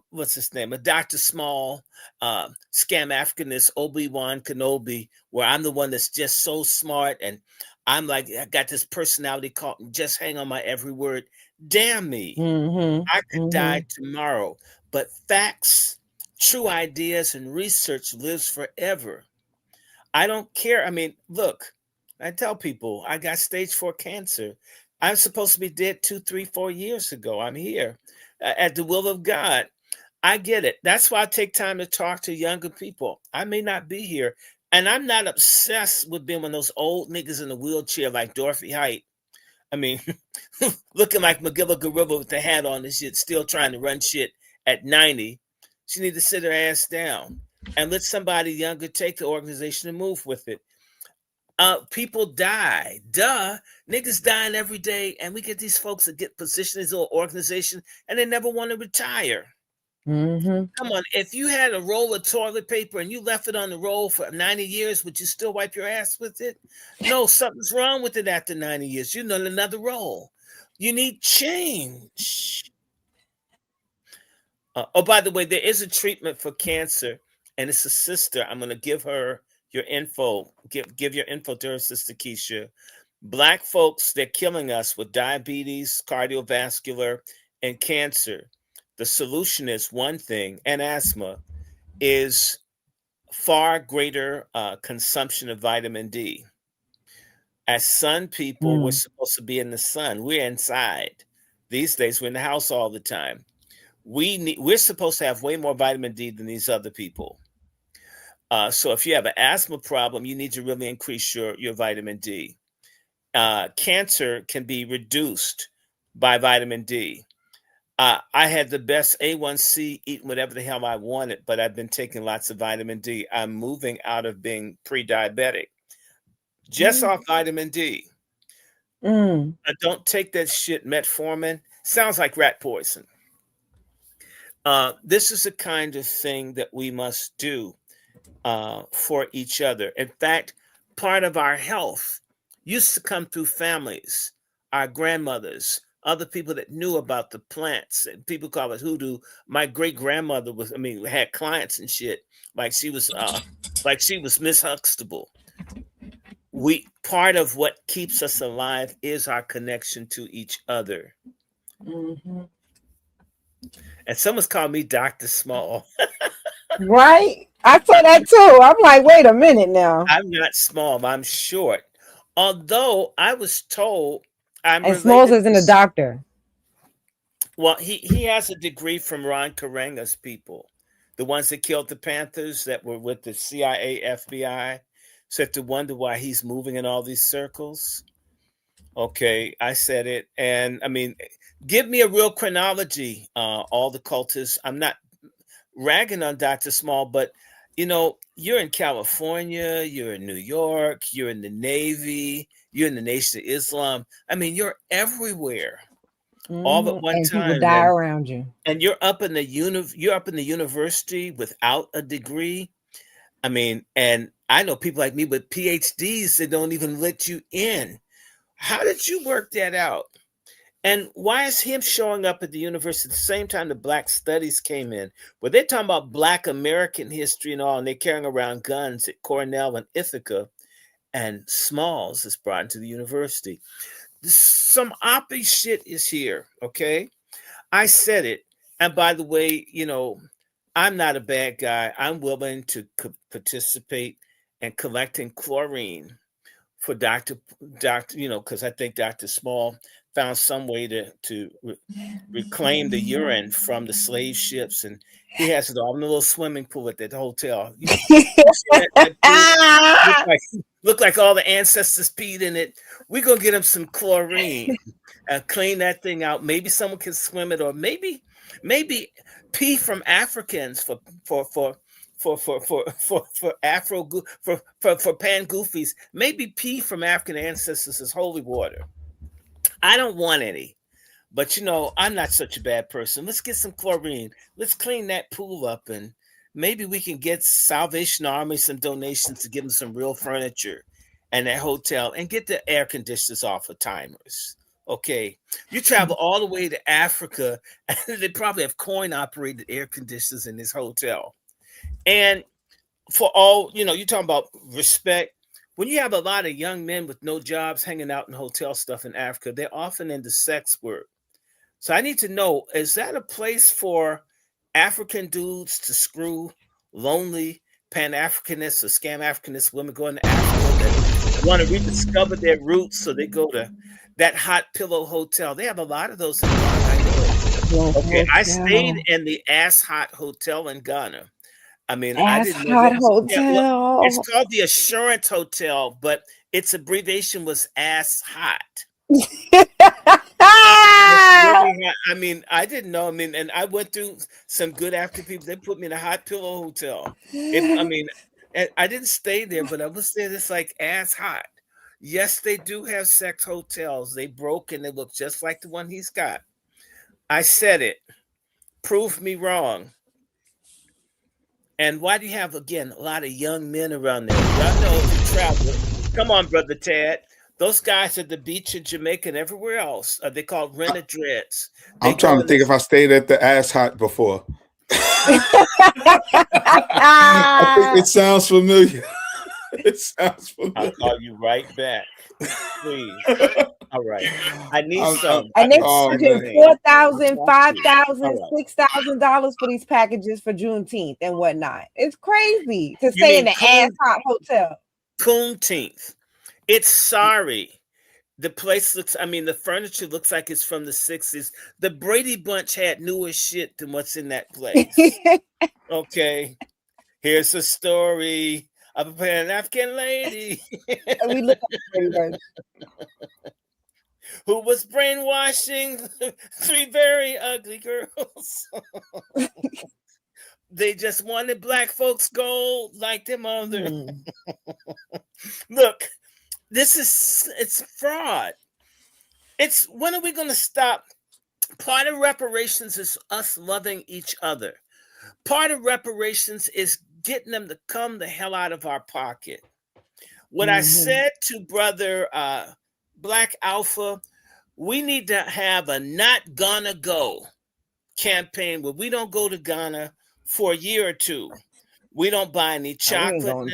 what's his name? A Dr. Small, scam Africanist, Obi-Wan Kenobi, where I'm the one that's just so smart and I'm like, I got this personality called just hang on my every word. Damn me. I could die tomorrow. But facts, true ideas, and research lives forever. I don't care. I mean, look, I tell people I got stage 4 cancer. I'm supposed to be dead 2, 3, 4 years ago. I'm here at the will of God. I get it. That's why I take time to talk to younger people. I may not be here. And I'm not obsessed with being one of those old niggas in a wheelchair like Dorothy Height. I mean, looking like Magilla Gorilla with the hat on and shit, still trying to run shit at 90. She need to sit her ass down and let somebody younger take the organization and move with it. People die. Duh. Niggas dying every day. And we get these folks that get positions or organization and they never want to retire. Come on, if you had a roll of toilet paper and you left it on the roll for 90 years, would you still wipe your ass with it? No, something's wrong with it after 90 years. You need another roll. You need change. Oh, by the way, there is a treatment for cancer, and it's a sister. I'm going to give her your info. Give your info to her, Sister Keisha. Black folks, they're killing us with diabetes, cardiovascular, and cancer. The solution is one thing, and asthma is far greater consumption of vitamin D. As sun people, we're supposed to be in the sun. We're inside. These days, we're in the house all the time. We're supposed to have way more vitamin D than these other people. So if you have an asthma problem, you need to really increase your vitamin D. Cancer can be reduced by vitamin D. I had the best A1C, eating whatever the hell I wanted, but I've been taking lots of vitamin D. I'm moving out of being pre-diabetic just off vitamin D. Don't take that shit, metformin. Sounds like rat poison. This is the kind of thing that we must do for each other. In fact, part of our health used to come through families, our grandmothers, other people that knew about the plants. And people call it hoodoo. My great grandmother had clients and shit like she was Miss Huxtable. Part of what keeps us alive is our connection to each other. And someone's called me Dr. Small. Right? I saw that too. I'm like, wait a minute now. I'm not small, I'm short. Although I was told And Smalls isn't a doctor. Well, he has a degree from Ron Karenga's people, the ones that killed the Panthers that were with the CIA, FBI. So you have to wonder why he's moving in all these circles. Okay, I said it. And I mean, give me a real chronology, all the cultists. I'm not ragging on Dr. Small, but you're in California, you're in New York, you're in the Navy, you're in the Nation of Islam. I mean, you're everywhere, all at one time. People die around you, and you're up in the university without a degree. I mean, and I know people like me with PhDs that don't even let you in. How did you work that out? And why is him showing up at the university at the same time the Black Studies came in, where they're talking about Black American history and all, and they're carrying around guns at Cornell and Ithaca, and Smalls is brought into the university? Some oppy shit is here, okay? I said it. And by the way, I'm not a bad guy. I'm willing to participate in collecting chlorine for Dr. Because I think Dr. Small found some way to reclaim the urine from the slave ships, and he has it all in a little swimming pool at that hotel. Look like all the ancestors peed in it. We're gonna get him some chlorine and clean that thing out. Maybe someone can swim it, or maybe pee from Africans for pan goofies. Maybe pee from African ancestors is holy water. I don't want any, but I'm not such a bad person. Let's get some chlorine. Let's clean that pool up, and maybe we can get Salvation Army some donations to give them some real furniture and that hotel, and get the air conditioners off of timers. Okay, you travel all the way to Africa, and they probably have coin-operated air conditioners in this hotel. And for all, you're talking about respect. When you have a lot of young men with no jobs hanging out in hotel stuff in Africa, they're often into sex work. So I need to know, is that a place for African dudes to screw lonely, pan-Africanists or scam Africanist women going to Africa that want to rediscover their roots, so they go to that Hot Pillow Hotel. They have a lot of those in Ghana, I know. Okay, I stayed in the Ass Hot Hotel in Ghana. I mean, I Ass didn't know Hot that was, yeah, look, it's Hotel. called the Assurance Hotel, but its abbreviation was Ass Hot. Really, I mean, I didn't know. I mean, and I went through some good African people. They put me in a Hot Pillow Hotel. I mean, I didn't stay there, but I was there. It's like Ass Hot. Yes, they do have sex hotels. They broke and they look just like the one he's got. I said it. Prove me wrong. And why do you have, again, a lot of young men around there? Y'all know if you travel. Come on, Brother Tad. Those guys at the beach in Jamaica and everywhere else, they called rented dreads. I'm trying to think if I stayed at the Ass Hot before. I think it sounds familiar. It sounds familiar. I'll call you right back. Please. All right. I need some. And they're Oh, charging man. $4,000, $5,000, All right. $6,000 for these packages for Juneteenth and whatnot. It's crazy to You stay in mean the Ass Hot Hotel. Juneteenth. It's sorry. The place looks, I mean, the furniture looks like it's from the 60s. The Brady Bunch had newer shit than what's in that place. Okay. Here's a story of a Pan-African lady We look at the Brady Bunch. who was brainwashing 3 very ugly girls. They just wanted black folks gold like their mother. Look, it's fraud. It's, when are we going to stop? Part of reparations is us loving each other. Part of reparations is getting them to come the hell out of our pocket. What I said to Brother Black Alpha, we need to have a not gonna go campaign where we don't go to Ghana for a year or two. We don't buy any chocolate.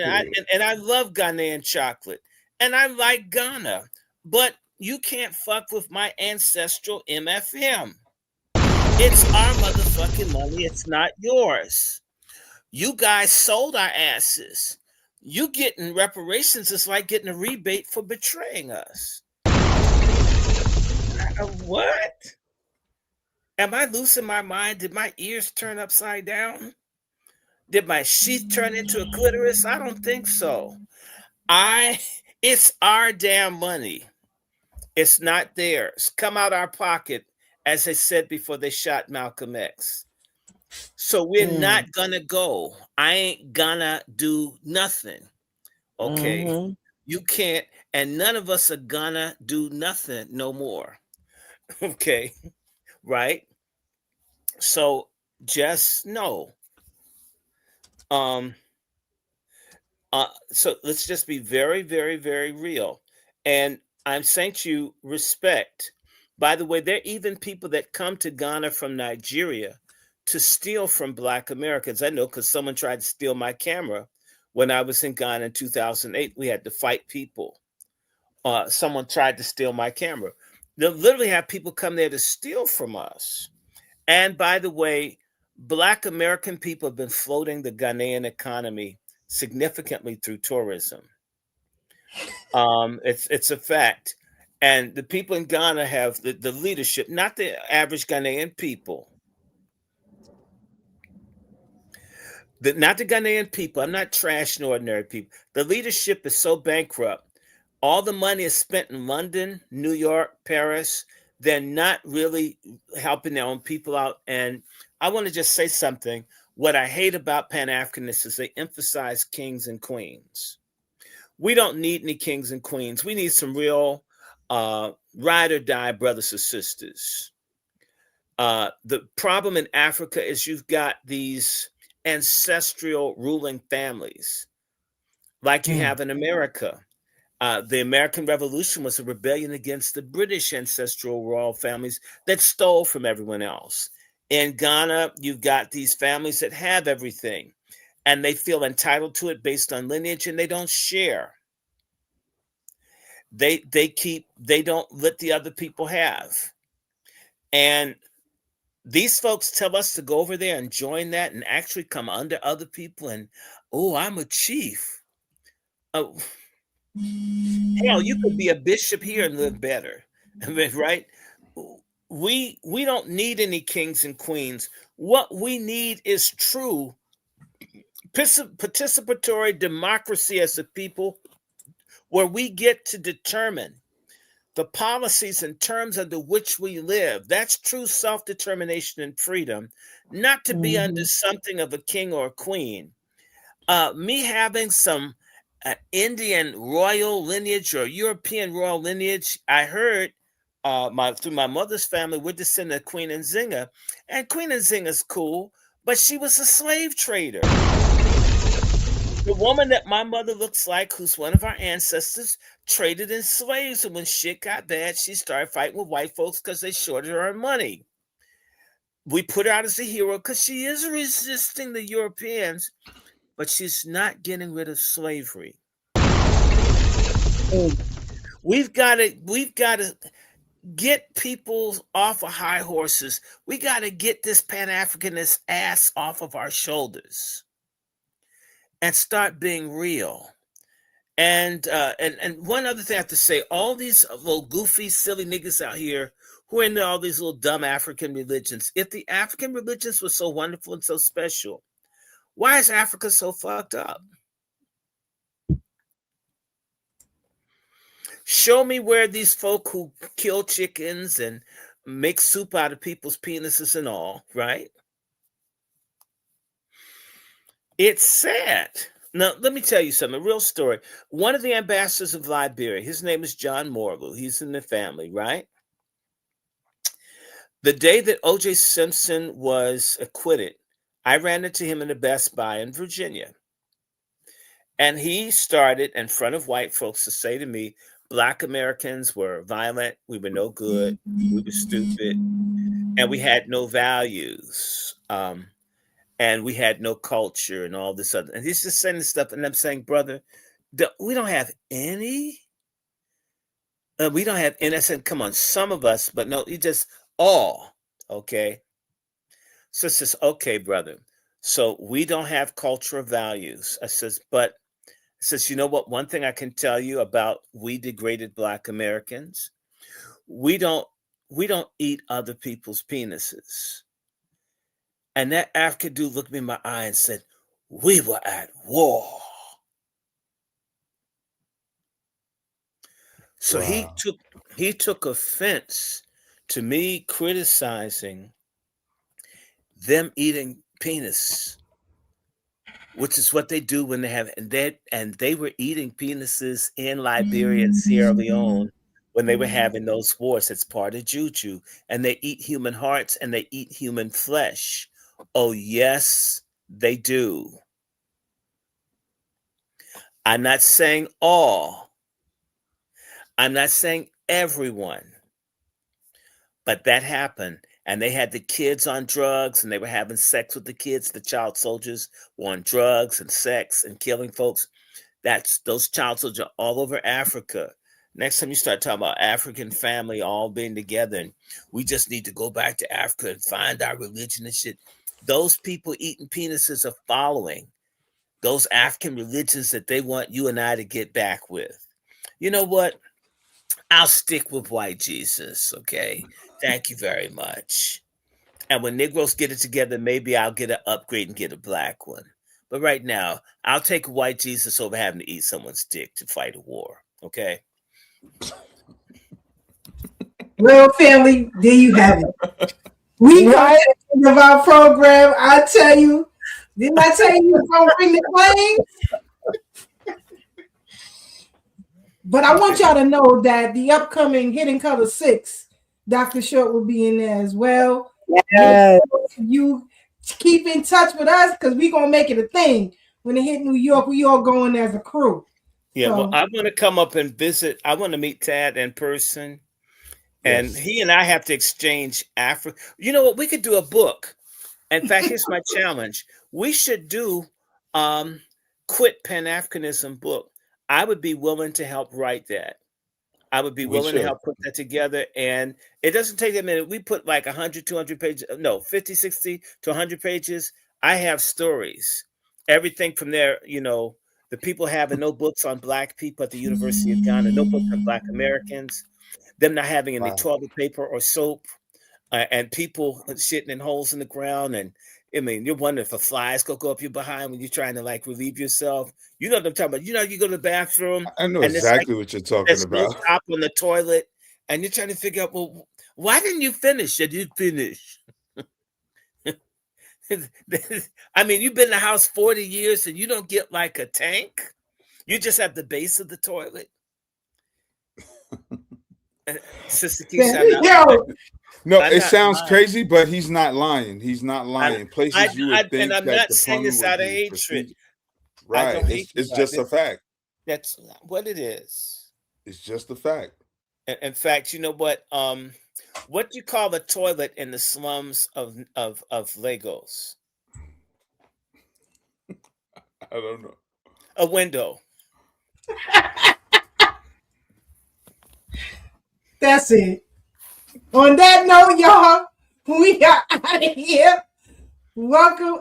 And I love Ghanaian chocolate. And I like Ghana. But you can't fuck with my ancestral MFM. It's our motherfucking money. It's not yours. You guys sold our asses. You getting reparations is like getting a rebate for betraying us. What? Am I losing my mind? Did my ears turn upside down? Did my sheath turn into a clitoris? I don't think so. It's our damn money. It's not theirs. Come out our pocket, as I said before they shot Malcolm X. So we're not gonna go. I ain't gonna do nothing. Okay. You can't, and none of us are gonna do nothing no more. Okay. Right? So just know. So let's just be very, very, very real. And I'm saying to you, respect. By the way, there are even people that come to Ghana from Nigeria to steal from Black Americans. I know because someone tried to steal my camera when I was in Ghana in 2008. We had to fight people. Someone tried to steal my camera. They'll literally have people come there to steal from us. And by the way, Black American people have been floating the Ghanaian economy significantly through tourism. It's a fact. And the people in Ghana have the leadership, not the average Ghanaian people. Not the Ghanaian people. I'm not trashing ordinary people. The leadership is so bankrupt. All the money is spent in London, New York, Paris. They're not really helping their own people out. And I want to just say something. What I hate about Pan-Africanists is they emphasize kings and queens. We don't need any kings and queens. We need some real ride or die brothers or sisters. The problem in Africa is you've got these ancestral ruling families like you have in America. The American Revolution was a rebellion against the British ancestral royal families that stole from everyone else. In Ghana, you've got these families that have everything and they feel entitled to it based on lineage and they don't share. They don't let the other people have. And these folks tell us to go over there and join that and actually come under other people and, oh, I'm a chief. Oh, hell, you could be a bishop here and live better. I mean, right? We don't need any kings and queens. What we need is true participatory democracy as a people, where we get to determine the policies and terms under which we live. That's true self-determination and freedom, not to be under something of a king or a queen. Me having some Indian royal lineage or European royal lineage, I heard through my mother's family, we're descendant of Queen Nzinga, and Queen Nzinga's cool, but she was a slave trader. The woman that my mother looks like, who's one of our ancestors, traded in slaves, and when shit got bad, she started fighting with white folks because they shorted her money. We put her out as a hero because she is resisting the Europeans, but she's not getting rid of slavery. We've got to get people off of high horses. We got to get this pan-Africanist ass off of our shoulders and start being real. And one other thing I have to say, all these little goofy, silly niggas out here who are into all these little dumb African religions, if the African religions were so wonderful and so special, why is Africa so fucked up? Show me where these folk who kill chickens and make soup out of people's penises and all, right? It's sad. Now, let me tell you something, a real story. One of the ambassadors of Liberia, his name is John Morlu. He's in the family, right? The day that O.J. Simpson was acquitted, I ran into him in a Best Buy in Virginia. And he started in front of white folks to say to me, Black Americans were violent, we were no good, we were stupid, and we had no values. And we had no culture and all this other. And he's just saying this stuff. And I'm saying, brother, we don't have any. We don't have any. I said, come on, some of us, but no, you just all. Okay. So it says, okay, brother. So we don't have cultural values. I says, but it says, you know what? One thing I can tell you about we degraded Black Americans, we don't eat other people's penises. And that African dude looked me in my eye and said, we were at war. So Wow. he took offense to me criticizing them eating penis, which is what they do when they have, and they were eating penises in Liberia and Sierra Leone when they were having those wars. It's part of juju. And they eat human hearts and they eat human flesh. Oh, yes, they do. I'm not saying all. I'm not saying everyone. But that happened. And they had the kids on drugs and they were having sex with the kids. The child soldiers were on drugs and sex and killing folks. Those child soldiers are all over Africa. Next time you start talking about African family all being together and we just need to go back to Africa and find our religion and shit. Those people eating penises are following those African religions that they want you and I to get back with. You know what? I'll stick with white Jesus, okay? Thank you very much. And when Negroes get it together, maybe I'll get an upgrade and get a black one. But right now, I'll take white Jesus over having to eat someone's dick to fight a war, okay? Well, family, there you have it. We got to the end of our program. I tell you, didn't I tell you we're going to bring the flames? But I want y'all to know that the upcoming Hidden Color 6, Dr. Short will be in there as well. Yes. You keep in touch with us because we're going to make it a thing. When it hit New York, we all going as a crew. Yeah, So, well, I want to come up and visit. I want to meet Tad in person. And he and I have to exchange Africa. You know what? We could do a book. In fact, here's my challenge. We should do Quit Pan-Africanism book. I would be willing to help write that. I would be willing to help put that together. And it doesn't take a minute. We put like 100, 200 pages, no, 50, 60 to 100 pages. I have stories, everything from there, you know, the people having no books on Black people at the University of Ghana, no books on Black Americans, them not having any toilet paper or soap, and people shitting in holes in the ground. And I mean, you're wondering if a fly's gonna go up your behind when you're trying to like relieve yourself. You know what I'm talking about. You know, you go to the bathroom. I know and exactly what you're talking there's about. no top on the toilet, and you're trying to figure out, well, why didn't you finish? You didn't finish. I mean, you've been in the house 40 years and you don't get like a tank. You just have the base of the toilet. Sister Keisha, no, it sounds crazy, but he's not lying. He's not lying. Places you would think and I'm that not the saying this plumbing out of would be hatred. right. It's just a fact. That's what it is. It's just a fact. In fact, you know what? What do you call the toilet in the slums of Lagos? I don't know. A window. That's it. On that note, y'all, we are out of here. Welcome.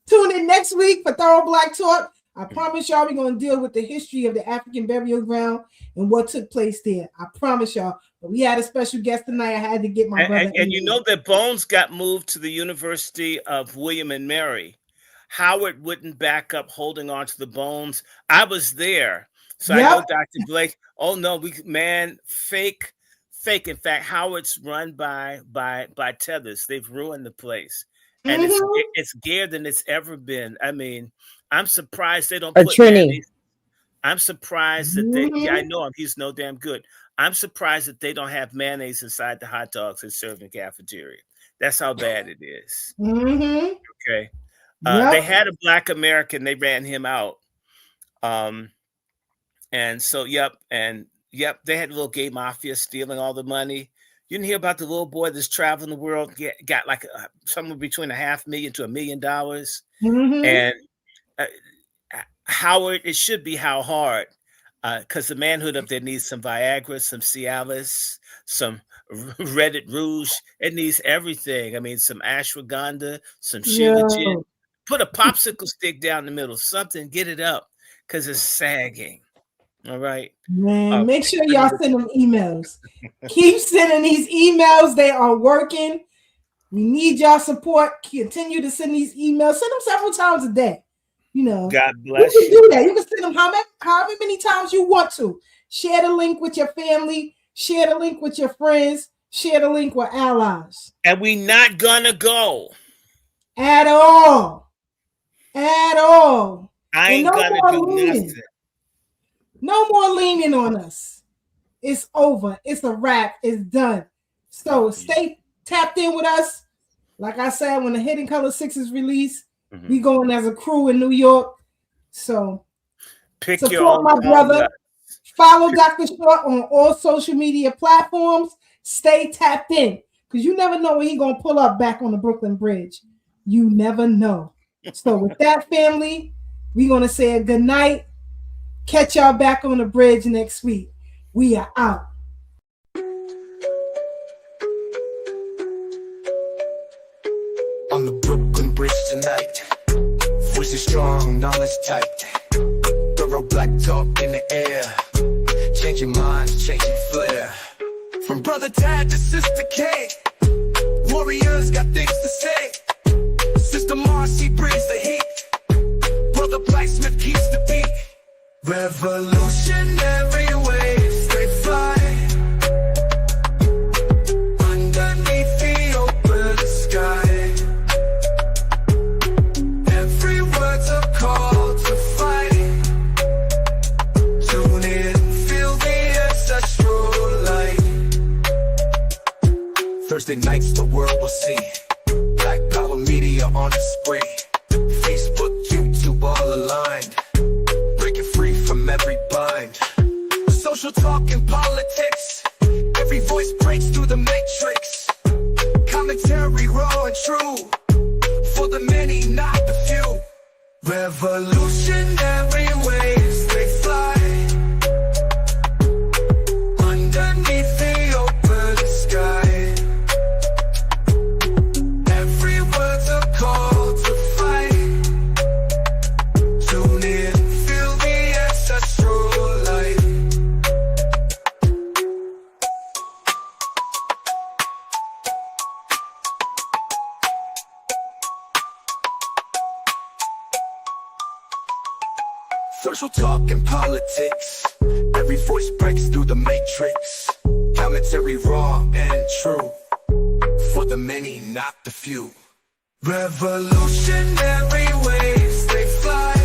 Tune in next week for Thorough Black Talk. I promise y'all we're going to deal with the history of the African burial ground and what took place there. I promise y'all. But we had a special guest tonight. I had to get my brother. And you know that bones got moved to the University of William and Mary. Howard wouldn't back up holding on to the bones. I was there. So I know Dr. Blake. Oh no, fake. In fact, Howard's run by tethers. They've ruined the place. And it's gayer than it's ever been. I mean, I'm surprised they don't put mayonnaise. I'm surprised that they I know him, he's no damn good. I'm surprised that they don't have mayonnaise inside the hot dogs they serve in the cafeteria. That's how bad it is. Okay. They had a Black American, they ran him out. And so, they had a little gay mafia stealing all the money. You didn't hear about the little boy that's traveling the world, got like somewhere between $500,000 to $1 million. And Howard, it should be how hard, because the manhood up there needs some Viagra, some Cialis, some Reddit Rouge. It needs everything. I mean, some ashwagandha, some Shilajit. Put a popsicle stick down the middle, something, get it up, because it's sagging. All right. Man, make sure y'all send them emails. Keep sending these emails. They are working. We need y'all support. Continue to send these emails. Send them several times a day. You know, God bless you. Can do that. You can send them however many times you want to. Share the link with your family. Share the link with your friends. Share the link with allies. And we not gonna go. At all. At all. I ain't gonna do nothing. No more leaning on us. It's over. It's a wrap. It's done. So stay tapped in with us. Like I said, when the Hidden Color 6 is released, we going as a crew in New York. So support my brother. Follow Dr. Short on all social media platforms. Stay tapped in, because you never know when he's going to pull up back on the Brooklyn Bridge. You never know. So with that, family, we're going to say a good night. Catch y'all back on the bridge next week. We are out. On the Brooklyn Bridge tonight, voices strong, knowledge tight. Thorough black talk in the air, changing minds, changing flair. From brother Tad to sister K, warriors got things to say. Sister Marcy brings the heat, brother Blacksmith keeps the beat. Revolutionary waves, they fly underneath the open sky. Every word's a call to fight. Tune in, feel the ancestral light. Thursday nights the world will see Black Power Media on display. Facebook, YouTube all aligned, free from every bind. Social talk and politics, every voice breaks through the matrix. Commentary raw and true, for the many, not the few. Revolutionary waves, they fly Social talk and politics. Every voice breaks through the matrix. Commentary raw and true. For the many, not the few. Revolutionary waves, they fly